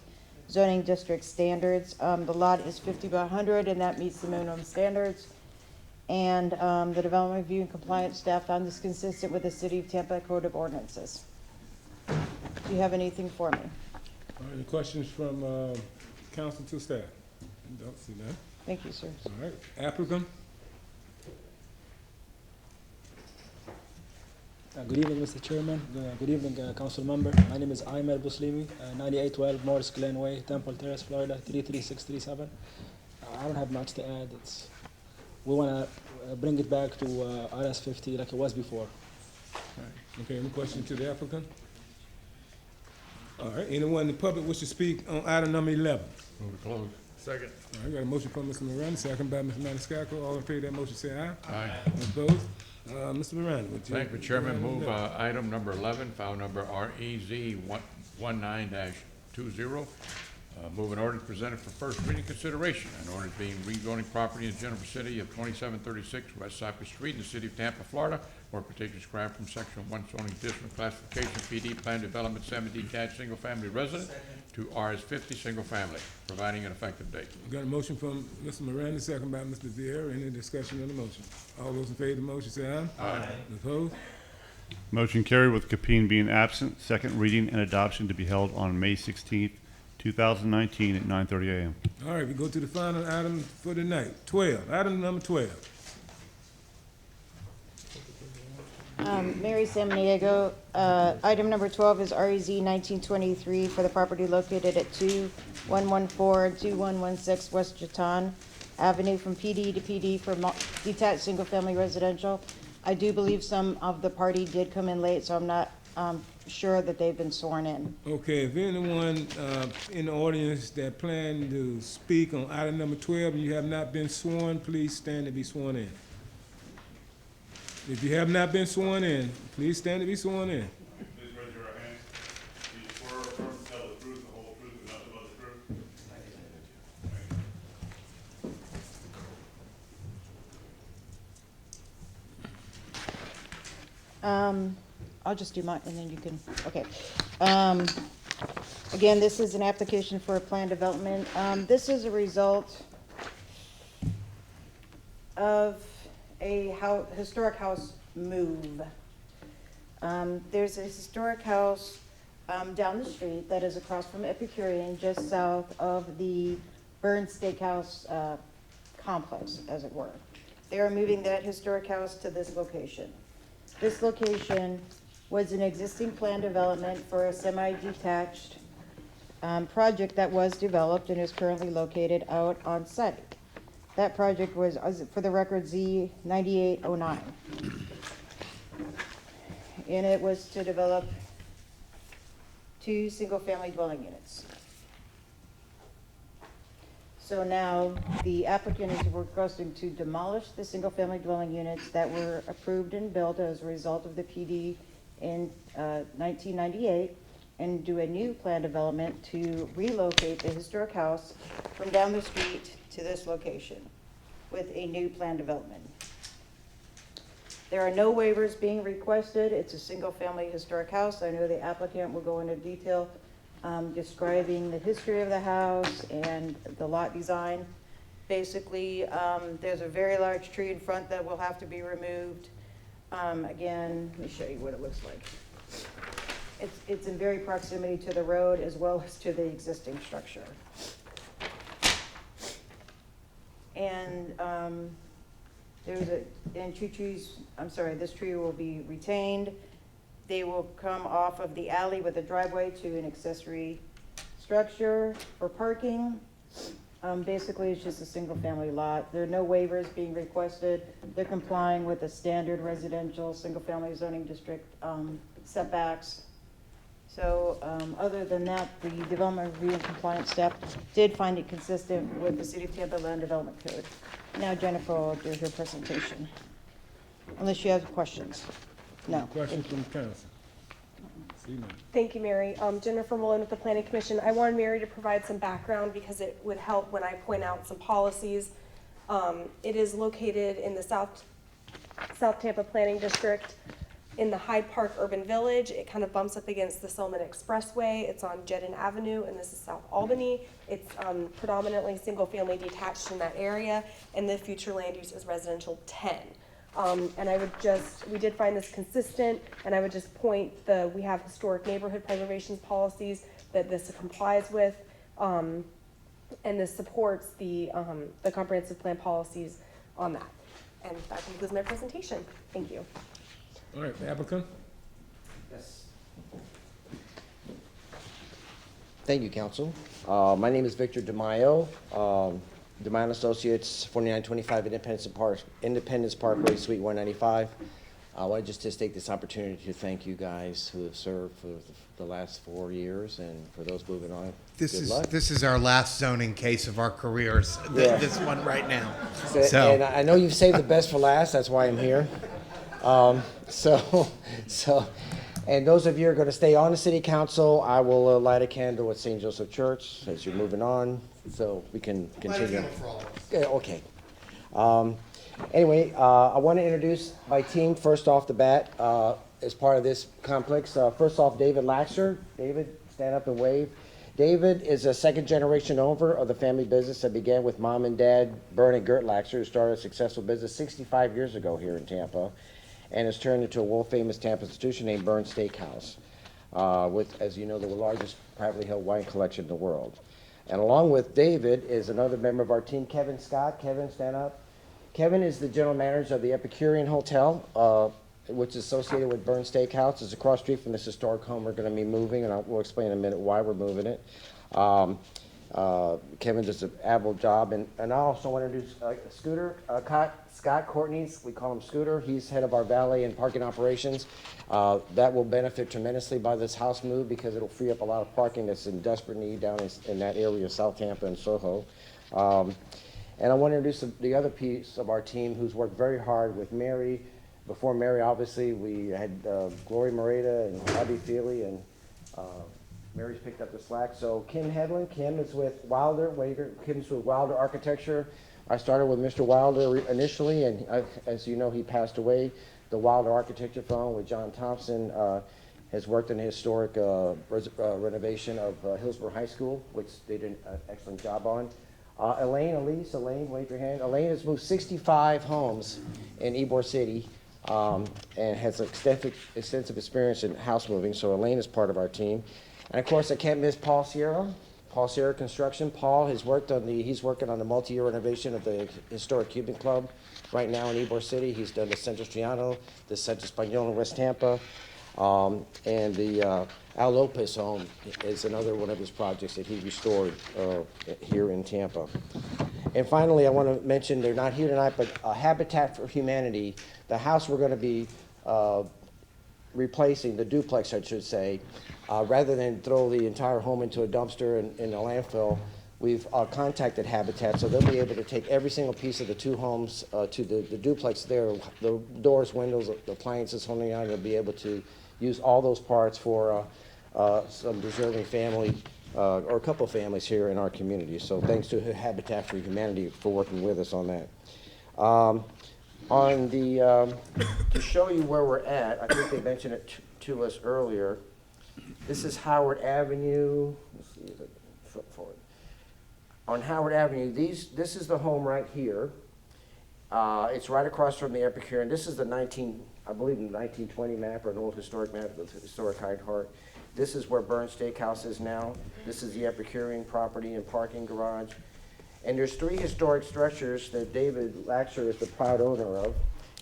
zoning district standards. The lot is 50 by 100, and that meets the minimum standards. And the development review and compliance staff found this consistent with the City of Tampa Code of Ordinances. Do you have anything for me? Any questions from council to staff? Don't see that. Thank you, sir. All right, applicant. Good evening, Mr. Chairman. Good evening, council member. My name is Aymer Buslimi, 9812 Morris Glen Way, Temple Terrace, Florida, 33637. I don't have much to add. We want to bring it back to RS50 like it was before. Okay, any questions to the applicant? All right, anyone in the public wish to speak on item number 11? Move to close. Second. All right, got a motion from Mr. Miranda, second by Mr. Maniscalco. All in favor of that motion, say aye. Aye. Opposed? Mr. Miranda, would you? Thank you, Chairman. Move item number 11, file number REZ 19-20. Move an ordinance presented for first reading consideration. An ordinance being rezoning property in the general vicinity of 2736 West Cypress Street in the city of Tampa, Florida, where particulars described from section 1 zoning district classification PD plan development semi-detached single-family resident to RS50 single-family, providing an effective date. Got a motion from Mr. Miranda, second by Mr. Vieira. Any discussion on the motion? All those in favor of the motion, say aye. Aye. Opposed? Motion carried with Capeen being absent. Second reading and adoption to be held on May 16th, 2019 at 9:30 a.m. All right, we go to the final item for the night. 12, item number 12. Mary Samaniego, item number 12 is REZ 1923 for the property located at 2114 and 2116 West Jatan Avenue from PD to PD for detached single-family residential. I do believe some of the party did come in late, so I'm not sure that they've been sworn in. Okay, if anyone in the audience that plan to speak on item number 12 and you have not been sworn, please stand to be sworn in. If you have not been sworn in, please stand to be sworn in. Please raise your right hand. Do you swear or affirm to tell the truth, the whole truth, and nothing but the truth? I'll just do mine and then you can, okay. Again, this is an application for a plan development. This is a result of a historic house move. There's a historic house down the street that is across from Epicurean, just south of the Burns Steakhouse complex, as it were. They are moving that historic house to this location. This location was an existing plan development for a semi-detached project that was developed and is currently located out on site. That project was, for the record, Z9809. And it was to develop 2 single-family dwelling units. So now the applicant is requesting to demolish the single-family dwelling units that were approved and built as a result of the PD in 1998 and do a new plan development to relocate the historic house from down the street to this location with a new plan development. There are no waivers being requested. It's a single-family historic house. I know the applicant will go into detail describing the history of the house and the lot design. Basically, there's a very large tree in front that will have to be removed. Again, let me show you what it looks like. It's in very proximity to the road as well as to the existing structure. And this tree will be retained. They will come off of the alley with a driveway to an accessory structure for parking. Basically, it's just a single-family lot. There are no waivers being requested. They're complying with the standard residential single-family zoning district setbacks. So other than that, the development review and compliance staff did find it consistent with the City of Tampa Land Development Code. Now Jennifer will do her presentation, unless she has questions. No. Questions from council? See none. Thank you, Mary. Jennifer Malone with the Planning Commission. I wanted Mary to provide some background because it would help when I point out some policies. It is located in the South Tampa Planning District in the Hyde Park Urban Village. It kind of bumps up against the Selman Expressway. It's on Jedden Avenue, and this is South Albany. It's predominantly single-family detached in that area, and the future land use is residential 10. And we did find this consistent, and I would just point we have historic neighborhood preservation policies that this complies with, and this supports the comprehensive plan policies on that. And that concludes my presentation. Thank you. All right, the applicant? Yes. Thank you, Council. My name is Victor DeMaio, DeMaio Associates, 4925 Independence Parkway, Suite 195. I want just to take this opportunity to thank you guys who have served for the last 4 years, and for those moving on, good luck. This is our last zoning case of our careers. Yeah. This one right now. And I know you've saved the best for last. That's why I'm here. And those of you who are going to stay on the city council, I will light a candle at St. Joseph Church as you're moving on, so we can continue. Light a candle for all of us. Yeah, okay. Anyway, I want to introduce my team first off the bat as part of this complex. First off, David Laxer. David, stand up and wave. David is a second-generation owner of the family business that began with mom and dad, Bern and Gert Laxer, who started a successful business 65 years ago here in Tampa, and has turned into a world-famous Tampa institution named Bern Steakhouse, with, as you know, the largest privately held wine collection in the world. And along with David is another member of our team, Kevin Scott. Kevin, stand up. Kevin is the general manager of the Epicurean Hotel, which is associated with Bern Steakhouse. It's across the street from this historic home we're going to be moving, and we'll explain in a minute why we're moving it. Kevin does an admirable job. And I also want to introduce Scott Courtney. We call him Scooter. He's head of our valet and parking operations. That will benefit tremendously by this house move because it'll free up a lot of parking that's in desperate need down in that area of South Tampa and Soho. And I want to introduce the other piece of our team who's worked very hard with Mary. Before Mary, obviously, we had Glory Moreta and Abby Feely, and Mary's picked up the slack. So Kim Hedlund. Kim is with Wilder. Kim's with Wilder Architecture. I started with Mr. Wilder initially, and as you know, he passed away. The Wilder Architecture firm with John Thompson has worked in the historic renovation of Hillsborough High School, which they did an excellent job on. Elaine, wave your hand. Elaine has moved 65 homes in Ybor City and has extensive experience in house moving, so Elaine is part of our team. And of course, I can't miss Paul Sierra. Paul Sierra Construction. Paul has he's working on the multi-year renovation of the historic Cuban Club right now in Ybor City. He's done the Centro Triano, the Centro Español in West Tampa. And the Al Lopez home is another one of his projects that he restored here in Tampa. And finally, I want to mention, they're not here tonight, but Habitat for Humanity, the house we're going to be replacing, the duplex, I should say, rather than throw the entire home into a dumpster in a landfill, we've contacted Habitat, so they'll be able to take every single piece of the two homes to the duplex there, the doors, windows, the appliances, holding on, they'll be able to use all those parts for some deserving family or a couple of families here in our community. So thanks to Habitat for Humanity for working with us on that. To show you where we're at, I think they mentioned it to us earlier. This is Howard Avenue. Let's see, is it flip forward? On Howard Avenue, this is the home right here. It's right across from the Epicurean. This is the 1920 map, or an old historic map of the historic Hyde Park. This is where Burns Steakhouse is now. This is the Epicurean property and parking garage. And there's 3 historic structures that David Laxer is the proud owner of.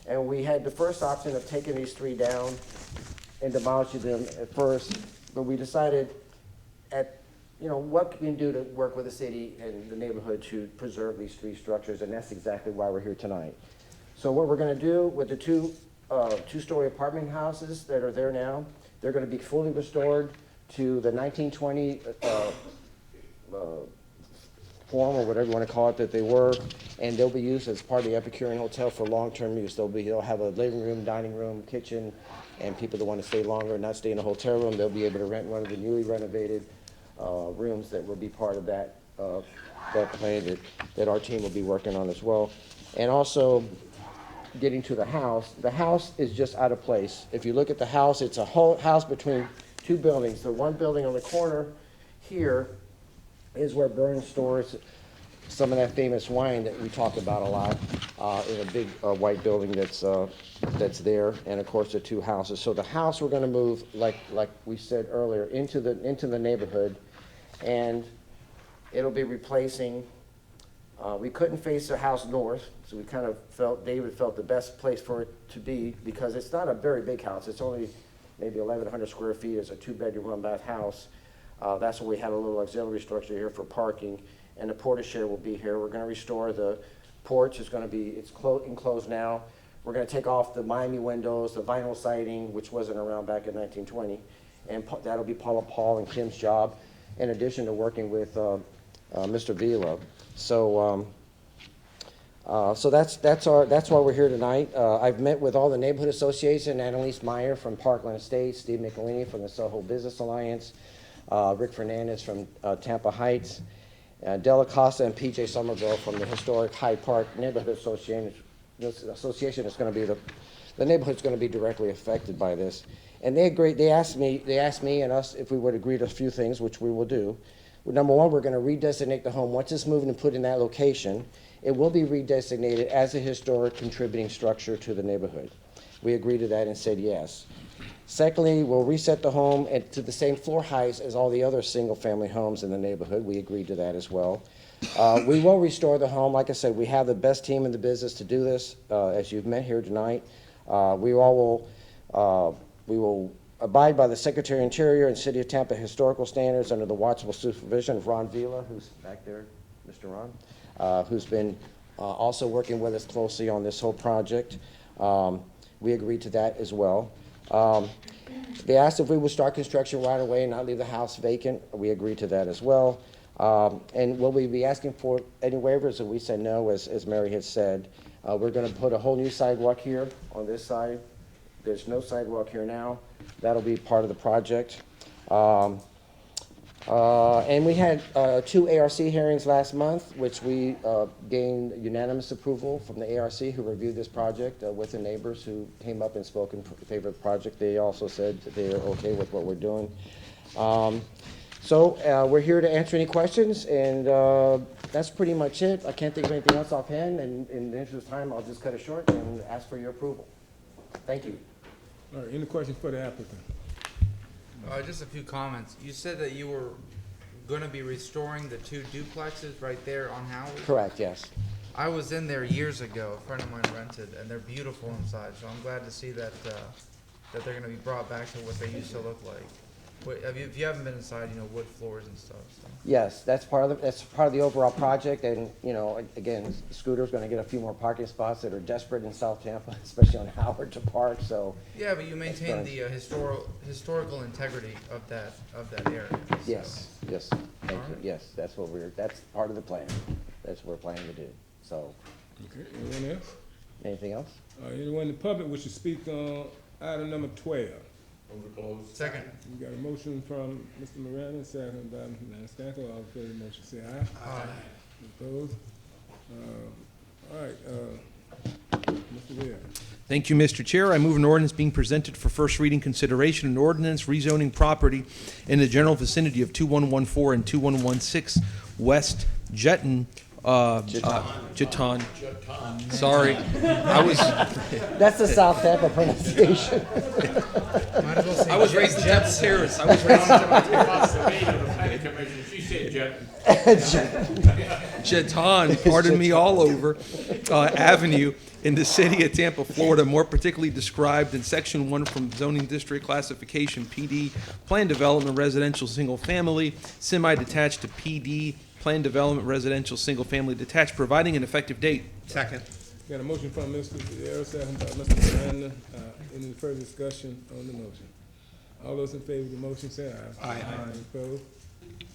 And we had the first option of taking these 3 down and demolishing them at first, but we decided what can we do to work with the city and the neighborhood to preserve these 3 structures, and that's exactly why we're here tonight. So what we're gonna do with the 2-story apartment houses that are there now, they're gonna be fully restored to the 1920 form, or whatever you want to call it, that they were, and they'll be used as part of the Epicurean Hotel for long-term use. They'll have a living room, dining room, kitchen, and people that want to stay longer and not stay in a hotel room, they'll be able to rent one of the newly renovated rooms that will be part of that plan that our team will be working on as well. And also, getting to the house is just out of place. If you look at the house, it's a whole house between 2 buildings. The one building on the corner here is where Burns stores some of that famous wine that we talk about a lot in a big white building that's there, and of course the 2 houses. So the house we're going to move, like we said earlier, into the neighborhood, and it'll be replacing. We couldn't face the house north, so we kind of David felt the best place for it to be, because it's not a very big house. It's only maybe 1,100 square feet. It's a 2-bedroom, 1-bath house. That's where we have a little auxiliary structure here for parking, and the portiere will be here. We're going to restore the porch. It's enclosed now. We're going to take off the Miami windows, the vinyl siding, which wasn't around back in 1920, and that'll be Paul and Kim's job, in addition to working with Mr. Vila. So that's why we're here tonight. I've met with all the neighborhood associations, Annalise Meyer from Parkland Estates, Steve Michelini from the Soho Business Alliance, Rick Fernandez from Tampa Heights, Della Costa and PJ Somerville from the historic Hyde Park Neighborhood Association. This association is going to be the neighborhood's going to be directly affected by this. And they agreed. They asked me and us if we would agree to a few things, which we will do. Number one, we're going to redesignate the home. Once it's moved and put in that location, it will be redesignated as a historic contributing structure to the neighborhood. We agreed to that and said yes. Secondly, we'll reset the home to the same floor heights as all the other single-family homes in the neighborhood. We agreed to that as well. We will restore the home. Like I said, we have the best team in the business to do this, as you've met here tonight. We will abide by the Secretary of Interior and City of Tampa historical standards under the watchful supervision of Ron Vila, who's back there, Mr. Ron, who's been also working with us closely on this whole project. We agreed to that as well. They asked if we would start construction right away and not leave the house vacant. We agreed to that as well. And will we be asking for any waivers? And we said no, as Mary had said. We're going to put a whole new sidewalk here on this side. There's no sidewalk here now. That'll be part of the project. And we had 2 ARC hearings last month, which we gained unanimous approval from the ARC, who reviewed this project with the neighbors who came up and spoke in favor of the project. They also said that they are okay with what we're doing. So we're here to answer any questions, and that's pretty much it. I can't think of anything else offhand, and in the interest of time, I'll just cut it short and ask for your approval. Thank you. All right, any questions for the applicant? Just a few comments. You said that you were going to be restoring the 2 duplexes right there on Howard? Correct, yes. I was in there years ago. A friend of mine rented, and they're beautiful inside, so I'm glad to see that that they're gonna be brought back to what they used to look like. If you haven't been inside, wood floors and stuff, so. Yes, that's part of the overall project, and, again, Scooter's gonna get a few more parking spots that are desperate in South Tampa, especially on Howard to park, so. Yeah, but you maintain the historical integrity of that area. so. Yes, thank you, yes, that's part of the plan, that's what we're planning to do, so. Okay, anyone else? Anything else? Anyone in the public wish to speak on item number 12? Second. We got a motion from Mr. Miranda, second by Mr. Maniscalco. All in favor of the motion, say aye. Aye. Opposed? All right, Mr. Ware. Thank you, Mr. Chair. I move an ordinance being presented for first reading consideration, an ordinance rezoning property in the general vicinity of 2114 and 2116 West Jetton. Jeton. Sorry. I was. That's the South Tampa pronunciation. I was raised in Temple Terrace. I was raised in Temple Terrace. She said Jeton, pardon me, all over Avenue in the city of Tampa, Florida, more particularly described in Section 1 from Zoning District Classification PD, Plan Development Residential Single Family, Semi-Detached to PD, Plan Development Residential Single Family Detached, providing an effective date. Second. Got a motion from Mr. Vieira, second by Mr. Miranda. Any further discussion on the motion? All those in favor of the motion, say aye. Aye. Opposed?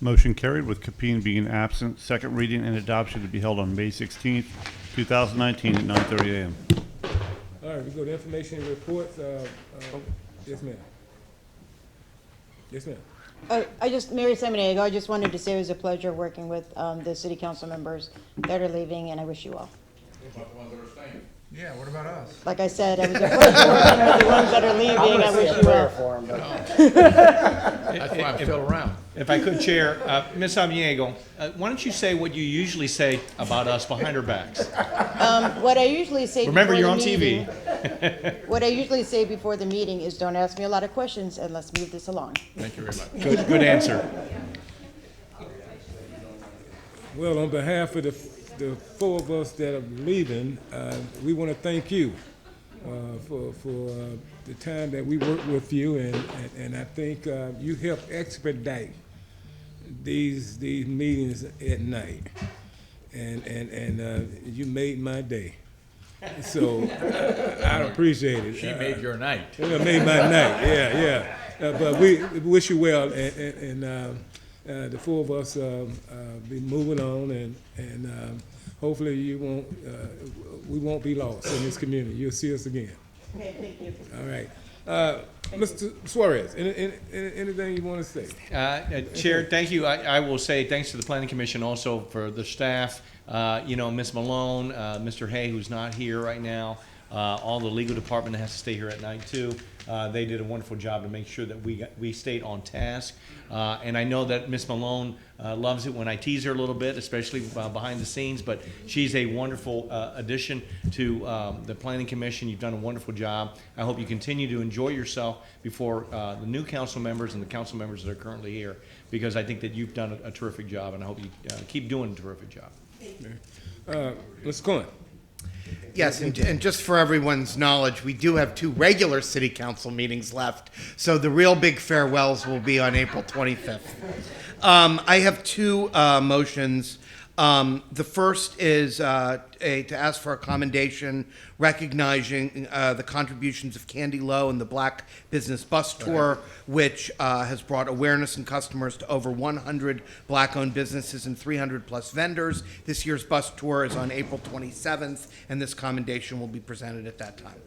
Motion carried with Capeen being absent. Second reading and adoption to be held on May 16th, 2019 at 9:30 a.m. All right, we go to information and reports. Yes, ma'am. Yes, ma'am. Mary Samaniego, I just wanted to say it was a pleasure working with the city council members that are leaving, and I wish you well. About the ones that are staying. Yeah, what about us? Like I said, I was a pleasure working with the ones that are leaving, I wish you well. That's why I'm still around. If I could, Chair, Ms. Amiego, why don't you say what you usually say about us behind our backs? What I usually say. Remember, before you're the on meeting- TV. What I usually say before the meeting is don't ask me a lot of questions and let's move this along. Thank you very much. Good answer. Well, on behalf of the four of us that are leaving, we want to thank you for the time that we worked with you, and I think you helped expedite these meetings at night, and you made my day. So I appreciate it. She made your night. Yeah, made my night. Yeah. But we wish you well, and the four of us be moving on, and hopefully we won't be lost in this community. You'll see us again. Okay, thank you. All right. Mr. Suarez, anything you want to say? Chair, thank you. I will say thanks to the Planning Commission also for the staff, Ms. Malone, Mr. Hay, who's not here right now, all the legal department that has to stay here at night too. They did a wonderful job to make sure that we stayed on task. And I know that Ms. Malone loves it when I tease her a little bit, especially behind the scenes, but she's a wonderful addition to the Planning Commission. You've done a wonderful job. I hope you continue to enjoy yourself before the new council members and the council members that are currently here, because I think that you've done a terrific job, and I hope you keep doing a terrific job. Mr. Cohen. Yes, and just for everyone's knowledge, we do have 2 regular city council meetings left, so the real big farewells will be on April 25th. I have 2 motions. The first is to ask for a commendation recognizing the contributions of Candy Lowe and the Black Business Bus Tour, which has brought awareness and customers to over 100 Black-owned businesses and 300-plus vendors. This year's bus tour is on April 27th, and this commendation will be presented at that time.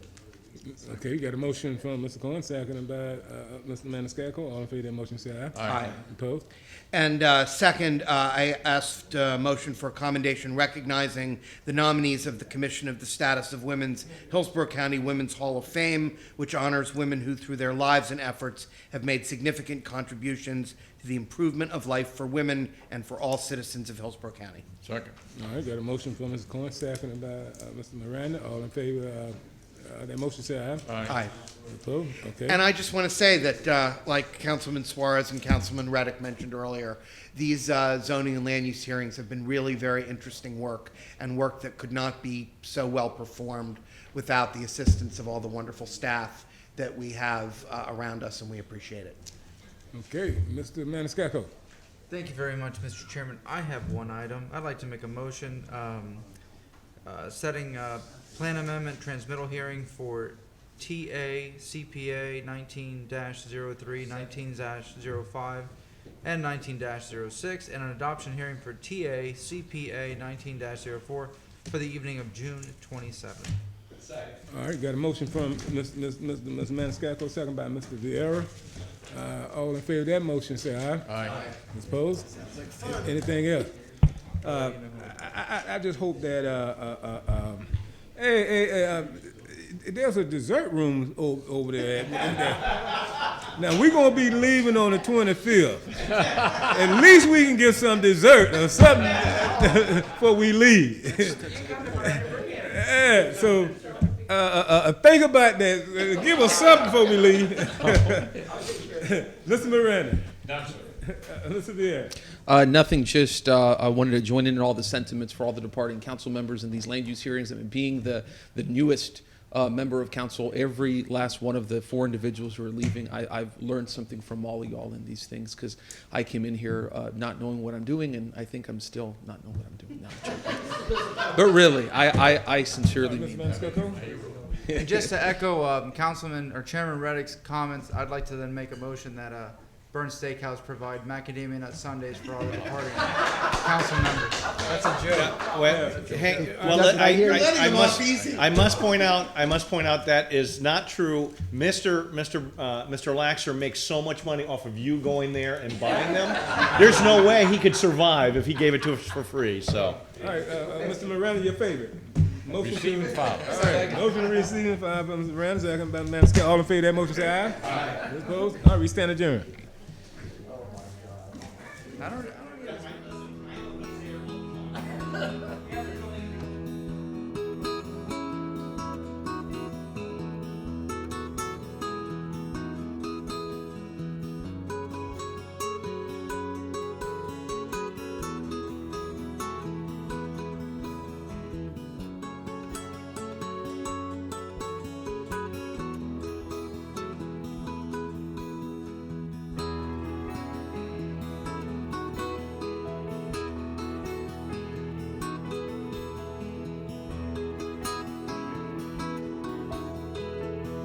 Okay, you got a motion from Mr. Cohen, seconded by Mr. Maniscalco. All in favor of that motion, say aye. Aye. Opposed? And second, I asked a motion for a commendation recognizing the nominees of the Commission of the Status of Women's Hillsborough County Women's Hall of Fame, which honors women who, through their lives and efforts, have made significant contributions to the improvement of life for women and for all citizens of Hillsborough County. Second. All right, got a motion from Mr. Cohen, seconded by Mr. Miranda. All in favor of that motion, say aye. Aye. Opposed? Okay. And I just want to say that, like Councilman Suarez and Councilman Reddick mentioned earlier, these zoning and land use hearings have been really very interesting work, and work that could not be so well performed without the assistance of all the wonderful staff that we have around us, and we appreciate it. Okay, Mr. Maniscalco. Thank you very much, Mr. Chairman. I have one item. I'd like to make a motion setting plan amendment transmittal hearing for TA CPA 19-03, 19-05, and 19-06, and an adoption hearing for TA CPA 19-04 for the evening of June 27th. All right, got a motion from Mr. Maniscalco, second by Mr. Vieira. All in favor of that motion, say aye. Aye. Opposed? Anything else? I just hope that, there's a dessert room over there. Now, we're gonna be leaving on the 25th. At least we can get some dessert or something before we leave. Yeah, so, think about that. Give us something before we leave. Mr. Miranda. Mr. Vieira. Nothing, just I wanted to join in all the sentiments for all the departing council members in these land use hearings. I mean, being the newest member of council, every last one of the 4 individuals who are leaving, I've learned something from all of y'all in these things, because I came in here not knowing what I'm doing, and I think I'm still not knowing what I'm doing now. But really, I sincerely mean that. And just to echo Councilman or Chairman Reddick's comments, I'd like to then make a motion that Burns Steakhouse provide macadamia nut sundaes for all the departing council members. That's a joke. I must point out that is not true. Mr. Laxer makes so much money off of you going there and buying them. There's no way he could survive if he gave it to us for free. So. All right, Mr. Miranda, your favorite. Motion Receiving 5. All right, motion to receiving 5 by Mr. Miranda, second by Mr. Maniscalco. All in favor of that motion, say aye. Aye. Opposed? All right, we stand adjourned. I don't.